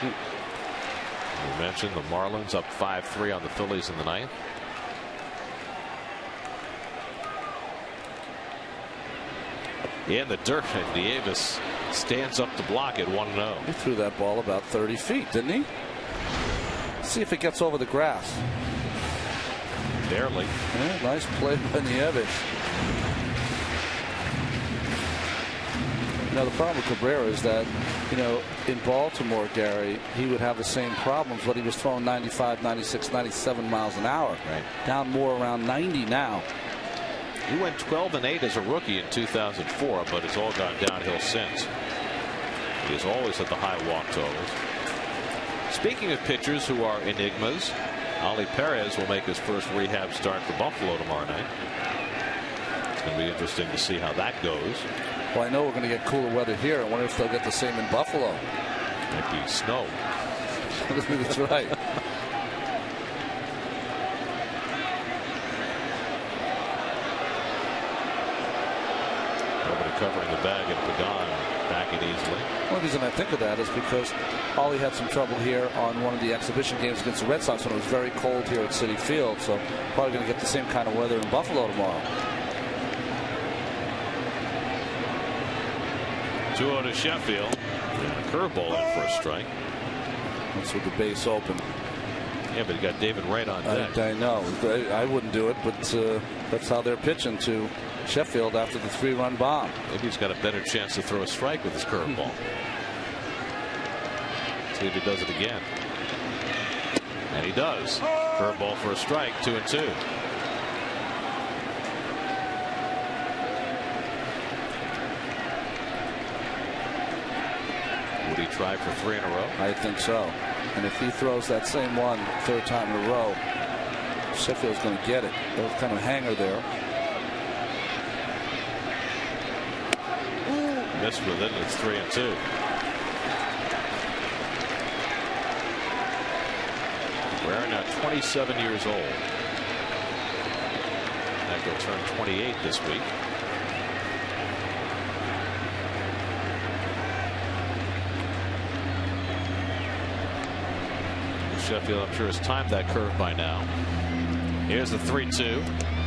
mentioned the Marlins up 5-3 on the Phillies in the 9th. In the dirt, and Davis stands up to block it 1-0. He threw that ball about 30 feet, didn't he? Let's see if it gets over the grass. Barely. Yeah, nice play by Nieves. Now the problem with Cabrera is that, in Baltimore, Gary, he would have the same problems, but he was throwing 95, 96, 97 miles an hour. Right. Down more around 90 now. He went 12-8 as a rookie in 2004, but it's all gone downhill since. He has always had the high walk totals. Speaking of pitchers who are enigmas, Ali Perez will make his first rehab start for Buffalo tomorrow night. It's going to be interesting to see how that goes. Well, I know we're going to get cooler weather here. I wonder if they'll get the same in Buffalo. Might be snow. That's right. Covering the bag and Pagan back it easily. One reason I think of that is because Ollie had some trouble here on one of the exhibition games against the Red Sox when it was very cold here at Citi Field. So probably going to get the same kind of weather in Buffalo tomorrow. 2-0 to Sheffield. And a curveball in for a strike. That's with the base open. Yeah, but he got David Wright on deck. I know. I wouldn't do it, but that's how they're pitching to Sheffield after the 3-run bomb. Maybe he's got a better chance to throw a strike with his curveball. See if he does it again. And he does. Curveball for a strike, 2-2. Would he try for 3 in a row? I think so. And if he throws that same one 3rd time in a row, Sheffield's going to get it. There's kind of a hanger there. Missed with it. It's 3-2. We're now 27 years old. That will turn 28 this week. Sheffield, I'm sure, has timed that curve by now. Here's the 3-2,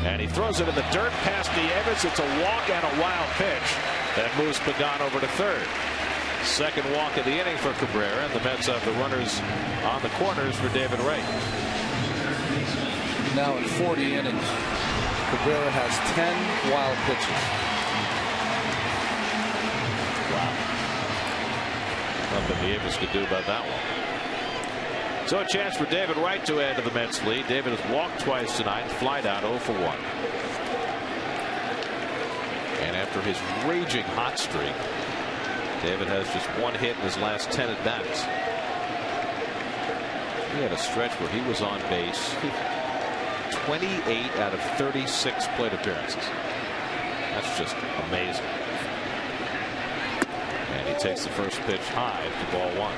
and he throws it in the dirt past Nieves. It's a walk and a wild pitch that moves Pagan over to 3rd. Second walk of the inning for Cabrera, and the Mets have the runners on the corners for David Wright. Now in 40 innings, Cabrera has 10 wild pitches. Wow. Nothing Nieves could do about that one. So a chance for David Wright to add to the Mets lead. David has walked twice tonight, flied out 0 for 1. And after his raging hot streak, David has just 1 hit in his last 10 at bats. He had a stretch where he was on base 28 out of 36 plate appearances. That's just amazing. And he takes the first pitch high to ball 1.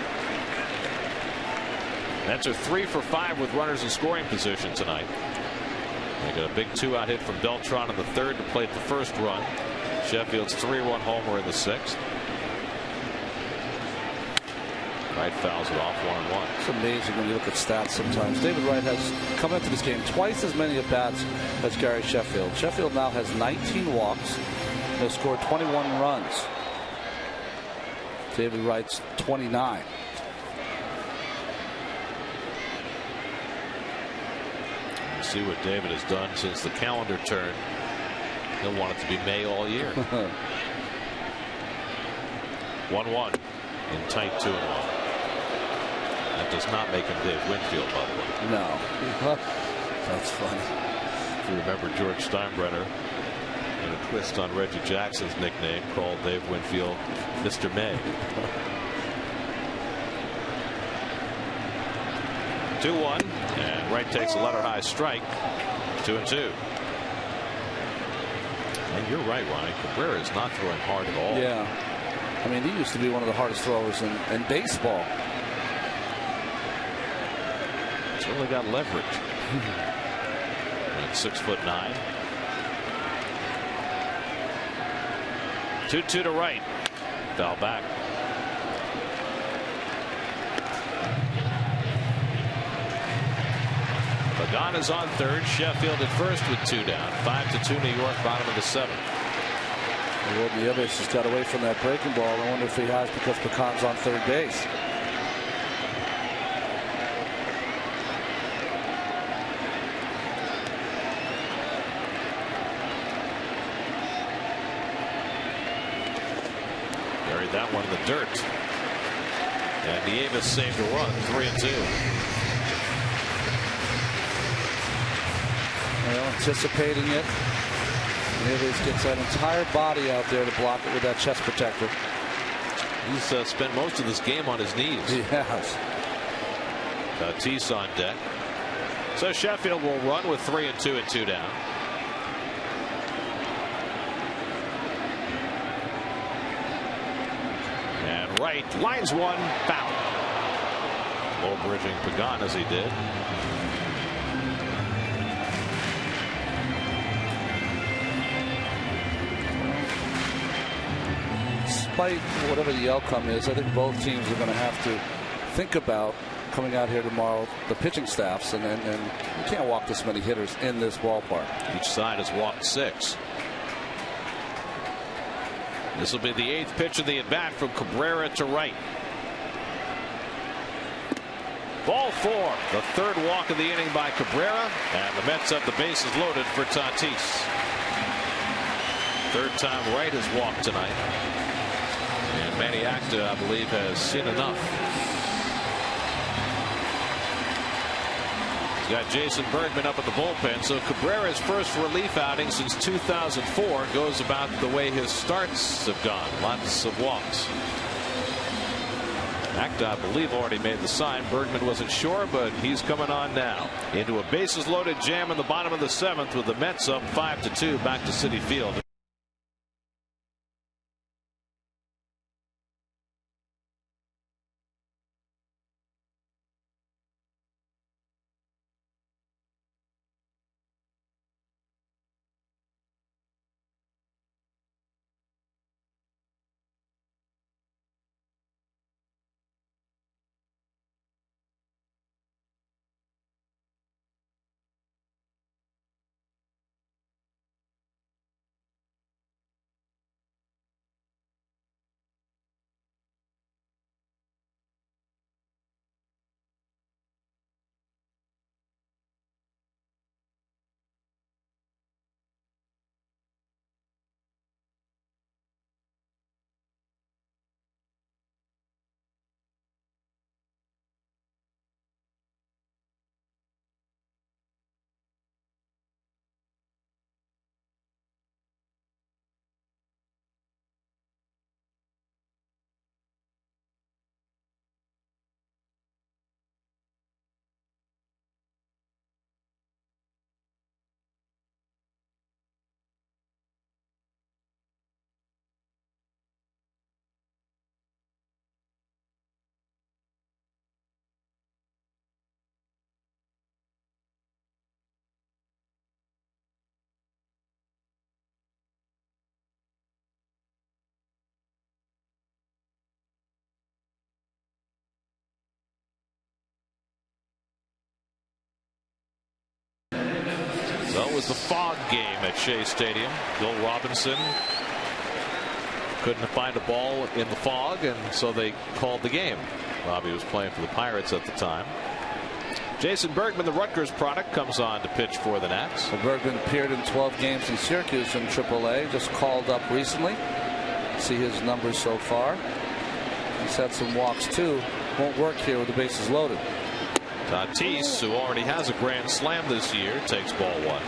Mets are 3 for 5 with runners in scoring position tonight. They got a big 2-out hit from Beltran in the 3rd to plate the first run. Sheffield's 3-run homer in the 6th. Wright fouls it off 1-1. It's amazing when you look at stats sometimes. David Wright has come into this game twice as many at-bats as Gary Sheffield. Sheffield now has 19 walks. They've scored 21 runs. David Wright's 29. See what David has done since the calendar turned. He'll want it to be May all year. 1-1 in tight 2-1. That does not make him Dave Winfield, by the way. No. That's funny. If you remember George Steinbrenner in a twist on Reggie Jackson's nickname, called Dave Winfield Mr. May. 2-1, and Wright takes a letter high strike. 2-2. And you're right, Ronnie. Cabrera is not throwing hard at all. Yeah. I mean, he used to be one of the hardest throwers in baseball. Certainly got leverage. At 6'9". 2-2 to Wright. Foul back. Pagan is on third. Sheffield at first with 2 down. 5-2 New York, bottom of the 7th. Well, Nieves just got away from that breaking ball. I wonder if he has because Pagan's on third base. Buried that one in the dirt. And Nieves saved a run. 3-2. Well, anticipating it. Nieves gets that entire body out there to block it with that chest protector. He's spent most of this game on his knees. He has. Tatis on deck. So Sheffield will run with 3-2 and 2 down. And Wright lines one, foul. Low bridging Pagan as he did. Despite whatever the outcome is, I think both teams are going to have to think about coming out here tomorrow, the pitching staffs, and you can't walk this many hitters in this ballpark. Each side has walked 6. This will be the 8th pitch of the at bat from Cabrera to Wright. Ball 4, the 3rd walk of the inning by Cabrera, and the Mets have the bases loaded for Tatis. 3rd time Wright has walked tonight. And Manny Acta, I believe, has seen enough. He's got Jason Bergman up at the bullpen. So Cabrera's first relief outing since 2004 goes about the way his starts have gone. Lots of walks. Acta, I believe, already made the sign. Bergman wasn't sure, but he's coming on now. Into a bases loaded jam in the bottom of the 7th with the Mets up 5-2 back to Citi Field. So it was the fog game at Shea Stadium. Bill Robinson couldn't find a ball in the fog, and so they called the game. Robbie was playing for the Pirates at the time. Jason Bergman, the Rutgers product, comes on to pitch for the Nats. Well, Bergman appeared in 12 games in Syracuse in AAA, just called up recently. See his numbers so far. He's had some walks too. Won't work here with the bases loaded. Tatis, who already has a grand slam this year, takes ball one.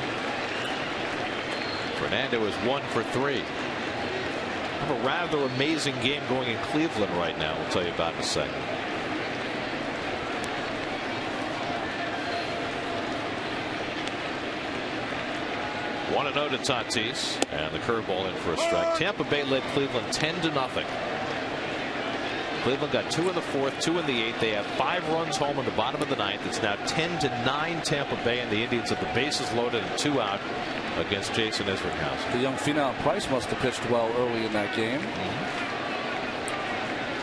Fernando is 1 for 3. Have a rather amazing game going in Cleveland right now. We'll tell you about in a second. One and 0 to Tatis, and the curveball in for a strike. Tampa Bay led Cleveland 10-0. Cleveland got 2 in the 4th, 2 in the 8th. They have 5 runs home in the bottom of the 9th. It's now 10-9 Tampa Bay, and the Indians have the bases loaded and 2 out against Jason Isringhausen. The young phenom Price must have pitched well early in that game.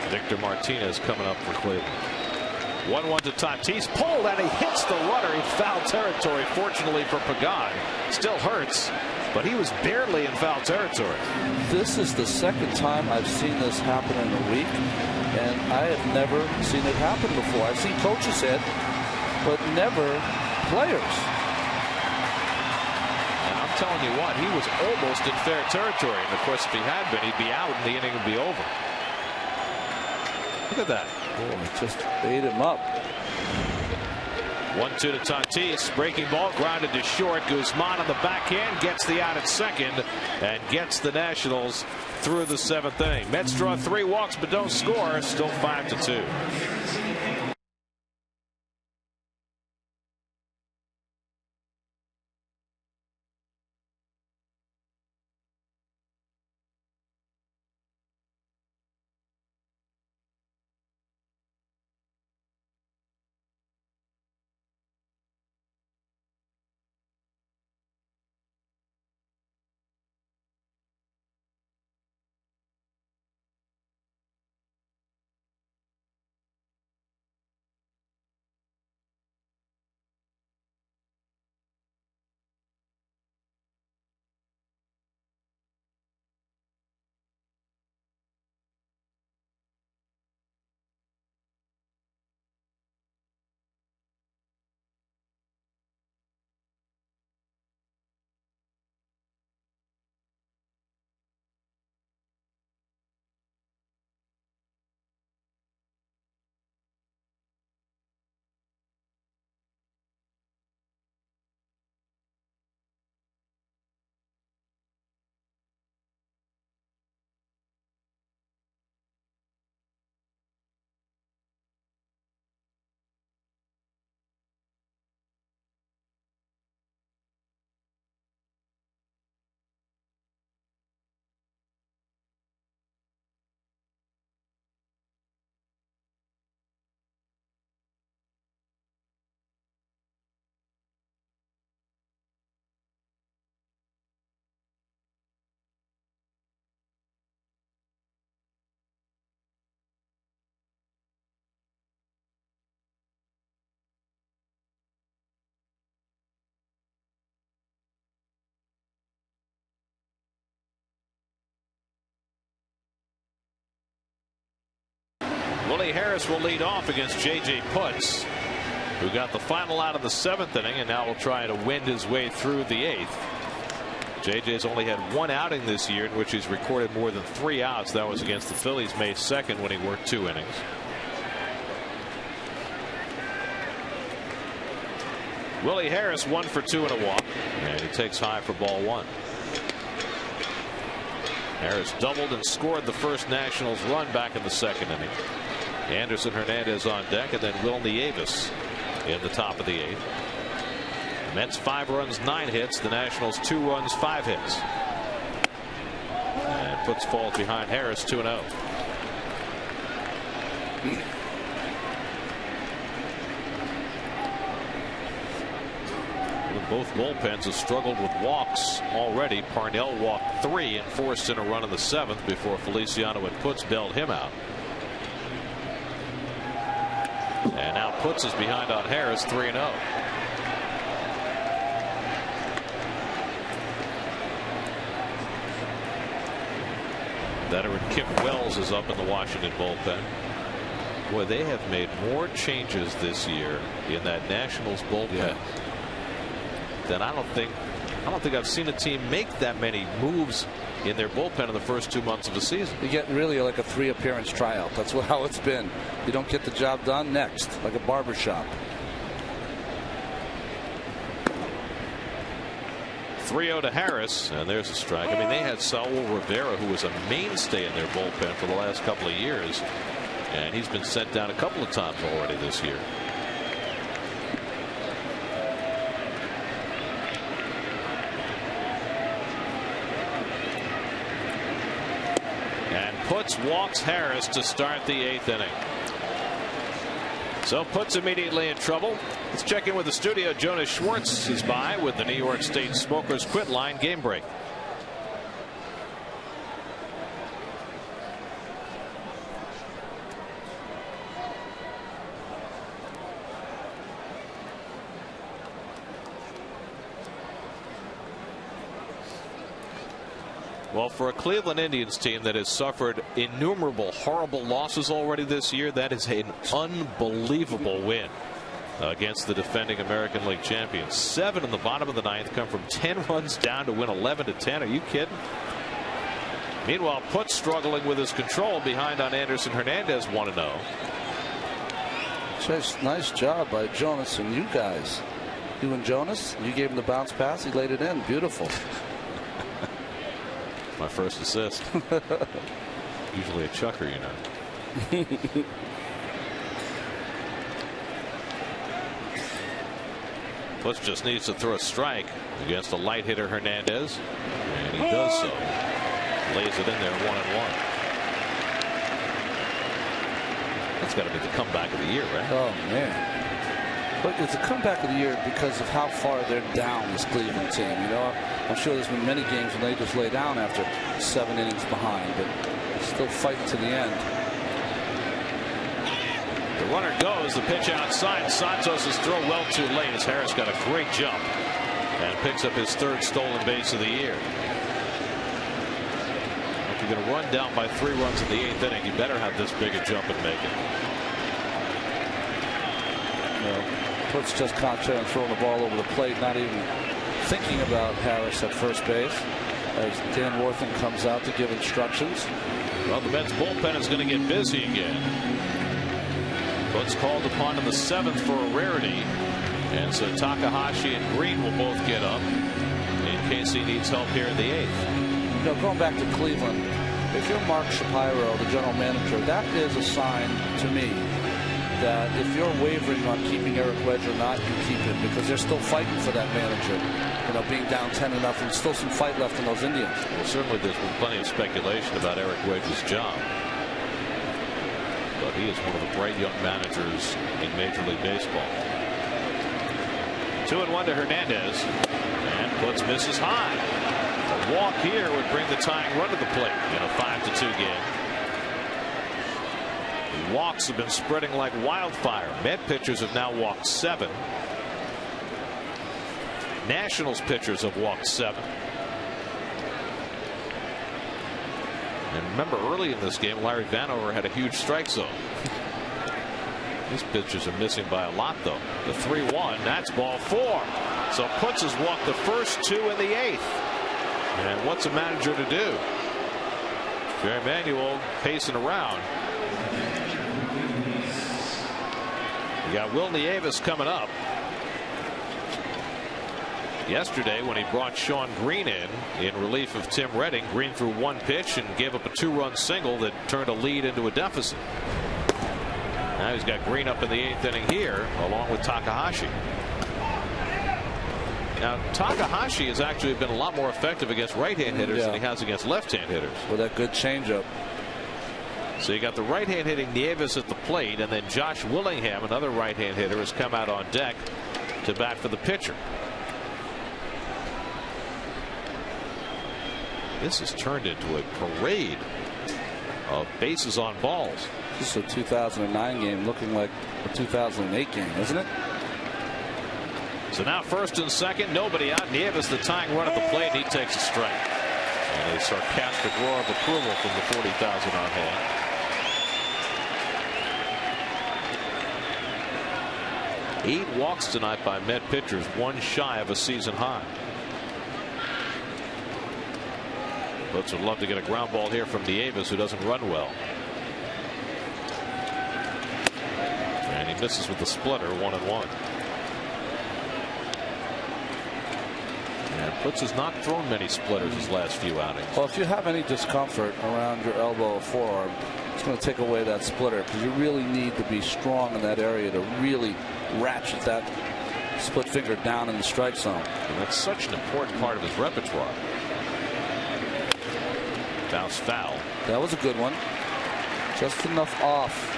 Victor Martinez coming up for Cleveland. 1-1 to Tatis, pulled, and he hits the runner in foul territory. Fortunately for Pagan, still hurts, but he was barely in foul territory. This is the second time I've seen this happen in a week, and I have never seen it happen before. I've seen coaches hit, but never players. And I'm telling you what, he was almost in fair territory, and of course if he had been, he'd be out and the inning would be over. Look at that. Oh, just ate him up. 1-2 to Tatis. Breaking ball grounded to short. Guzman on the backhand gets the out at second and gets the Nationals through the 7th inning. Mets draw 3 walks but don't score. Still 5-2. Willie Harris will lead off against J.J. Putz, who got the final out of the 7th inning and now will try to wind his way through the 8th. J.J.'s only had 1 outing this year in which he's recorded more than 3 outs. That was against the Phillies May 2nd when he worked 2 innings. Willie Harris 1 for 2 and a walk, and he takes high for ball 1. Harris doubled and scored the first Nationals run back in the 2nd inning. Anderson Hernandez on deck, and then Will Nieves in the top of the 8th. The Mets 5 runs 9 hits. The Nationals 2 runs 5 hits. And Putz falls behind Harris 2-0. Both bullpens have struggled with walks already. Parnell walked 3 and forced in a run in the 7th before Feliciano and Putz bailed him out. And now Putz is behind on Harris 3-0. Veteran Kip Wells is up in the Washington bullpen. Boy, they have made more changes this year in that Nationals bullpen than I don't think I've seen a team make that many moves in their bullpen in the first 2 months of the season. You get really like a 3-appearance tryout. That's how it's been. You don't get the job done, next, like a barbershop. 3-0 to Harris, and there's a strike. I mean, they had Saul Rivera, who was a mainstay in their bullpen for the last couple of years, and he's been sent down a couple of times already this year. And Putz walks Harris to start the 8th inning. So Putz immediately in trouble. Let's check in with the studio. Jonas Schwartz is by with the New York State Smokers Quit Line game break. Well, for a Cleveland Indians team that has suffered innumerable horrible losses already this year, that is an unbelievable win against the defending American League champions. 7 in the bottom of the 9th, come from 10 runs down to win 11-10. Are you kidding? Meanwhile, Putz struggling with his control behind on Anderson Hernandez 1-0. Just nice job by Jonas and you guys. You and Jonas, you gave him the bounce pass. He laid it in. Beautiful. My first assist. Usually a chucker, you know. Putz just needs to throw a strike against a light hitter Hernandez, and he does so. Lays it in there 1-1. That's got to be the comeback of the year, right? Oh man. But it's a comeback of the year because of how far they're down, this Cleveland team. You know, I'm sure there's been many games when they just lay down after 7 innings behind, but still fighting to the end. The runner goes, the pitch outside. Santos' throw well too late as Harris got a great jump and picks up his 3rd stolen base of the year. If you're going to run down by 3 runs in the 8th inning, you better have this big a jump and make it. Putz just concentrating on throwing the ball over the plate, not even thinking about Harris at first base as Dan Wortham comes out to give instructions. Well, the Mets bullpen is going to get busy again. Putz called upon in the 7th for a rarity, and so Takahashi and Green will both get up in case he needs help here in the 8th. You know, going back to Cleveland, if you're Mark Shapiro, the general manager, that is a sign to me that if you're wavering on keeping Eric Wedge or not, you keep him, because they're still fighting for that manager. You know, being down 10-0, still some fight left in those Indians. Well, certainly there's been plenty of speculation about Eric Wedge's job, but he is one of the bright young managers in Major League Baseball. 2-1 to Hernandez, and Putz misses high. A walk here would bring the tying run to the plate in a 5-2 game. Walks have been spreading like wildfire. Met pitchers have now walked 7. Nationals pitchers have walked 7. And remember, early in this game, Larry Vanover had a huge strike zone. These pitchers are missing by a lot, though. The 3-1, that's ball 4. So Putz has walked the first 2 in the 8th. And what's a manager to do? Jerry Manuel pacing around. We got Will Nieves coming up. Yesterday, when he brought Sean Green in relief of Tim Redding, Green threw 1 pitch and gave up a 2-run single that turned a lead into a deficit. Now he's got Green up in the 8th inning here, along with Takahashi. Now, Takahashi has actually been a lot more effective against right-hand hitters than he has against left-hand hitters. With that good changeup. So you got the right-hand hitting Nieves at the plate, and then Josh Willingham, another right-hand hitter, has come out on deck to bat for the pitcher. This has turned into a parade of bases on balls. This is a 2009 game looking like a 2008 game, isn't it? So now 1st and 2nd, nobody out. Nieves the tying run at the plate, and he takes a strike. And a sarcastic roar of approval from the 40,000 on hand. Eight walks tonight by Met pitchers, 1 shy of a season high. Putz would love to get a ground ball here from Nieves, who doesn't run well. And he misses with the splitter, 1-1. And Putz has not thrown many splitters his last few outings. Well, if you have any discomfort around your elbow or forearm, it's going to take away that splitter, because you really need to be strong in that area to really ratchet that split finger down in the strike zone. And that's such an important part of his repertoire. Bounce foul. That was a good one. Just enough off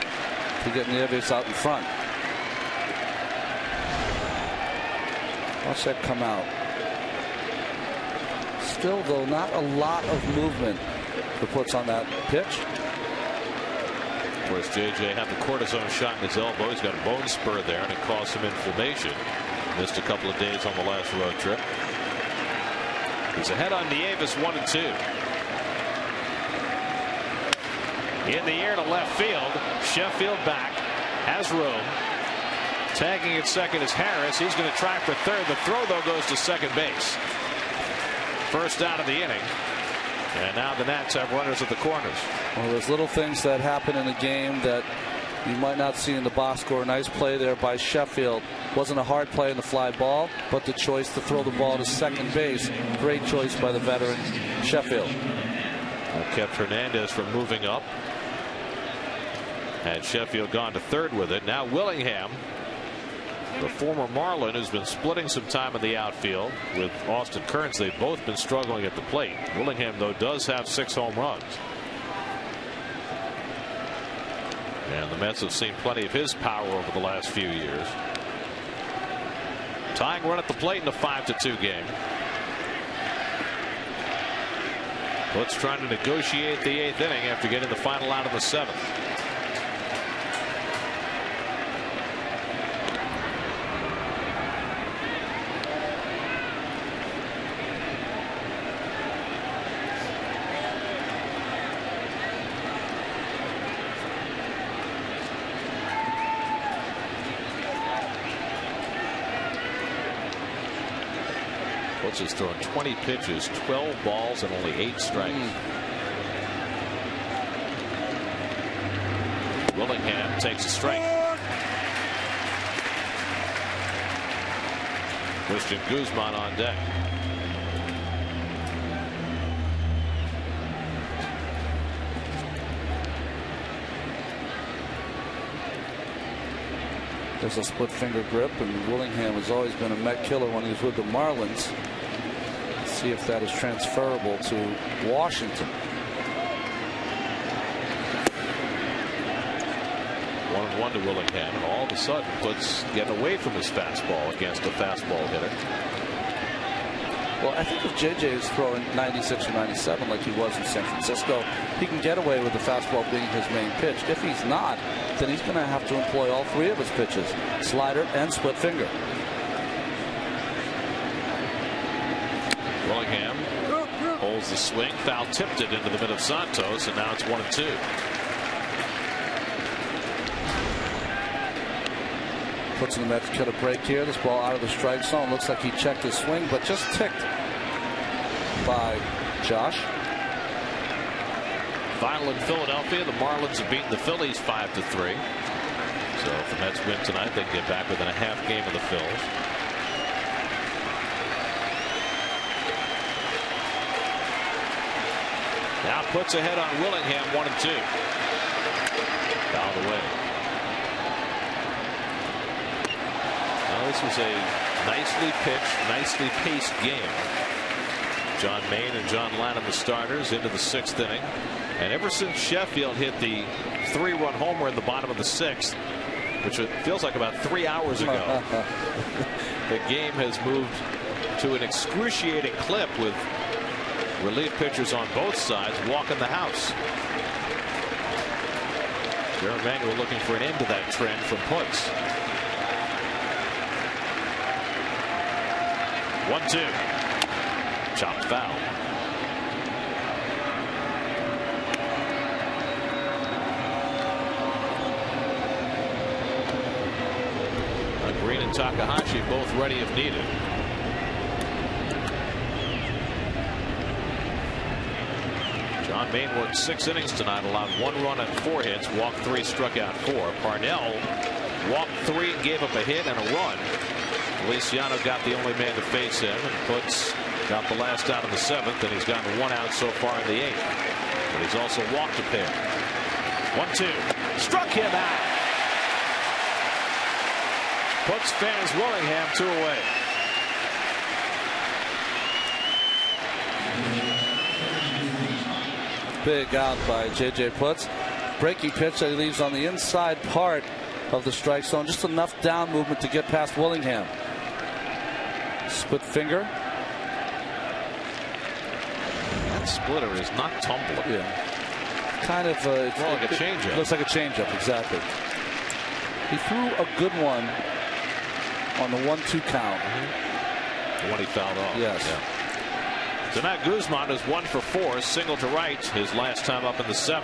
to get Nieves out in front. Watch that come out. Still, though, not a lot of movement for Putz on that pitch. Of course, JJ had the cortisone shot in his elbow. He's got a bone spur there, and it caused some inflammation. Missed a couple of days on the last road trip. He's ahead on Nieves, 1-2. In the air to left field. Sheffield back. Has room. Tagging at second is Harris. He's going to try for third. The throw, though, goes to second base. First out of the inning. And now the Nats have runners at the corners. Well, there's little things that happen in the game that you might not see in the box score. Nice play there by Sheffield. Wasn't a hard play in the fly ball, but the choice to throw the ball to second base. Great choice by the veteran Sheffield. That kept Hernandez from moving up. And Sheffield gone to third with it. Now Willingham, the former Marlin, who's been splitting some time in the outfield with Austin Kearns. They've both been struggling at the plate. Willingham, though, does have 6 home runs. And the Mets have seen plenty of his power over the last few years. Tying run at the plate in a 5-2 game. Putz trying to negotiate the 8th inning after getting the final out of the 7th. Putz has thrown 20 pitches, 12 balls, and only 8 strikes. Willingham takes a strike. Christian Guzman on deck. There's a split finger grip, and Willingham has always been a Met killer when he was with the Marlins. Let's see if that is transferable to Washington. 1-1 to Willingham, and all of a sudden Putz getting away from his fastball against a fastball hitter. Well, I think if JJ is throwing 96 or 97 like he was in San Francisco, he can get away with the fastball being his main pitch. If he's not, then he's going to have to employ all 3 of his pitches, slider and split finger. Willingham holds the swing, foul tipped it into the mid of Santos, and now it's 1-2. Puts in the Mets get a break here. This ball out of the strike zone. Looks like he checked his swing, but just ticked by Josh. Final in Philadelphia, the Marlins have beaten the Phillies 5-3. So if the Mets win tonight, they can get back within a half game of the Phils. Now Putz ahead on Willingham, 1-2. Fouled away. This was a nicely pitched, nicely paced game. John Maine and John Lanham, the starters, into the 6th inning. And ever since Sheffield hit the 3-run homer in the bottom of the 6th, which it feels like about 3 hours ago, the game has moved to an excruciating clip with relief pitchers on both sides walking the house. Jaron Manuel looking for an end to that trend from Putz. 1-2. Chopped foul. Green and Takahashi both ready if needed. John Maine worked 6 innings tonight, allowed 1 run and 4 hits, walked 3, struck out 4. Parnell walked 3 and gave up a hit and a run. Feliciano got the only man to face him, and Putz got the last out in the 7th, and he's gotten 1 out so far in the 8th. But he's also walked a pair. 1-2. Struck him out. Putz fans Willingham 2 away. Big out by J.J. Putz. Breaking pitch that he leaves on the inside part of the strike zone. Just enough down movement to get past Willingham. Split finger. That splitter is not tumbling. Yeah. Kind of like a changeup. Looks like a changeup, exactly. He threw a good one on the 1-2 count. The one he fouled off. Yes. Yeah. So now Guzman is 1 for 4, single to right his last time up in the 7th.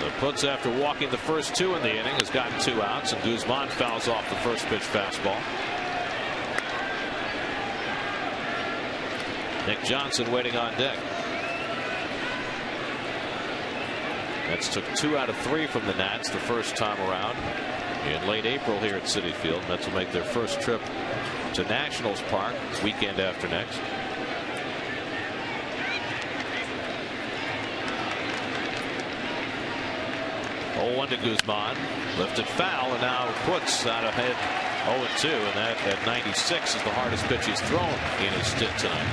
So Putz, after walking the first 2 in the inning, has gotten 2 outs, and Guzman fouls off the first pitch fastball. Nick Johnson waiting on deck. Mets took 2 out of 3 from the Nats the first time around in late April here at Citi Field. Mets will make their first trip to Nationals Park weekend after next. 0-1 to Guzman. Lifted foul, and now Putz out ahead 0-2, and that at 96 is the hardest pitch he's thrown in his stint tonight.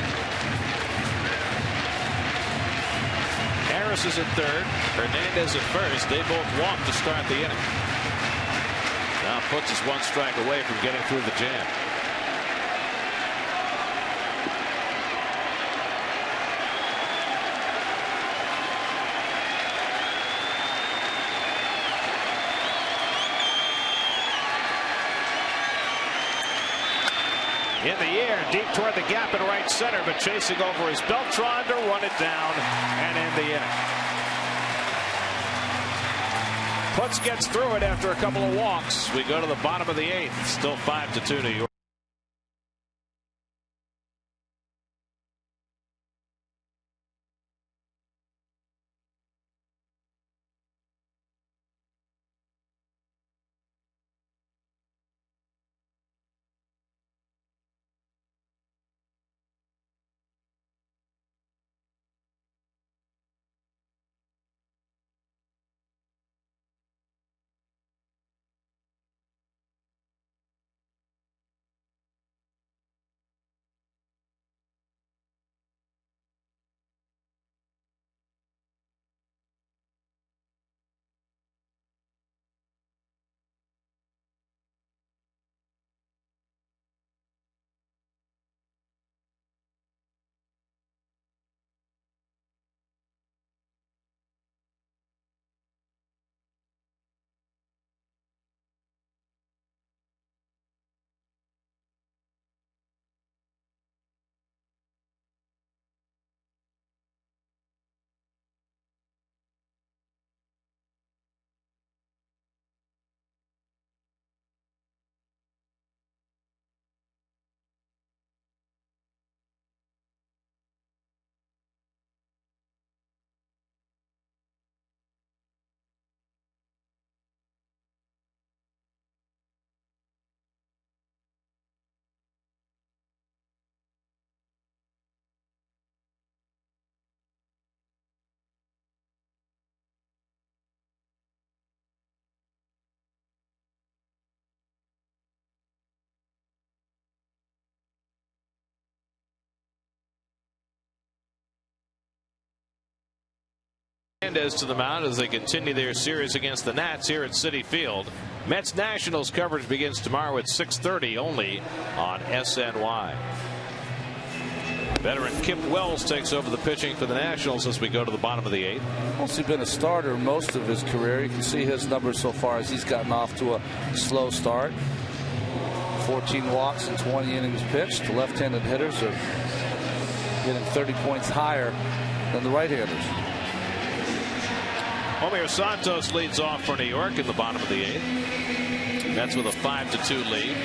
Harris is at third, Hernandez at first. They both walked to start the inning. Now Putz is 1 strike away from getting through the jam. In the air, deep toward the gap in right center, but chasing over his belt, trying to run it down and end the inning. Putz gets through it after a couple of walks. We go to the bottom of the 8th. Still 5-2 New York. Hernandez to the mound as they continue their series against the Nats here at Citi Field. Mets Nationals coverage begins tomorrow at 6:30 only on SNY. Veteran Kip Wells takes over the pitching for the Nationals as we go to the bottom of the 8th. Mostly been a starter most of his career. You can see his numbers so far as he's gotten off to a slow start. 14 walks in 20 innings pitched. The left-handed hitters are getting 30 points higher than the right-handers. Homir Santos leads off for New York in the bottom of the 8th. That's with a 5-2 lead.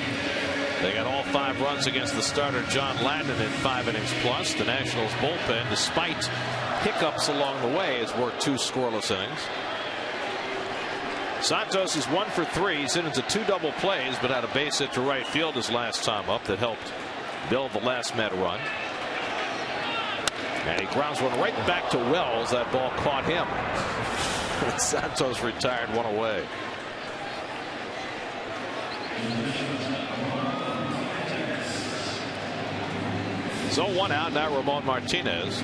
They got all 5 runs against the starter John Ladden in 5 innings plus. The Nationals bullpen, despite hiccups along the way has worked 2 scoreless innings. Santos is 1 for 3. He's into 2 double plays, but had a base hit to right field his last time up that helped build the last Met run. And he grounds one right back to Wells. That ball caught him. Santos retired 1 away. So 1 out now. Ramon Martinez,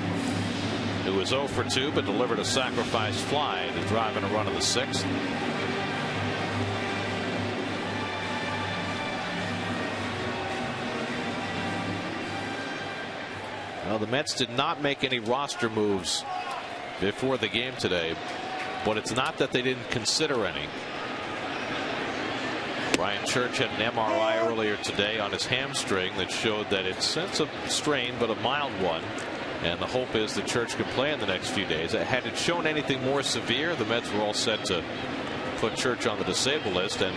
who was 0 for 2 but delivered a sacrifice fly to drive in a run in the 6th. Well, the Mets did not make any roster moves before the game today, but it's not that they didn't consider any. Brian Church had an MRI earlier today on his hamstring that showed that it's a strain, but a mild one. And the hope is that Church can play in the next few days. Had it shown anything more severe, the Mets were all set to put Church on the disabled list and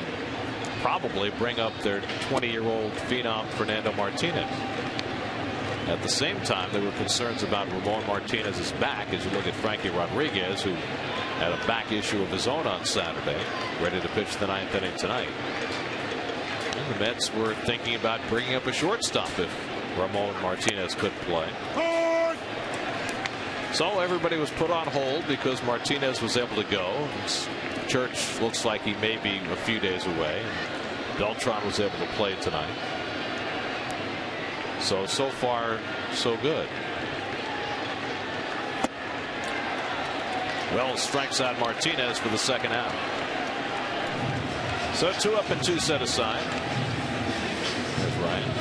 probably bring up their 20-year-old phenom Fernando Martinez. At the same time, there were concerns about Ramon Martinez's back as you look at Frankie Rodriguez, who had a back issue of his own on Saturday, ready to pitch the 9th inning tonight. And the Mets were thinking about bringing up a shortstop if Ramon Martinez could play. So everybody was put on hold because Martinez was able to go. Church looks like he may be a few days away. Beltran was able to play tonight. So far, so good. Wells strikes out Martinez for the 2nd out. So 2 up and 2 set aside. There's Ryan.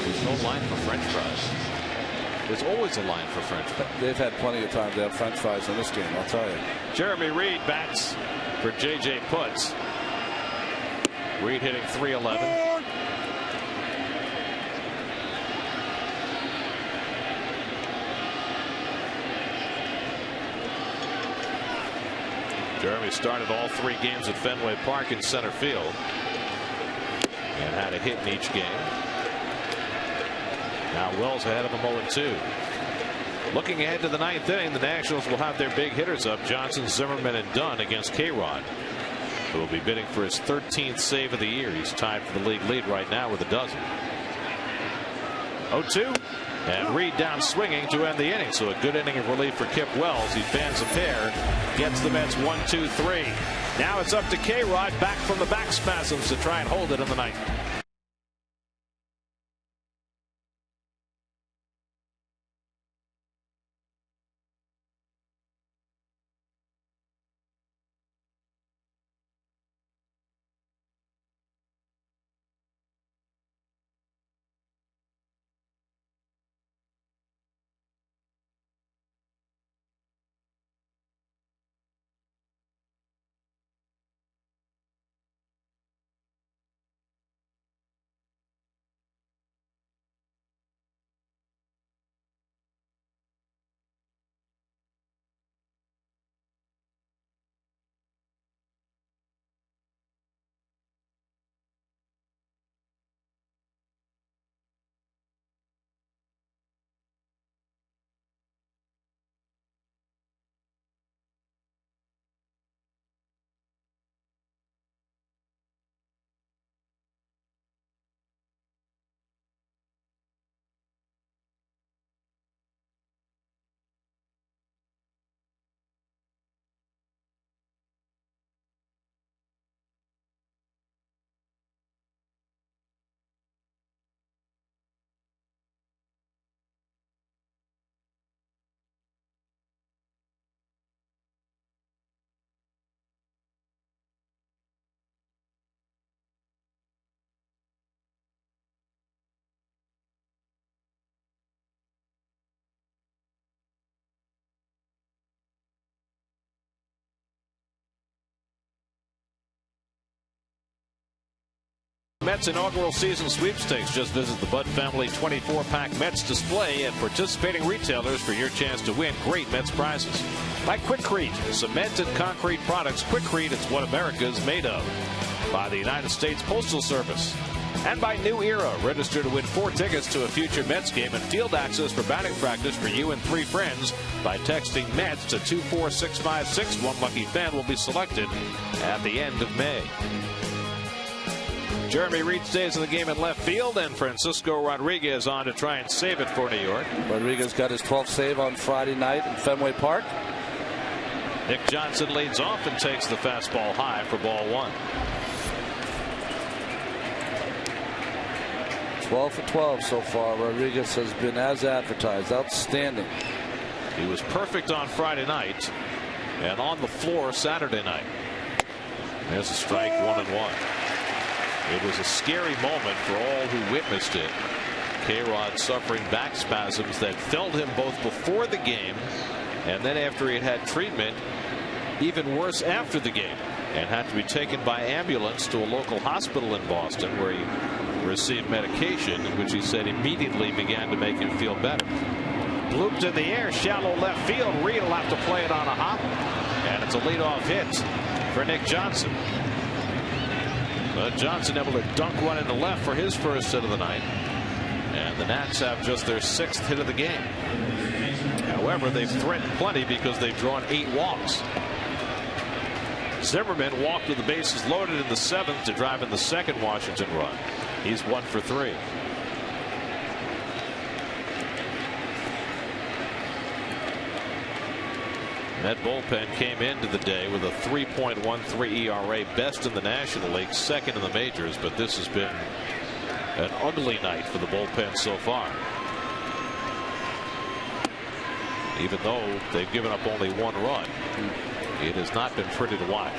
There's no line for French fries. There's always a line for French fries. They've had plenty of time to have French fries in this game, I'll tell you. Jeremy Reed bats for J.J. Putz. Reed hitting .311. Jeremy started all 3 games at Fenway Park in center field and had a hit in each game. Now Wells ahead of him 0-2. Looking ahead to the 9th inning, the Nationals will have their big hitters up, Johnson, Zimmerman, and Dunn against K-Rod, who will be bidding for his 13th save of the year. He's tied for the league lead right now with a dozen. 0-2, and Reed down swinging to end the inning. So a good inning of relief for Kip Wells. He fans a pair, gets the Mets 1-2-3. Now it's up to K-Rod back from the back spasms to try and hold it in the 9th. Mets inaugural season sweepstakes. Just visit the Bud Family 24-pack Mets display at participating retailers for your chance to win great Mets prizes. By Quikrete, cement and concrete products. Quikrete, it's what America's made of. By the United States Postal Service. And by New Era. Register to win 4 tickets to a future Mets game and field access for batting practice for you and 3 friends by texting Mets to 24656. One lucky fan will be selected at the end of May. Jeremy Reed stays in the game in left field, and Francisco Rodriguez on to try and save it for New York. Rodriguez got his 12th save on Friday night in Fenway Park. Nick Johnson leads off and takes the fastball high for ball 1. 12 for 12 so far. Rodriguez has been as advertised. Outstanding. He was perfect on Friday night and on the floor Saturday night. There's a strike, 1-1. It was a scary moment for all who witnessed it. K-Rod suffering back spasms that felled him both before the game and then after he had treatment, even worse after the game, and had to be taken by ambulance to a local hospital in Boston where he received medication, which he said immediately began to make him feel better. Blooped in the air, shallow left field. Reed will have to play it on a hop, and it's a leadoff hit for Nick Johnson. But Johnson able to dunk one into left for his first hit of the night, and the Nats have just their 6th hit of the game. However, they've threatened plenty because they've drawn 8 walks. Zimmerman walked with the bases loaded in the 7th to drive in the 2nd Washington run. He's 1 for 3. That bullpen came into the day with a 3.13 ERA, best in the National League, 2nd in the majors, but this has been an ugly night for the bullpen so far. Even though they've given up only 1 run, it has not been pretty to watch.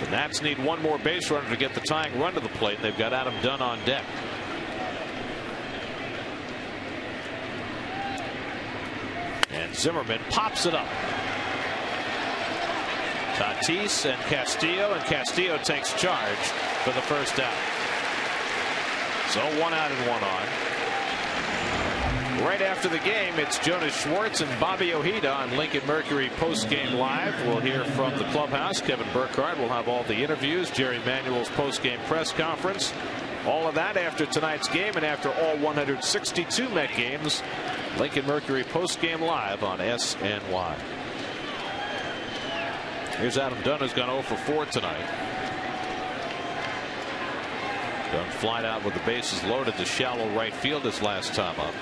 The Nats need 1 more base runner to get the tying run to the plate. They've got Adam Dunn on deck. And Zimmerman pops it up. Tatis and Castillo takes charge for the first out. So 1 out and 1 on. Right after the game, it's Jonas Schwartz and Bobby Ojeda on Lincoln Mercury post-game live. We'll hear from the clubhouse. Kevin Burkhardt will have all the interviews. Jerry Manuel's post-game press conference. All of that after tonight's game and after all 162 Met games. Lincoln Mercury post-game live on SNY. Here's Adam Dunn, who's gone 0 for 4 tonight. Dunn flied out with the bases loaded to shallow right field his last time up.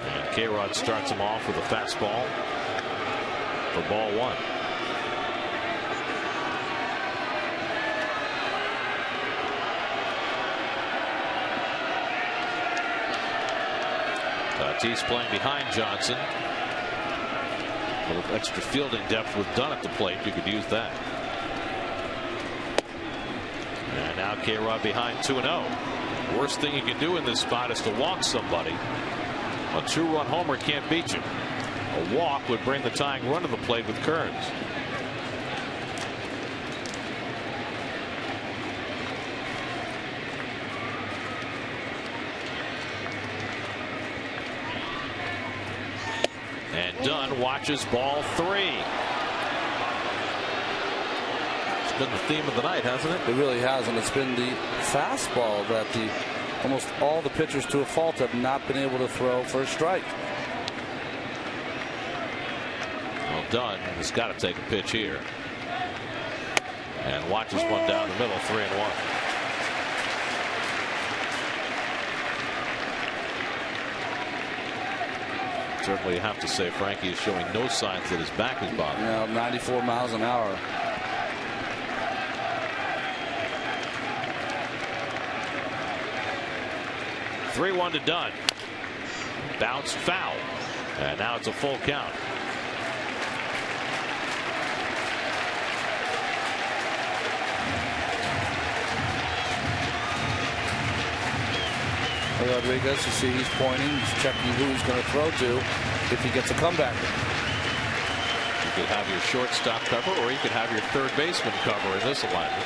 And K-Rod starts him off with a fastball for ball 1. Tatis playing behind Johnson. A little extra fielding depth with Dunn at the plate. You could use that. And now K-Rod behind 2-0. Worst thing you can do in this spot is to walk somebody. A 2-run homer can't beat you. A walk would bring the tying run to the plate with Kearns. And Dunn watches ball 3. It's been the theme of the night, hasn't it? It really has, and it's been the fastball that almost all the pitchers to a fault have not been able to throw for a strike. Well, Dunn has got to take a pitch here. And watches one down the middle, 3-1. Certainly you have to say Frankie is showing no signs that his back is bothering. Yeah, 94 miles an hour. (3-1) to Dunn. Bounced foul. And now it's a full count. Rodriguez, you see he's pointing, he's checking who he's going to throw to if he gets a comeback. could have your shortstop cover, or you could have your third baseman cover in this alignment.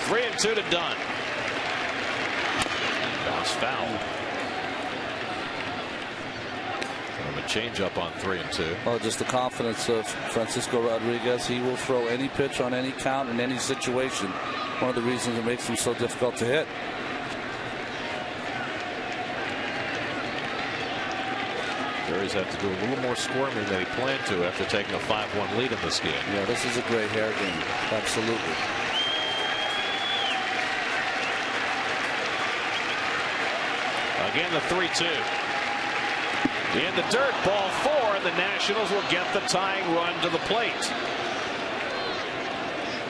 Three and two to Dunn. Bounce foul. A changeup on 3-2. Oh, just the confidence of Francisco Rodriguez. He will throw any pitch on any count in any situation. One of the reasons it makes him so difficult to hit. Jerry's had to do a little more squirming than he planned to after taking a 5-1 lead in this game. Yeah, this is a great hair game. Absolutely. Again, the 3-2. In the dirt, ball 4, and the Nationals will get the tying run to the plate.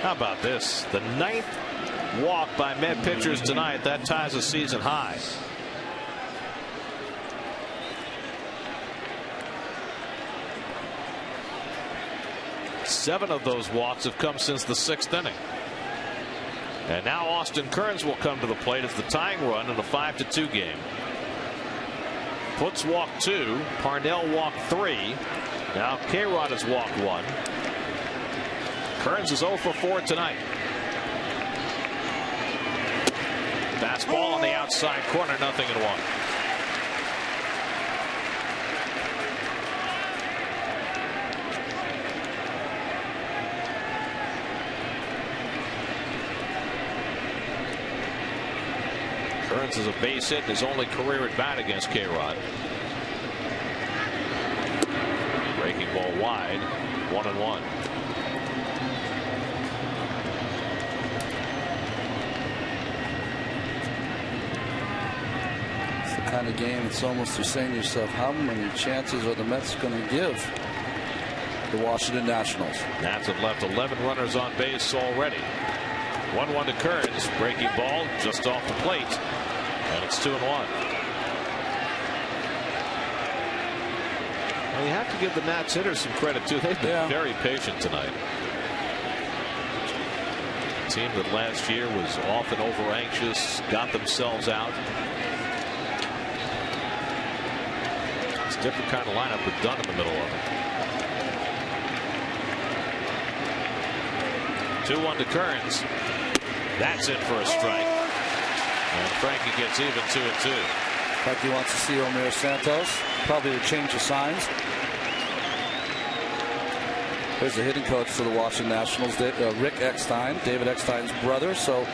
How about this? The 9th walk by Met pitchers tonight. That ties a season high. Seven of those walks have come since the 6th inning. And now Austin Kearns will come to the plate as the tying run in a 5-2 game. Putz walked 2, Parnell walked 3. Now K-Rod has walked 1. Kearns is 0 for 4 tonight. Fastball on the outside corner, 0-1. Kearns is a base hit, his only career at bat against K-Rod. Breaking ball wide, 1-1. It's the kind of game it's almost you're saying to yourself, how many chances are the Mets going to give the Washington Nationals? Nats have left 11 runners on base already. 1-1 to Kearns. Breaking ball just off the plate. And it's 2-1. Well, you have to give the Nats hitters some credit too. They've been very patient tonight. A team that last year was often over anxious, got themselves out. It's a different kind of lineup with Dunn in the middle of it. 2-1 to Kearns. That's it for a strike. And Frankie gets even 2-2. Frankie wants to see Omer Santos. Probably a change of signs. There's the hitting coach for the Washington Nationals, Rick Eckstein, David Eckstein's brother. So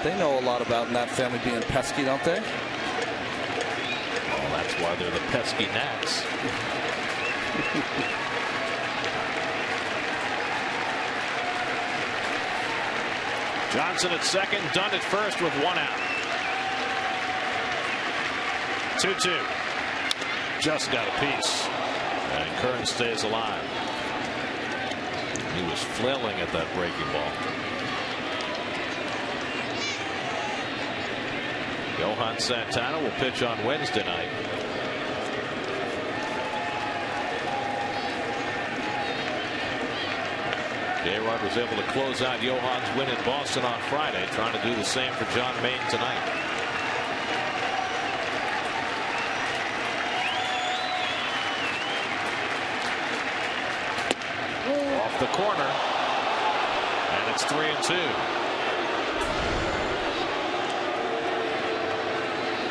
they know a lot about that family being pesky, don't they? Well, that's why they're the pesky Nats. Johnson at second, Dunn at first with 1 out. 2-2. Just got a piece. And Kearns stays alive. He was flailing at that breaking ball. Johan Santana will pitch on Wednesday night. K-Rod was able to close out Johan's win in Boston on Friday, trying to do the same for John Maine tonight. Off the corner, and it's 3-2.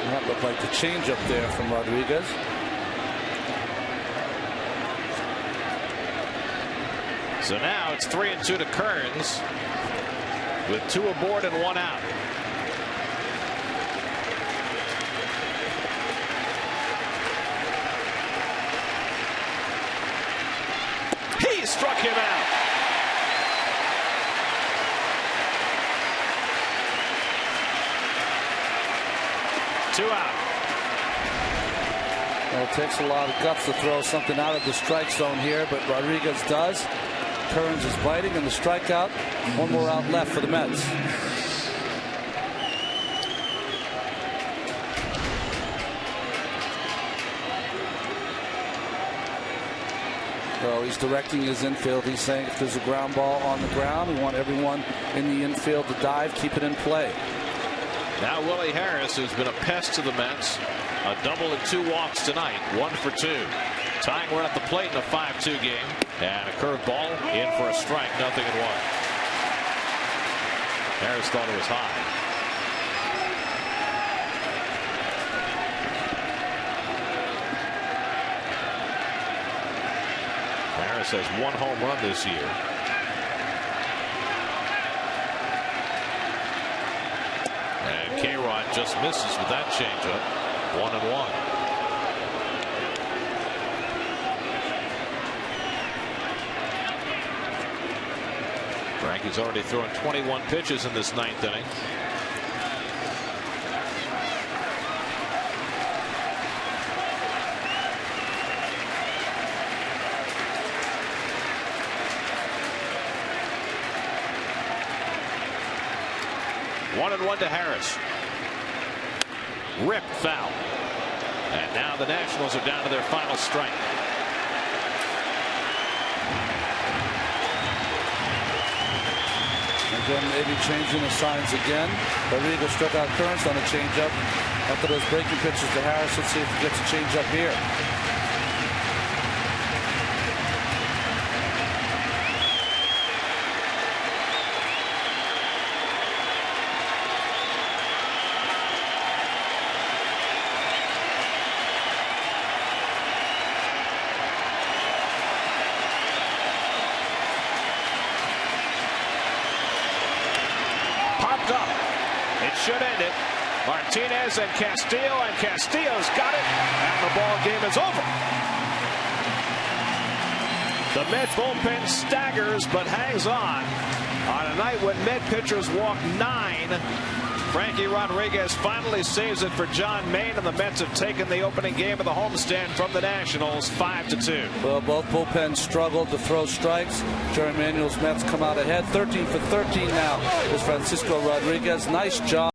That looked like the change up there from Rodriguez. So now it's 3-2 to Kearns with 2 aboard and 1 out. He struck him out. Two out. Well, it takes a lot of guts to throw something out of the strike zone here, but Rodriguez does. Kearns is biting, and the strikeout. 1 more out left for the Mets. So he's directing his infield. He's saying if there's a ground ball on the ground, we want everyone in the infield to dive, keep it in play. Now Willie Harris, who's been a pest to the Mets, a double and 2 walks tonight, 1 for 2. Tying run at the plate in a 5-2 game, and a curveball in for a strike, 0-1. Harris thought it was high. Harris has 1 home run this year. And K-Rod just misses with that changeup. 1-1. Frankie's already thrown 21 pitches in this 9th inning. One and 1 to Harris. Ripped foul. And now the Nationals are down to their final strike. Again, maybe changing the signs again. Rodriguez struck out Kearns on a changeup. After those breaking pitches to Harris, let's see if he gets a changeup here. Popped up. It should end it. Martinez and Castillo's got it, and the ball game is over. The Met bullpen staggers but hangs on a night when Met pitchers walk 9. Frankie Rodriguez finally saves it for John Maine, and the Mets have taken the opening game of the homestand from the Nationals 5-2. Well, both bullpens struggled to throw strikes. Jerry Manuel's Mets come out ahead. 13 for 13 now is Francisco Rodriguez. Nice job.